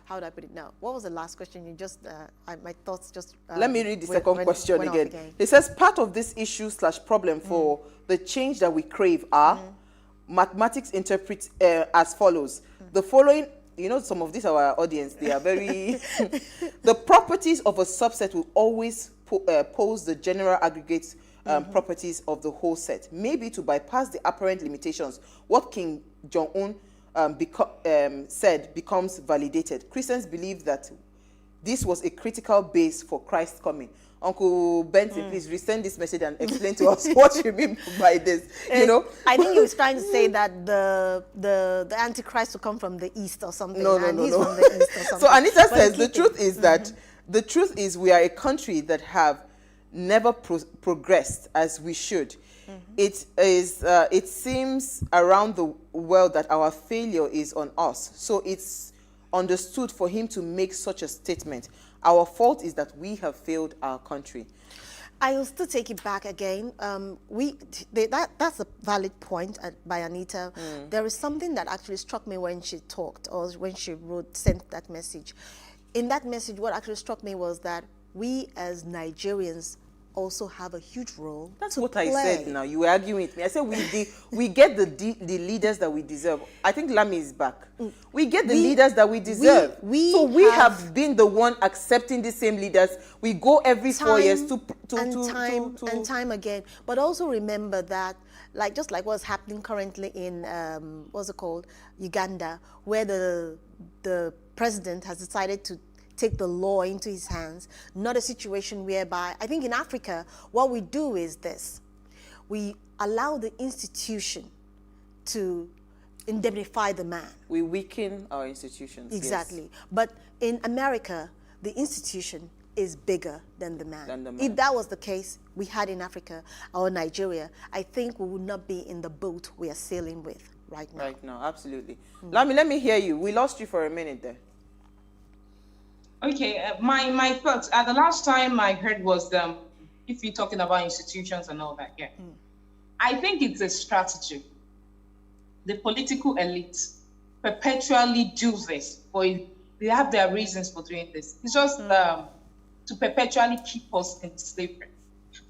how do I put it now? What was the last question? You just my thoughts just let me read the second question again. It says part of this issue / problem for the change that we crave are mathematics interpret as follows. The following, some of these are our audience, they are very the properties of a subset will always pose the general aggregate properties of the whole set, maybe to bypass the apparent limitations. What Kim Jong-un said becomes validated. Christians believe that this was a critical base for Christ's coming. Uncle Benson, please resend this message and explain to us what you mean by this. You know, I think he was trying to say that the Antichrist will come from the east or something. No. From the east or something. So Anita says the truth is that the truth is we are a country that have never progressed as we should. It seems around the world that our failure is on us. So it's understood for him to make such a statement. Our fault is that we have failed our country. I will still take it back again. That's a valid point by Anita. There is something that actually struck me when she talked or when she sent that message. In that message, what actually struck me was that we as Nigerians also have a huge role. That's what I said now. You were arguing with me. I said we get the leaders that we deserve. I think Lami is back. We get the leaders that we deserve. So we have been the one accepting the same leaders. We go every 4 years and time again. But also remember that, just like what's happening currently in what's it called, Uganda, where the president has decided to take the law into his hands, not a situation whereby, I think in Africa, what we do is this. We allow the institution to indemnify the man. We weaken our institutions. Exactly. Yes. But in America, the institution is bigger than the man. If that was the case we had in Africa or Nigeria, I think we would not be in the boat we are sailing with right now. Right now, absolutely. Let me hear you. We lost you for a minute there. Okay, my thoughts. The last time I heard was if you're talking about institutions and all that, yeah. I think it's a strategy. The political elite perpetually do this, they have their reasons for doing this. It's just to perpetually keep us in slavery.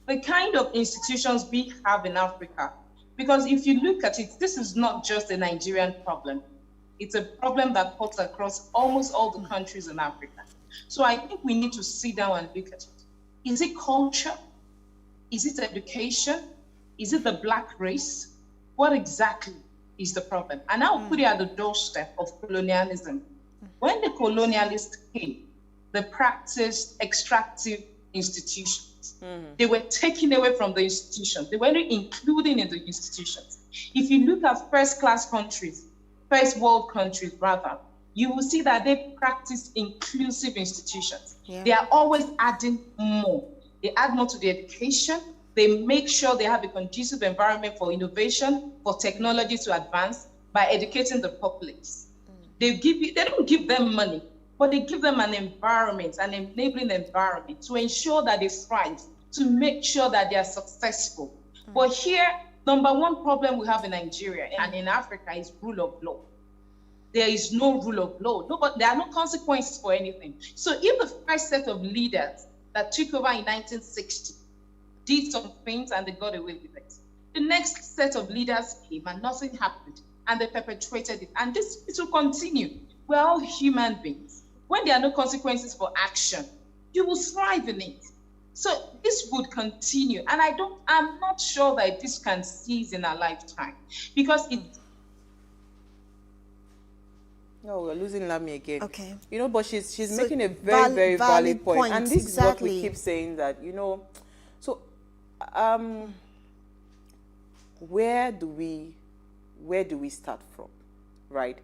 The kind of institutions we have in Africa, because if you look at it, this is not just a Nigerian problem. It's a problem that cuts across almost all the countries in Africa. So I think we need to sit down and look at it. Is it culture? Is it education? Is it the black race? What exactly is the problem? And I'll put it at the doorstep of colonialism. When the colonialists came, they practiced extractive institutions. They were taken away from the institutions. They weren't included in the institutions. If you look at first world countries rather, you will see that they practice inclusive institutions. Yeah. They are always adding more. They add more to the education. They make sure they have a conducive environment for innovation, for technology to advance by educating the populace. They don't give them money, but they give them an environment, an enabling environment to ensure that they thrive, to make sure that they are successful. But here, number one problem we have in Nigeria and in Africa is rule of law. There is no rule of law. There are no consequences for anything. So if the first set of leaders that took over in 1960 did some things and they got away with it, the next set of leaders came and nothing happened and they perpetuated it. And it will continue. We're all human beings. When there are no consequences for action, you will thrive in it. So this would continue. And I'm not sure that this can cease in our lifetime because No, we're losing Lami again. Okay. But she's making a very valid point. And this is what we keep saying that, so where do we start from, right?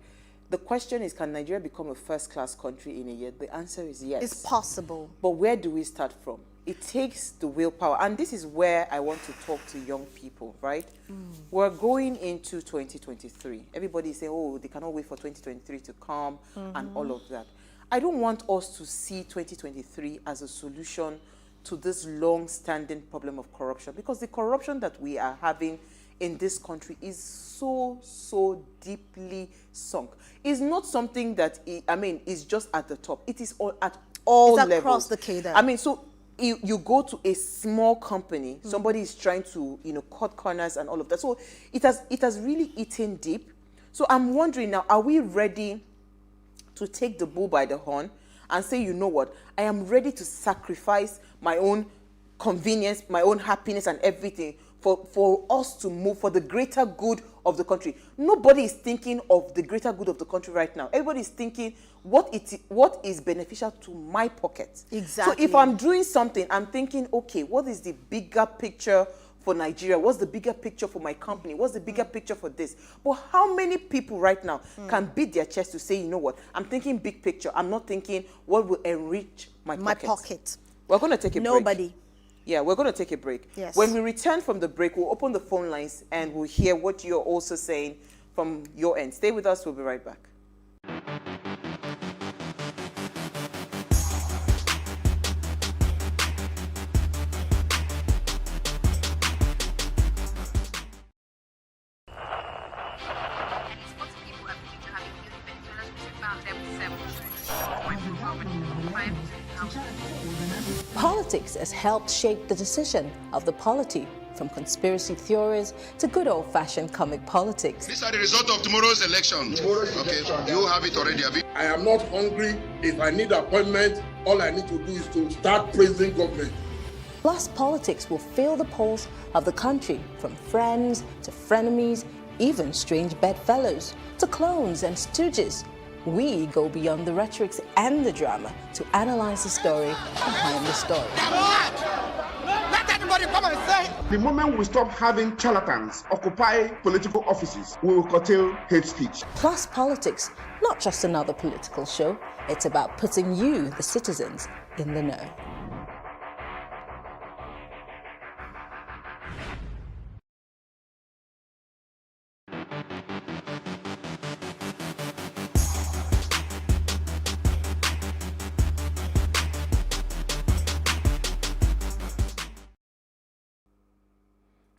The question is, can Nigeria become a first-class country in a year? The answer is yes. It's possible. But where do we start from? It takes the willpower. And this is where I want to talk to young people, right? We're going into 2023. Everybody is saying, oh, they cannot wait for 2023 to come and all of that. I don't want us to see 2023 as a solution to this long-standing problem of corruption, because the corruption that we are having in this country is so deeply sunk. It's not something that is just at the top. It is at all levels. It's across the cadre. So you go to a small company, somebody is trying to cut corners and all of that. So it has really eaten deep. So I'm wondering now, are we ready to take the bull by the horn and say, you know what, I am ready to sacrifice my own convenience, my own happiness and everything for us to move for the greater good of the country. Nobody is thinking of the greater good of the country right now. Everybody is thinking what is beneficial to my pocket. Exactly. So if I'm doing something, I'm thinking, okay, what is the bigger picture for Nigeria? What's the bigger picture for my company? What's the bigger picture for this? But how many people right now can beat their chest to say, you know what, I'm thinking big picture. I'm not thinking what will enrich my pocket. We're going to take a break. Nobody. Yeah, we're going to take a break. Yes. When we return from the break, we'll open the phone lines and we'll hear what you're also saying from your end. Stay with us. We'll be right back. Politics has helped shape the decision of the polity, from conspiracy theories to good old-fashioned comic politics. These are the result of tomorrow's election. You have it already. I am not hungry. If I need appointment, all I need to do is to start praising government. Plus, politics will fill the polls of the country, from friends to frenemies, even strange bedfellows to clones and stooges. We go beyond the rhetorics and the drama to analyze the story behind the story. Let anybody come and say. The moment we stop having charlatans occupy political offices, we will curtail hate speech. Plus, politics, not just another political show. It's about putting you, the citizens, in the know.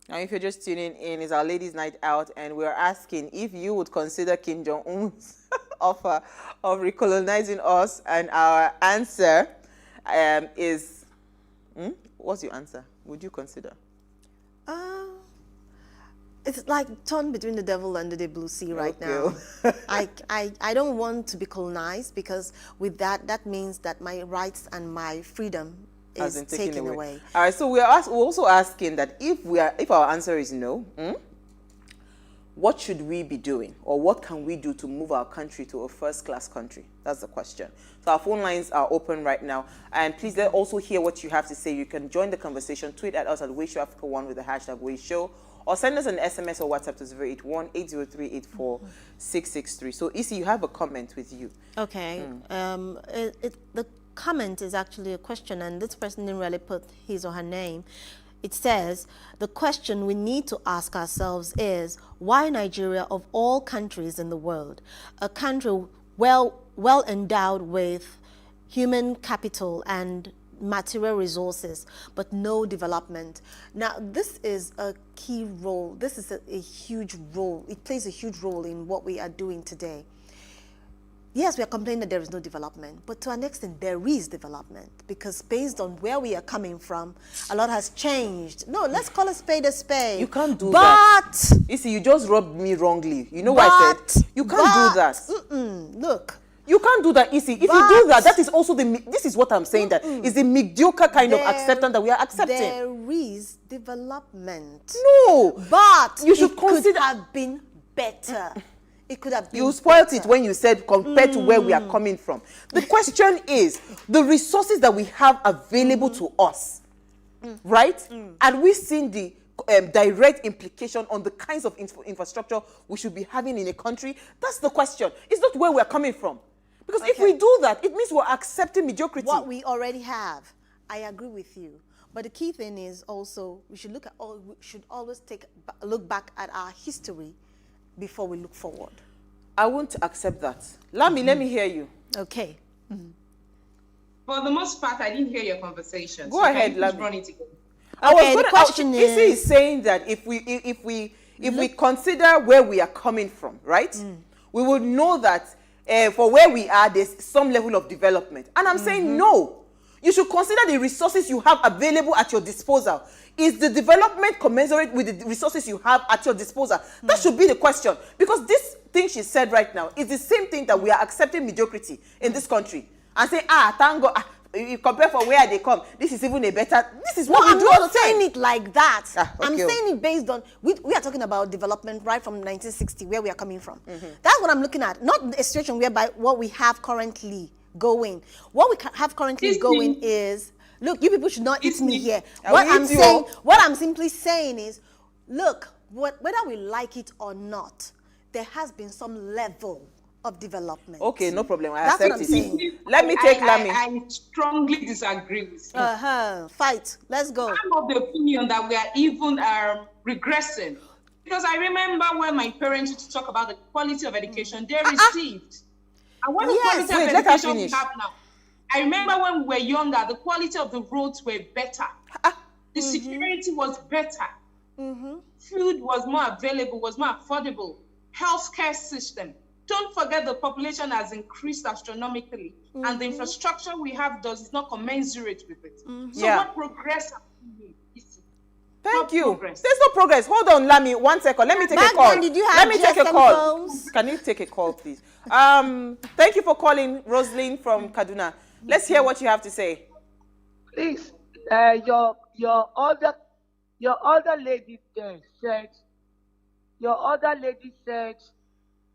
Now, if you're just tuning in, it's our ladies' night out, and we're asking if you would consider Kim Jong-un's offer of recolonizing us, and our answer is, what's your answer? Would you consider? It's like torn between the devil and the deep blue sea right now. I don't want to be colonized, because with that means that my rights and my freedom is taken away. All right, so we're also asking that if our answer is no, what should we be doing, or what can we do to move our country to a first-class country? That's the question. So our phone lines are open right now, and please let also hear what you have to say. You can join the conversation. Tweet at us at WadeShowAfrica1 with the hashtag WadeShow, or send us an SMS or WhatsApp to 081-803-84663. So Isi, you have a comment with you. Okay. The comment is actually a question, and this person didn't really put his or her name. It says, the question we need to ask ourselves is, why Nigeria, of all countries in the world, a country well endowed with human capital and material resources, but no development? Now, this is a key role. This is a huge role. It plays a huge role in what we are doing today. Yes, we are complaining that there is no development, but to an extent, there is development, because based on where we are coming from, a lot has changed. No, let's call a spade a spade. You can't do that. You see, you just rubbed me wrongly. You know what I said? You can't do that. Look. You can't do that, Isi. If you do that, that is also this is what I'm saying, that is the mediocre kind of acceptance that we are accepting. There is development. No. But you should consider could have been better. It could have been You spoiled it when you said compared to where we are coming from. The question is the resources that we have available to us, right? And we've seen the direct implication on the kinds of infrastructure we should be having in a country. That's the question. It's not where we're coming from. Because if we do that, it means we're accepting mediocrity. What we already have. I agree with you. But the key thing is also we should always look back at our history before we look forward. I won't accept that. Lami, let me hear you. Okay. For the most part, I didn't hear your conversation. Go ahead, Lami. Run it again. Okay, the question is... Isi is saying that if we consider where we are coming from, right? We would know that for where we are, there's some level of development. And I'm saying no. You should consider the resources you have available at your disposal. Is the development commensurate with the resources you have at your disposal? That should be the question. Because this thing she said right now is the same thing that we are accepting mediocrity in this country. And say, thank God, you compare for where they come, this is even a better, this this is what we I'm do not all the time. saying it like that. I'm okay. saying it based on, we are talking about development right from 1960, where we are coming from. That's what I'm looking at, not a situation whereby what we have currently going. What we have currently going is, look, you people should not eat me here. What I'm simply saying is, look, whether we like it or not, there has been some level of development. Okay, no problem. I That's what accept I'm it. saying. Let me take Lami. I strongly disagree with you. Fight. Let's go. I'm of the opinion that we are even regressing. Because I remember when my parents used to talk about the quality of education they received. And what the quality of education we have now. I remember when we were younger, the quality of the roads were better. The security was better. Food was more available, was more affordable. Healthcare system. Don't forget the population has increased astronomically, and the infrastructure we have is not commensurate with it. So what progress have we made? Thank you. There's no progress. Hold on, Lami, 1 second. Let me take a call. Let me take a call. Can you take a call, please? Thank you for calling, Roslyn from Kaduna. Let's hear what you have to say. Please, your other lady there said,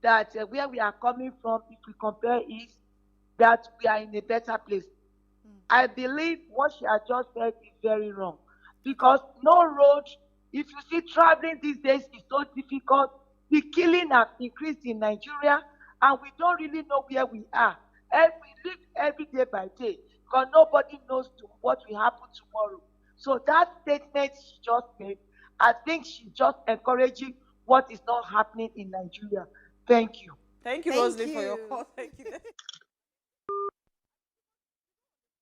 that where we are coming from, if we compare it, that we are in a better place. I believe what she has just said is very wrong. Because no road, if you see traveling these days is so difficult, the killing has increased in Nigeria, and we don't really know where we are. And we live every day by day, because nobody knows what will happen tomorrow. So that statement she just made, I think she's just encouraging what is not happening in Nigeria. Thank you. Thank you, Roslyn, for your call. Thank you.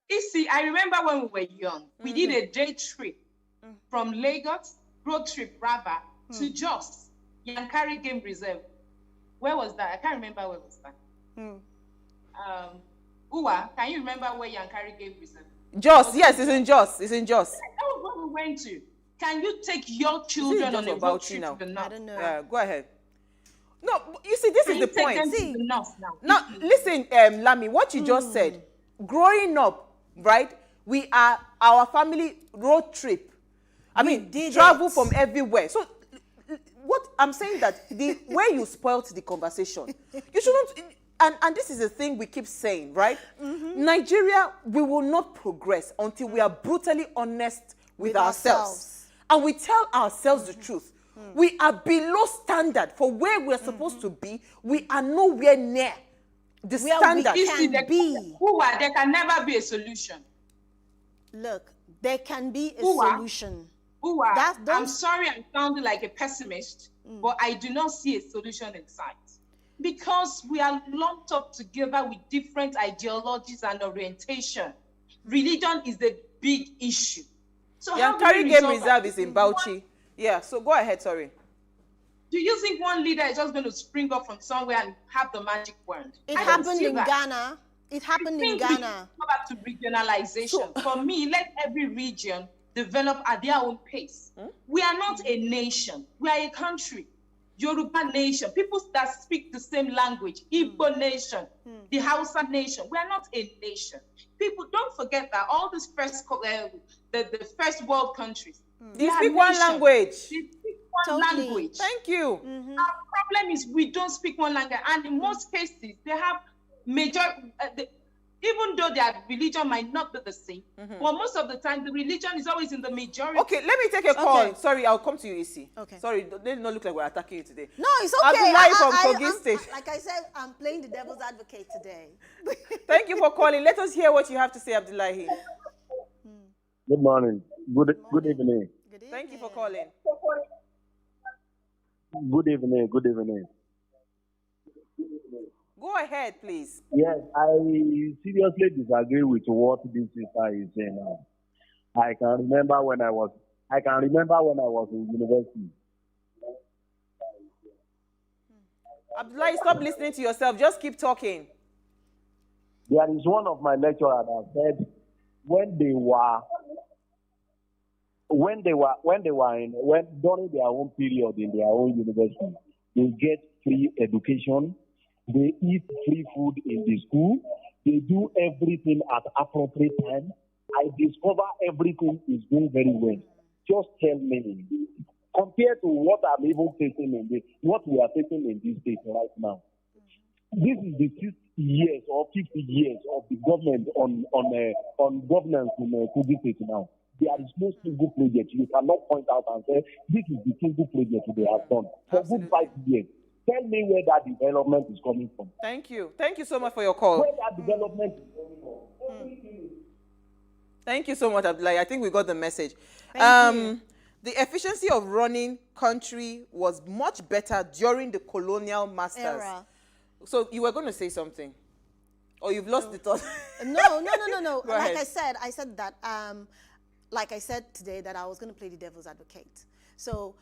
You see, I remember when we were young, we did a day trip from Lagos, road trip rather, to Jos, Yankari Game Reserve. Where was that? I can't remember where was that. Uwa, can you remember where Yankari Game Reserve? Jos, yes, it's in Jos. It's in Jos. That was what we went to. Can you take your children on a road trip to the north? I don't know. Yeah, go ahead. No, you see, this is the point. See, now, listen, Lami, what you just said, growing up, right, our family road trip. I mean, travel from everywhere. So, what I'm saying that the way you spoiled the conversation, you shouldn't, and this is the thing we keep saying, right? Nigeria, we will not progress until we are brutally honest with ourselves. And we tell ourselves the truth. We are below standard for where we're supposed to be. We are nowhere near the standard. There can never be a solution. Look, there can be a solution. I'm sorry I'm sounding like a pessimist, but I do not see a solution in sight. Because we are lumped up together with different ideologies and orientation. Religion is the big issue. So Yankari Game Reserve is in Bauchi. Yeah, so go ahead, sorry. Do you think one leader is just going to spring up from somewhere and have the magic wand? It happened in Ghana. It happened in Ghana. Go back to regionalization. For me, let every region develop at their own pace. We are not a nation. We are a country. Yoruba nation. People that speak the same language. Igbo nation. The Hausa nation. We are not a nation. People, don't forget that all these the first world countries, they speak one language. They speak one language. Thank you. Our problem is we don't speak one language, and in most cases they have major. Even though their religion might not be the same, but most of the time the religion is always in the majority. Okay, let me take a call. Okay. Sorry, I'll come to you, Isi. Okay. Sorry, they do not look like we're attacking you today. No, it's okay. Like I said, I'm playing the devil's advocate today. Thank you for calling. Let us hear what you have to say, Abdullahi. Good morning. Good evening. Thank you for calling. Good evening. Good evening. Go ahead, please. Yes, I seriously disagree with what this sister is saying now. I can remember when I was in university. Abdullahi, stop listening to yourself. Just keep talking. There is one of my lecturers that said when during their own period in their own university, they get free education. They eat free food in the school. They do everything at appropriate time. I discover everything is going very well. Just tell me, compared to what I'm even facing in this, what we are facing in this state right now. This is the 60 years or 50 years of the government on governance in Kogi State now. There is no single project. You cannot point out and say, this is the single project they have done for good 5 years. Tell me where that development is coming from. Thank you. Thank you so much for your call. Where that development is coming from. Thank you so much, Abdullahi. I think we got the message. Thank you. The efficiency of running country was much better during the colonial masters. Era. So you were going to say something, or you've lost the thought? No. Go Like ahead. I said that. Like I said today, that I was going to play the devil's advocate. So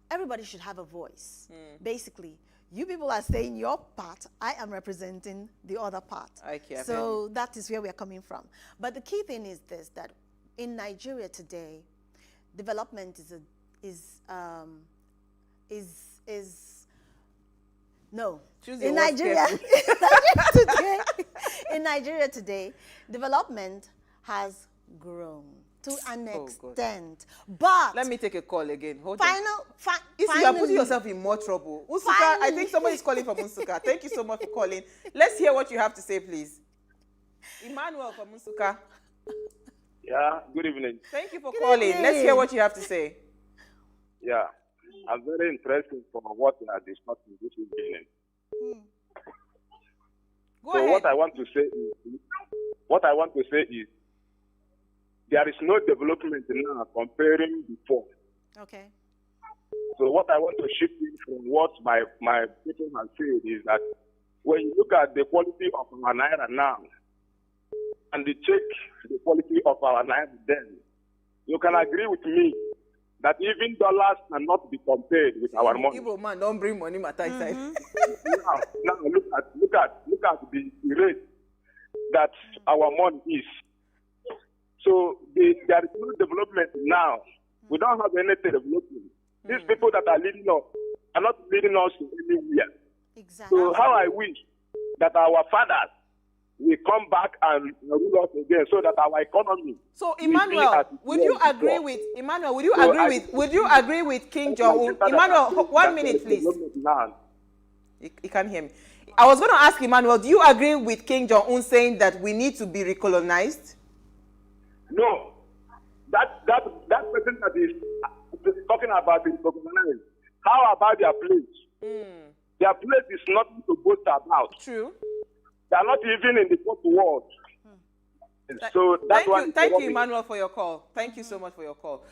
everybody should have a voice. Basically, you people are saying your part. I am representing the other part. Okay, so that is where we are coming from. But the key thing is this: that in Nigeria today, development no. In Nigeria, in Nigeria today, development has grown to an extent. But let me take a call again. Hold on. If you are putting yourself in more trouble, Unsuka, I think somebody is calling from Unsuka. Thank you so much for calling. Let's hear what you have to say, please. Emmanuel from Unsuka. Yeah, good evening. Thank you for calling. Let's hear what you have to say. Yeah, I'm very interested for what we are discussing this evening. Go ahead. What I want to say is, there is no development now comparing before. Okay. So what I want to shift in from what my people have said is that when you look at the quality of our naira now, and you check the quality of our naira then, you can agree with me that even dollars cannot be compared with our money. Igbo man, don't bring money matter inside. Now look at the rate that our money is. So there is no development now. We don't have any development. These people that are leading us are not leading us to anywhere. Exactly. So how I wish that our fathers will come back and rule us again, so that our economy. So Emmanuel, would you agree with King Jong-un? Emmanuel, 1 minute, please. He can't hear me. I was going to ask Emmanuel, do you agree with King Jong-un saying that we need to be recolonized? No, that person that is talking about being recognized. How about their place? Their place is nothing to boast about. True. They are not even in the fourth world. So that's thank you, Emmanuel, for your call. Thank you so much for your call.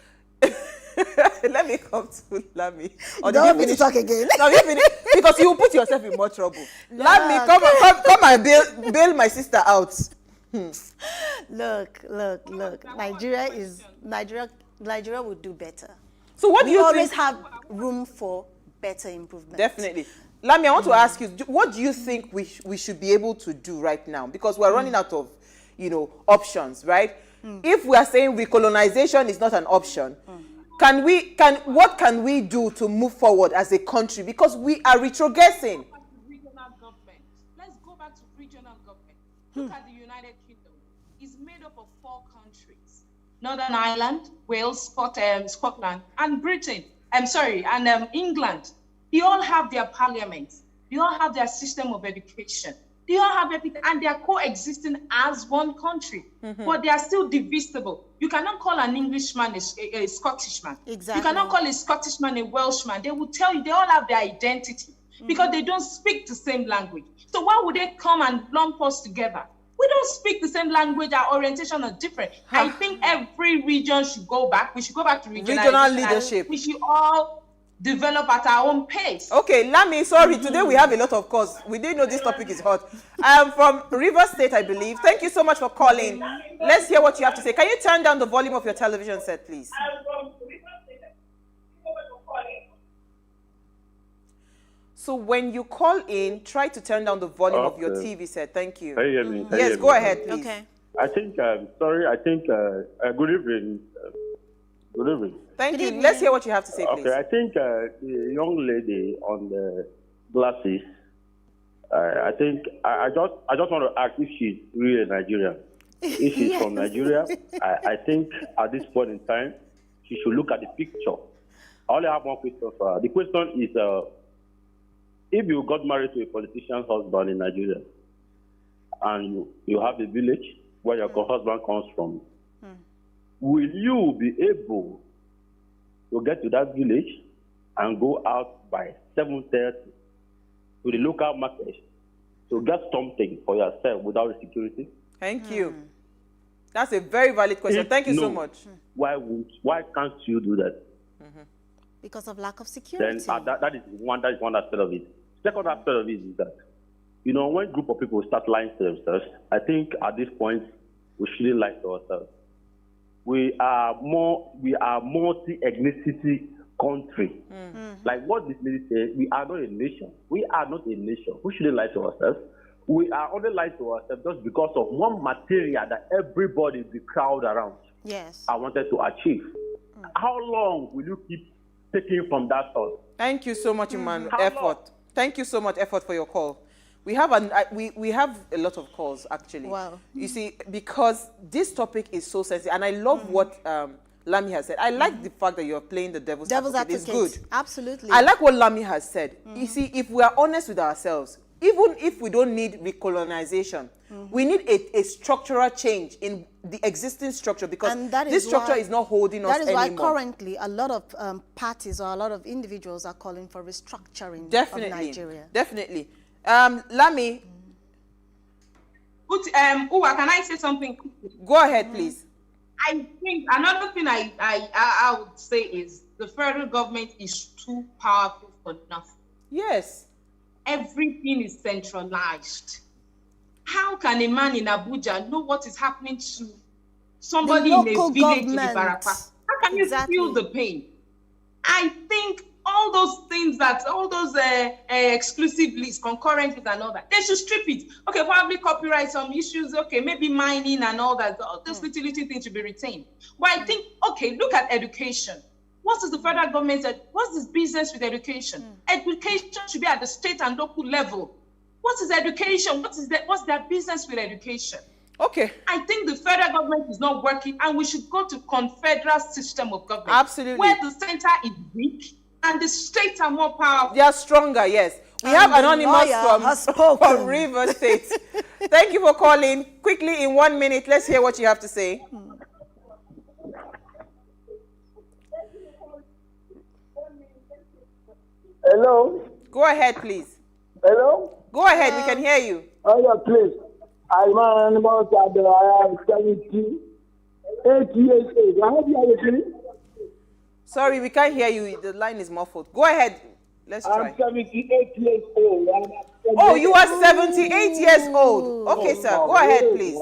Let me come to Lami. Or don't want me to talk again. No, you finish, because you will put yourself in more trouble. No. Lami, come and bail my sister out. Look. Nigeria would do better. So what do you always think? have room for better improvement? Definitely. Lami, I want to ask you, what do you think we should be able to do right now? Because we're running out of, options, right? If we are saying recolonization is not an option, what can we do to move forward as a country? Because we are retrogressing. Regional government. Let's go back to regional government. Look at the United Kingdom. It's made up of 4 countries: Northern Ireland, Wales, Scotland, and Britain. And England. They all have their parliaments. They all have their system of education. They all have everything, and they are coexisting as one country. But they are still divisible. You cannot call an Englishman a Scottishman. Exactly. You cannot call a Scottishman a Welshman. They will tell you they all have their identity because they don't speak the same language. So why would they come and lump us together? We don't speak the same language. Our orientation are different. I think every region should go back. We should go back to regional leadership. We should all develop at our own pace. Okay, Lami, sorry, today we have a lot of calls. We didn't know this topic is hot. I am from Rivers State, I believe. Thank you so much for calling. Let's hear what you have to say. Can you turn down the volume of your television set, please? So when you call in, try to turn down the volume of your TV set. Thank you. Can you hear me? Yes, go ahead, please. Okay. I think, good evening. Good evening. Thank you. Let's hear what you have to say, please. Okay, I think the young lady on the glasses, I just want to ask if she's really Nigerian. If she's from Nigeria, I think at this point in time, she should look at the picture. I only have one question for her. The question is, if you got married to a politician's husband in Nigeria, and you have a village where your husband comes from, will you be able to get to that village and go out by 7:30 to the local market to get something for yourself without security? Thank you. That's a very valid question. Thank you so much. Why can't you do that? Because of lack of security. Then that is one aspect of it. Second aspect of it is that, when a group of people start lying to themselves, I think at this point we shouldn't lie to ourselves. We are multi-ethnicity country. Like what this lady said, we are not a nation. We are not a nation. We shouldn't lie to ourselves. We are only lying to ourselves just because of one material that everybody in the crowd around I wanted to achieve. How long will you keep taking from that source? Thank you so much, Emmanuel. Effort. Thank you so much, Effort, for your call. We have we have a lot of calls, actually. Wow. You see, because this topic is so sensitive, and I love what Lami has said. I like the fact that you're playing the devil's advocate. It's good. Absolutely. I like what Lami has said. You see, if we are honest with ourselves, even if we don't need recolonization, we need a structural change in the existing structure, because this structure is not holding us anymore. That is why currently a lot of parties or a lot of individuals are calling for restructuring of Nigeria. Definitely. Lami. Uwa, can I say something? Go ahead, please. I think another thing I would say is the federal government is too powerful for nothing. Yes. Everything is centralized. How can a man in Abuja know what is happening to somebody in a village in Ibarapa? How can you feel the pain? I think all those things all those exclusive lists, concurrent lists and all that, they should strip it. Okay, probably copyright, some issues, okay, maybe mining and all that, all those little things should be retained. But I think, okay, look at education. What is the federal government said? What's this business with education? Education should be at the state and local level. What is education? What's their business with education? Okay. I think the federal government is not working, and we should go to confederal system of government. Absolutely. Where the center is weak and the states are more powerful. They are stronger, yes. We have Anonymous from River State. Thank you for calling. Quickly, in 1 minute, let's hear what you have to say. Hello? Go ahead, please. Hello? Go ahead, we can hear you. Oh, yeah, please. I'm Anonymous, and I am 78 years old. I hope you are listening. Sorry, we can't hear you. The line is muffled. Go ahead. Let's try. I'm 78 years old. Oh, you are 78 years old. Okay, sir. Go ahead, please.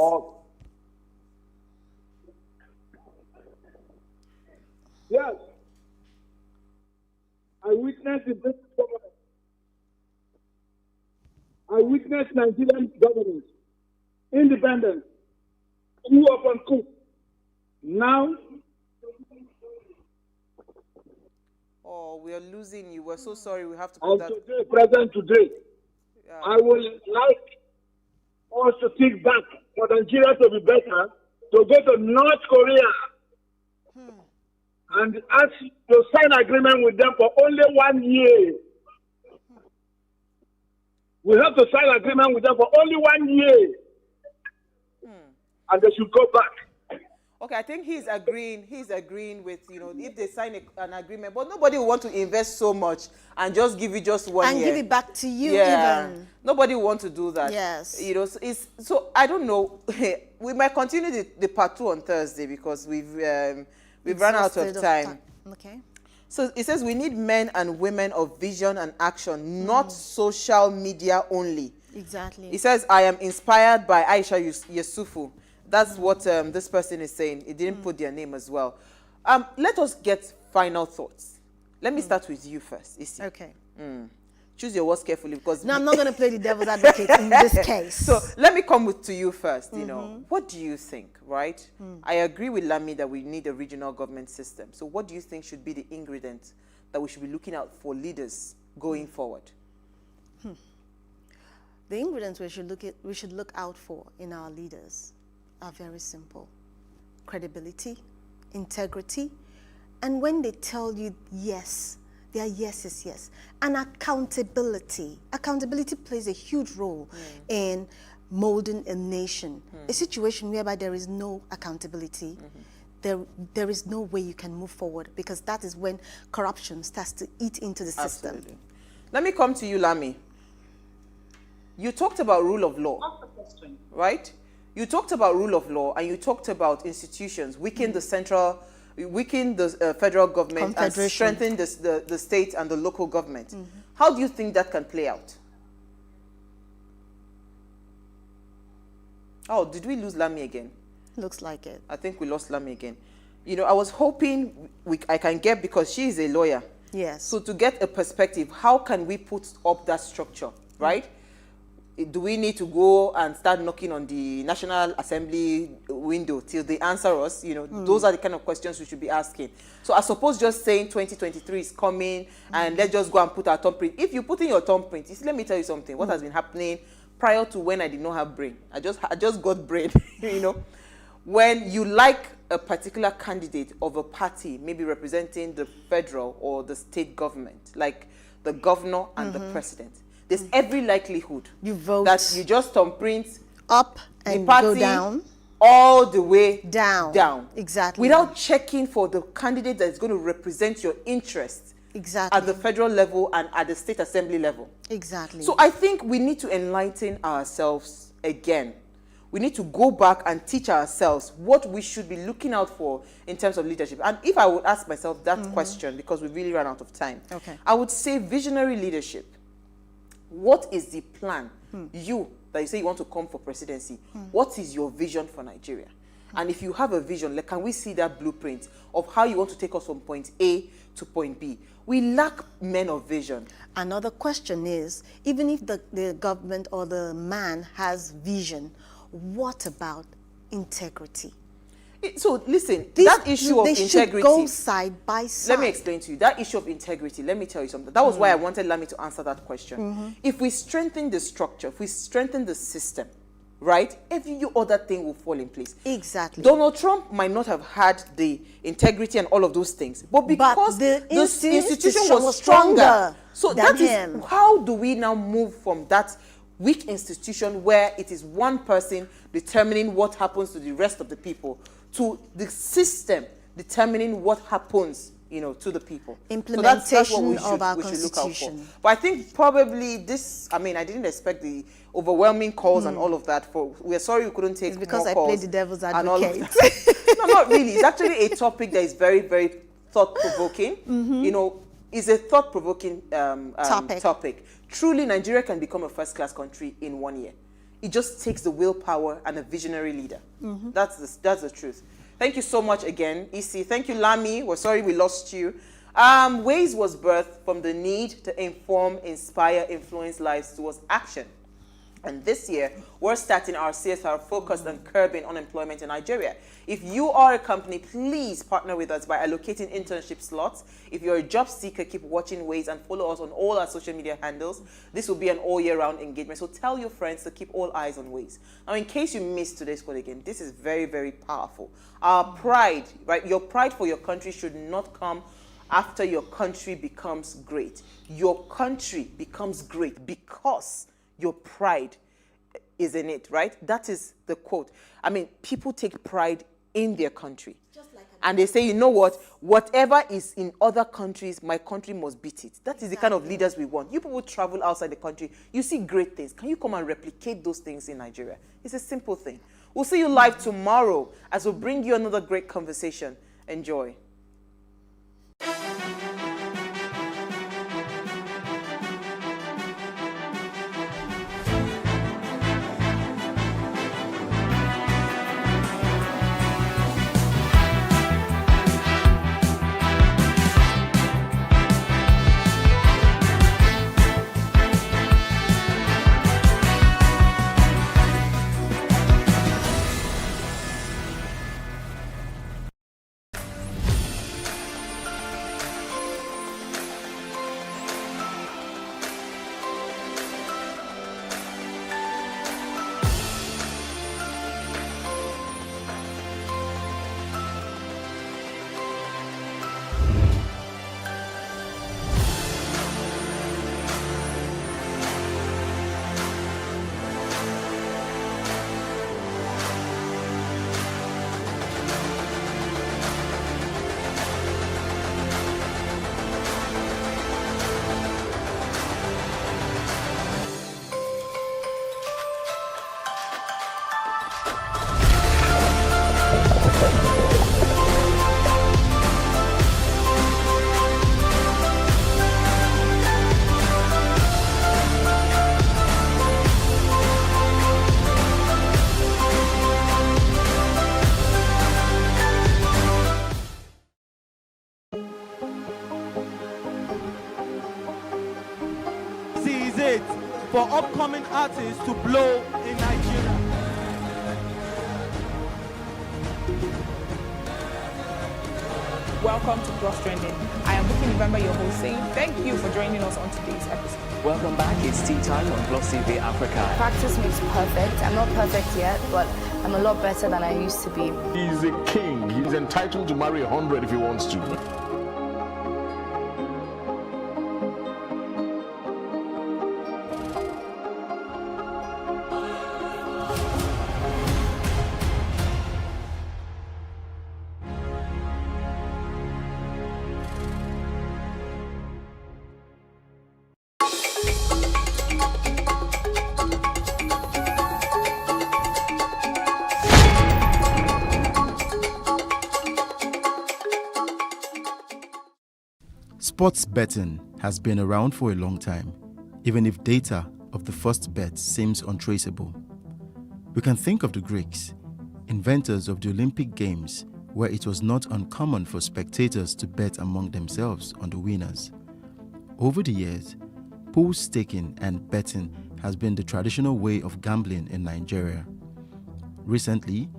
Yes. I witnessed the British government. I witnessed Nigerian governance, independence, coup upon coup. Now, we are losing you. We're so sorry. We have to put that. Today, present today, I would like us to think back for Nigeria to be better, to go to North Korea and ask to sign agreement with them for only 1 year. We have to sign agreement with them for only 1 year. And they should go back. Okay, I think he's agreeing with, if they sign an agreement, but nobody will want to invest so much and just give you just 1 year. And give it back to you even. Nobody will want to do that. Yes. So I don't know. We might continue the part 2 on Thursday because we've run out of time. Okay. So it says we need men and women of vision and action, not social media only. Exactly. It says, I am inspired by Aisha Yusufu. That's what this person is saying. It didn't put their name as well. Let us get final thoughts. Let me start with you first, Isi. Okay. Choose your words carefully because... No, I'm not going to play the devil's advocate in this case. So let me come to you first. What do you think, right? I agree with Lami that we need a regional government system. So what do you think should be the ingredient that we should be looking out for leaders going forward? The ingredients we should look out for in our leaders are very simple. Credibility, integrity, and when they tell you yes, their yes is yes. And accountability. Accountability plays a huge role in molding a nation. A situation whereby there is no accountability, there is no way you can move forward, because that is when corruption starts to eat into the system. Absolutely. Let me come to you, Lami. You talked about rule of law, right? You talked about rule of law, and you talked about institutions, weaken the federal government and strengthen the state and the local government. How do you think that can play out? Oh, did we lose Lami again? Looks like it. I think we lost Lami again. You know, I was hoping I can get, because she is a lawyer. Yes. So to get a perspective, how can we put up that structure, right? Do we need to go and start knocking on the National Assembly window till they answer us? You know, those are the kind of questions we should be asking. So I suppose just saying 2023 is coming and let's just go and put our thumbprint. If you put in your thumbprint, you see, let me tell you something. What has been happening prior to when I did not have brain? I just got brain, you know. When you like a particular candidate of a party, maybe representing the federal or the state government, like the governor and the president, there's every likelihood you vote that you just thumbprint up and the party go down, all the way down. Exactly. Without checking for the candidate that is going to represent your interests at the federal level and at the state assembly level. Exactly. So I think we need to enlighten ourselves again. We need to go back and teach ourselves what we should be looking out for in terms of leadership. And if I would ask myself that question, because we really ran out of time, I would say visionary leadership. What is the plan? You, that you say you want to come for presidency, what is your vision for Nigeria? And if you have a vision, like, can we see that blueprint of how you want to take us from point A to point B? We lack men of vision. Another question is, even if the government or the man has vision, what about integrity? So listen, that issue of integrity, should go side by side. Let me explain to you. That issue of integrity, let me tell you something. That was why I wanted Lami to answer that question. If we strengthen the structure, if we strengthen the system, right, every other thing will fall in place. Exactly. Donald Trump might not have had the integrity and all of those things, but because the institution was stronger. So that is, how do we now move from that weak institution where it is one person determining what happens to the rest of the people, to the system determining what happens, you know, to the people. Implementation so that's of our we should look out for. constitution. But I think probably this, I mean, I didn't expect the overwhelming calls and all of that. We're sorry we couldn't take more calls. It's because I played the devil's and all of advocate. that. No, not really. It's actually a topic that is very, very thought-provoking. You know, it's a thought-provoking topic. Truly, Nigeria can become a first-class country in 1 year. It just takes the willpower and a visionary leader. That's the truth. Thank you so much again, Isi. Thank you, Lami. We're sorry we lost you. Ways was birthed from the need to inform, inspire, influence lives towards action. And this year, we're starting our CSR focused on curbing unemployment in Nigeria. If you are a company, please partner with us by allocating internship slots. If you're a job seeker, keep watching Ways and follow us on all our social media handles. This will be an all-year-round engagement, so tell your friends to keep all eyes on Ways. Now, in case you missed today's call again, this is very, very powerful. Our pride, right? Your pride for your country should not come after your country becomes great. Your country becomes great because your pride is in it, right? That is the quote. I mean, people take pride in their country. And they say, you know what? Whatever is in other countries, my country must beat it. That is the kind of leaders we want. You people travel outside the country. You see great things. Can you come and replicate those things in Nigeria? It's a simple thing. We'll see you live tomorrow as we bring you another great conversation. Enjoy. for upcoming artists to blow in Nigeria. Welcome to Cross Trending. I am Booking November, your host, saying thank you for joining us on today's episode. Welcome back. It's tea time on Plus TV Africa. Practice makes perfect. I'm not perfect yet, but I'm a lot better than I used to be. He's a king. He's entitled to marry 100 if he wants to. Sports betting has been around for a long time, even if data of the first bet seems untraceable. We can think of the Greeks, inventors of the Olympic Games, where it was not uncommon for spectators to bet among themselves on the winners. Over the years, pool staking and betting has been the traditional way of gambling in Nigeria. Recently,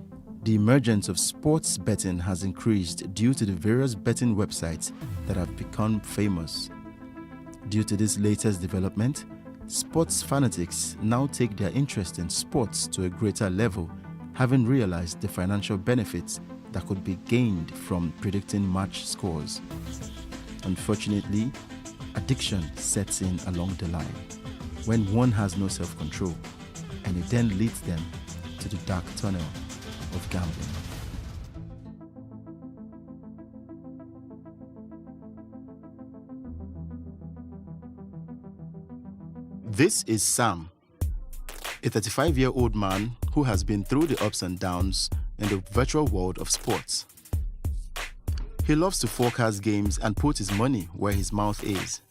the emergence of sports betting has increased due to the various betting websites that have become famous. Due to this latest development, sports fanatics now take their interest in sports to a greater level, having realized the financial benefits that could be gained from predicting match scores. Unfortunately, addiction sets in along the line when one has no self-control, and it then leads them to the dark tunnel of gambling. This is Sam, a 35-year-old man who has been through the ups and downs in the virtual world of sports. He loves to forecast games and put his money where his mouth is.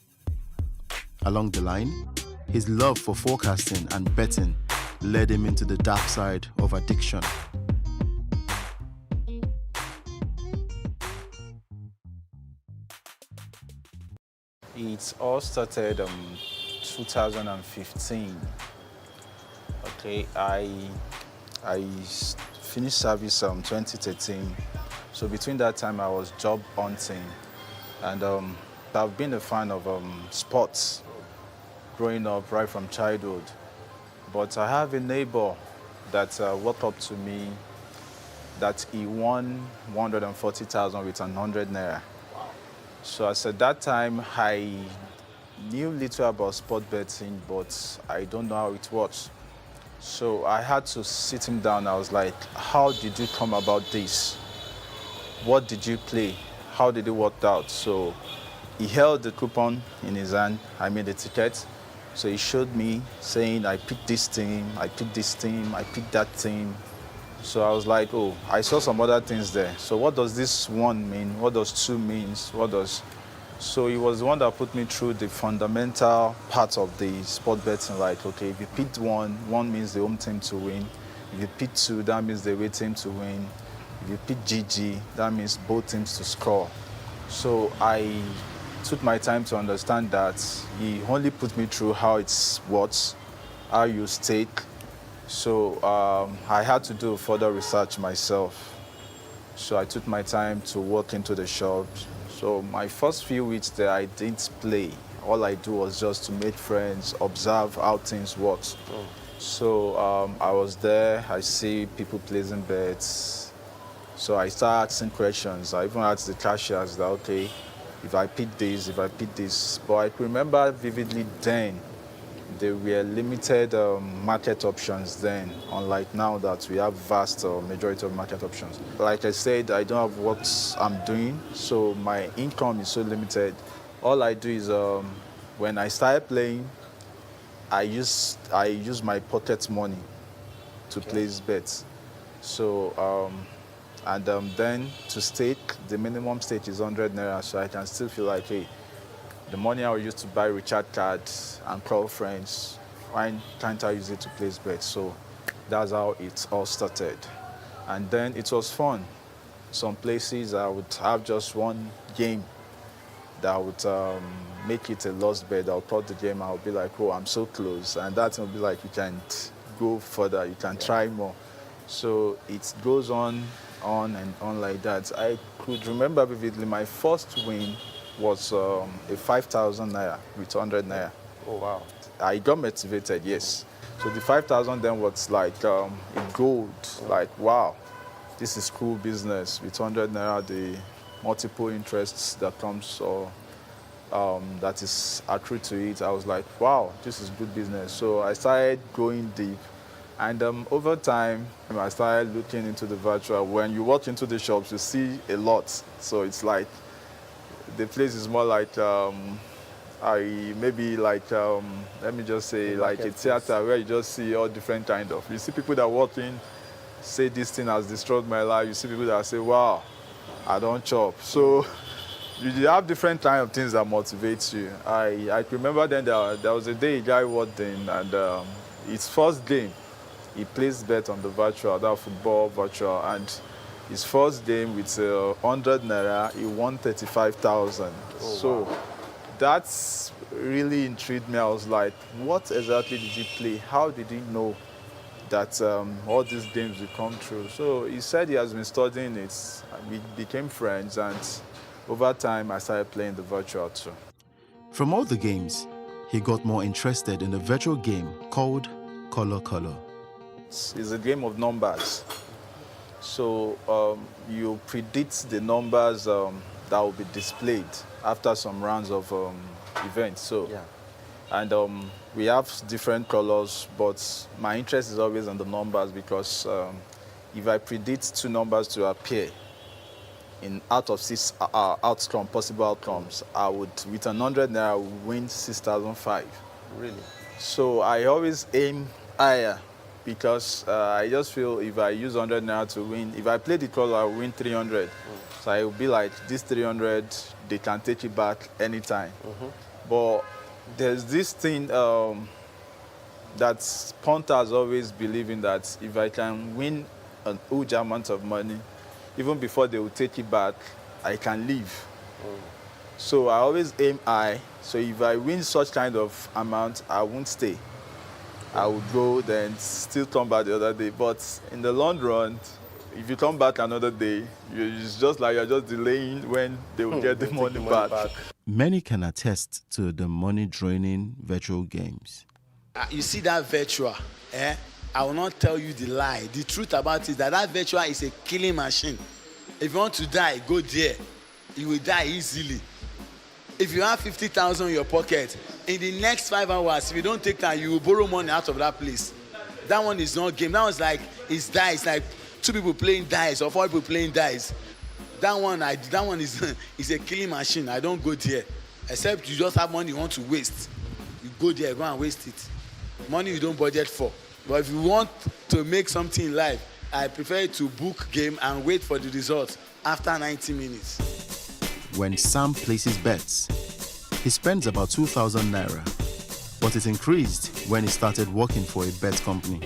Along the line, his love for forecasting and betting led him into the dark side of addiction. It all started 2015. Okay, I finished service 2013. So between that time, I was job hunting, and I've been a fan of sports growing up right from childhood. But I have a neighbor that walked up to me that he won 140,000 with 100 naira. So as at that time, I knew little about sport betting, but I don't know how it works. So I had to sit him down. I was like, how did you come about this? What did you play? How did it work out? So he held the coupon in his hand. I made a ticket. So he showed me saying, I picked this team, I picked this team, I picked that team. So I was like, oh, I saw some other things there. So what does this one mean? What does two means? So he was the one that put me through the fundamental parts of the sport betting. Like, okay, if you picked one means the home team to win. If you pick two, that means the away team to win. If you pick GG, that means both teams to score. So I took my time to understand that. He only put me through how it works, how you stake. So I had to do further research myself. So I took my time to walk into the shop. So my first few weeks there, I didn't play. All I do was just to make friends, observe how things work. So I was there, I see people placing bets. So I started asking questions. I even asked the cashiers that, okay, if I pick this. But I remember vividly then, there were limited market options then, unlike now that we have vast majority of market options. Like I said, I don't have what I'm doing, so my income is so limited. All I do is when I started playing, I use my pocket money to place bets. So then to stake, the minimum stake is 100 naira, so I can still feel like, hey, the money I would use to buy recharge cards and call friends, why can't I use it to place bets? So that's how it all started. And then it was fun. Some places I would have just one game. that would make it a lost bet. I'll cut the game. I'll be like, oh, I'm so close. And that will be like, you can't go further. You can try more. So it goes on and on like that. I could remember vividly my first win was a 5,000 naira with 100 naira. Oh, wow. I got motivated, yes. So the 5,000 then was like a gold, like, wow, this is cool business. With 100 naira, the multiple interests that comes or that is accrued to it, I was like, wow, this is good business. So I started going deep. And over time, I started looking into the virtual. When you walk into the shops, you see a lot. So it's like, the place is more like, maybe like, let me just say, like a theater where you just see all different kind of. You see people that walk in, say this thing has destroyed my life. You see people that say, wow, I don't chop. So you have different kind of things that motivate you. I remember then there was a day a guy walked in and his first game, he placed bet on the virtual, that football virtual, and his first game with 100 naira, he won 35,000. So wow. That's really intrigued me. I was like, what exactly did he play? How did he know that all these games will come true? So he said he has been studying it. We became friends, and over time, I started playing the virtual too. From all the games, he got more interested in a virtual game called Color. It's a game of numbers. So you predict the numbers that will be displayed after some rounds of events. So, yeah. And we have different colors, but my interest is always on the numbers because if I predict 2 numbers to appear out of 6 possible outcomes, I would, with 100 naira, win 6,005. Really? So I always aim higher because I just feel if I use 100 naira to win, if I play the color, I will win 300. So I will be like, this 300, they can take it back anytime. But there's this thing that punters always believe in, that if I can win a huge amount of money, even before they will take it back, I can leave. So I always aim high. So if I win such kind of amount, I won't stay. I will go, then still come back the other day. But in the long run, if you come back another day, it's just like you're just delaying when they will get the money back. Many can attest to the money-draining virtual games. You see that virtual, I will not tell you the lie. The truth about it is that virtual is a killing machine. If you want to die, go there. You will die easily. If you have 50,000 in your pocket, in the next 5 hours, if you don't take time, you will borrow money out of that place. That one is not game. That one's like, it's dice, like 2 people playing dice or 4 people playing dice. That one is a killing machine. I don't go there. Except you just have money you want to waste. You go there, go and waste it. Money you don't budget for. But if you want to make something in life, I prefer to book game and wait for the result after 90 minutes. When Sam places bets, he spends about 2,000 naira, but it increased when he started working for a bet company.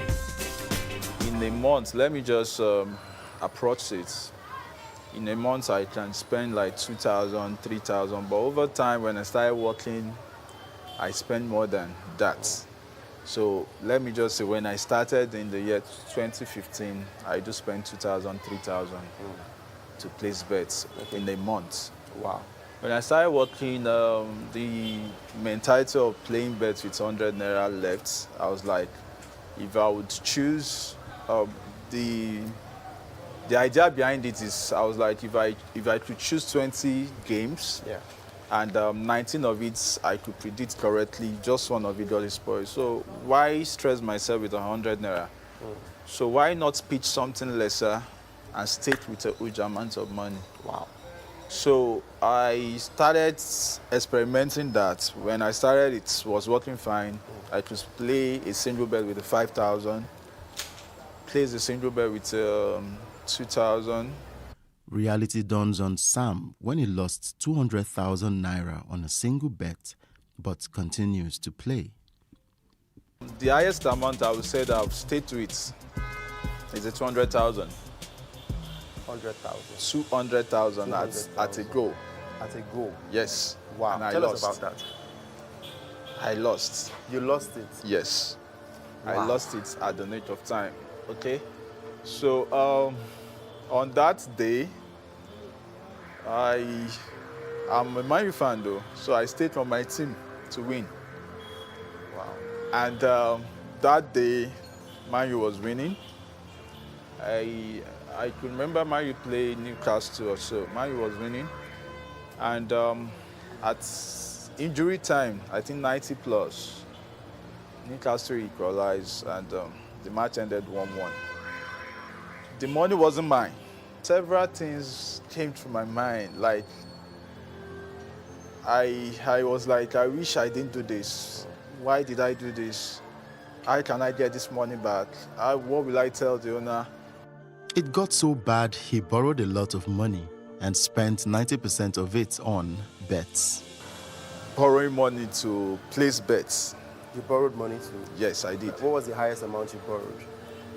In a month, let me just approach it. In a month, I can spend like 2,000, 3,000, but over time, when I started working, I spend more than that. So let me just say, when I started in the year 2015, I do spend 2,000, 3,000 to place bets in a month. Wow. When I started working, the mentality of playing bets with 100 naira left. I was like, if I would choose, the idea behind it is, I was like, if I could choose 20 games, and 19 of it I could predict correctly, just one of it got spoiled. So why stress myself with 100 naira? So why not pitch something lesser and stick with a huge amount of money? Wow. So I started experimenting that. When I started, it was working fine. I could play a single bet with 5,000, place a single bet with 2,000. Reality dawns on Sam when he lost 200,000 naira on a single bet, but continues to play. The highest amount I would say that I've stayed to it is 200,000. 100,000. 200,000 at a go. At a go. Yes. Wow. And tell us about that. I lost. You lost it? Yes. Wow. I lost it at the nick of time. Okay. So on that day, I'm a Man U fan though, so I stayed on my team to win. Wow. And that day, Man U was winning. I could remember Man U play Newcastle or so. Man U was winning. And at injury time, I think 90 plus, Newcastle equalized and the match ended 1-1. The money wasn't mine. Several things came to my mind. Like, I was like, I wish I didn't do this. Why did I do this? How can I get this money back? What will I tell the owner? It got so bad he borrowed a lot of money and spent 90% of it on bets. Borrowing money to place bets. You borrowed money to? Yes, I did. What was the highest amount you borrowed?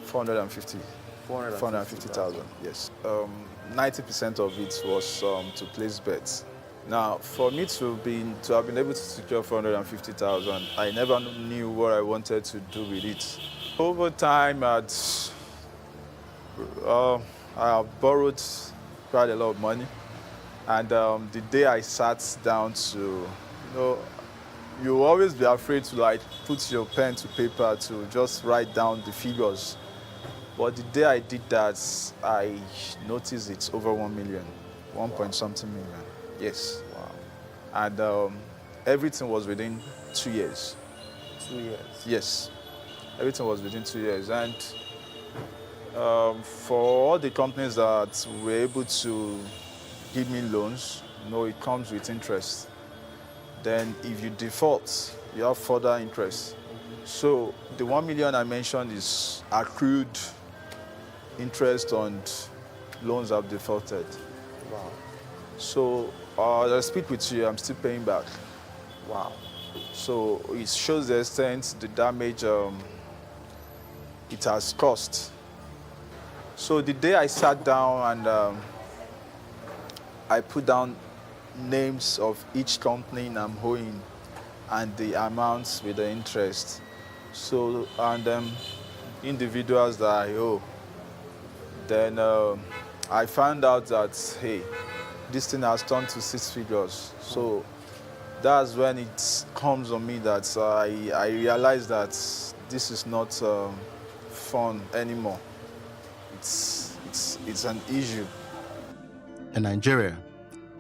450,000, yes. 90% of it was to place bets. Now, for me to have been able to secure 450,000, I never knew what I wanted to do with it. Over time, I borrowed quite a lot of money, and the day I sat down to, you always be afraid to like put your pen to paper to just write down the figures. But the day I did that, I noticed it's over 1 million, 1 point something million. Yes. Wow. And everything was within 2 years. 2 years? Yes. Everything was within 2 years. And for all the companies that were able to give me loans, it comes with interest. Then if you default, you have further interest. So the 1 million I mentioned is accrued interest on loans I've defaulted. Wow. So I speak with you, I'm still paying back. Wow. So it shows the extent, the damage it has caused. So the day I sat down and I put down names of each company I'm owing and the amounts with the interest. So, and individuals that I owe. Then I found out that, hey, this thing has turned to 6 figures. So that's when it comes on me that I realize that this is not fun anymore. It's an issue. In Nigeria,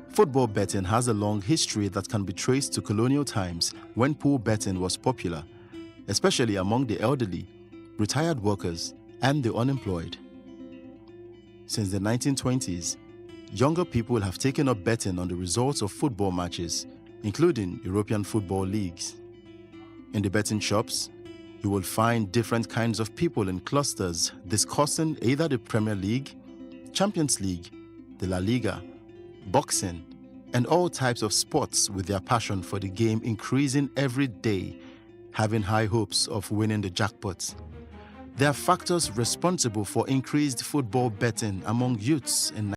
football betting has a long history that can be traced to colonial times when pool betting was popular, especially among the elderly, retired workers, and the unemployed. Since the 1920s, younger people have taken up betting on the results of football matches, including European football leagues. In the betting shops, you will find different kinds of people in clusters discussing either the Premier League, Champions League, the La Liga, boxing, and all types of sports, with their passion for the game increasing every day, having high hopes of winning the jackpots. There are factors responsible for increased football betting among youths in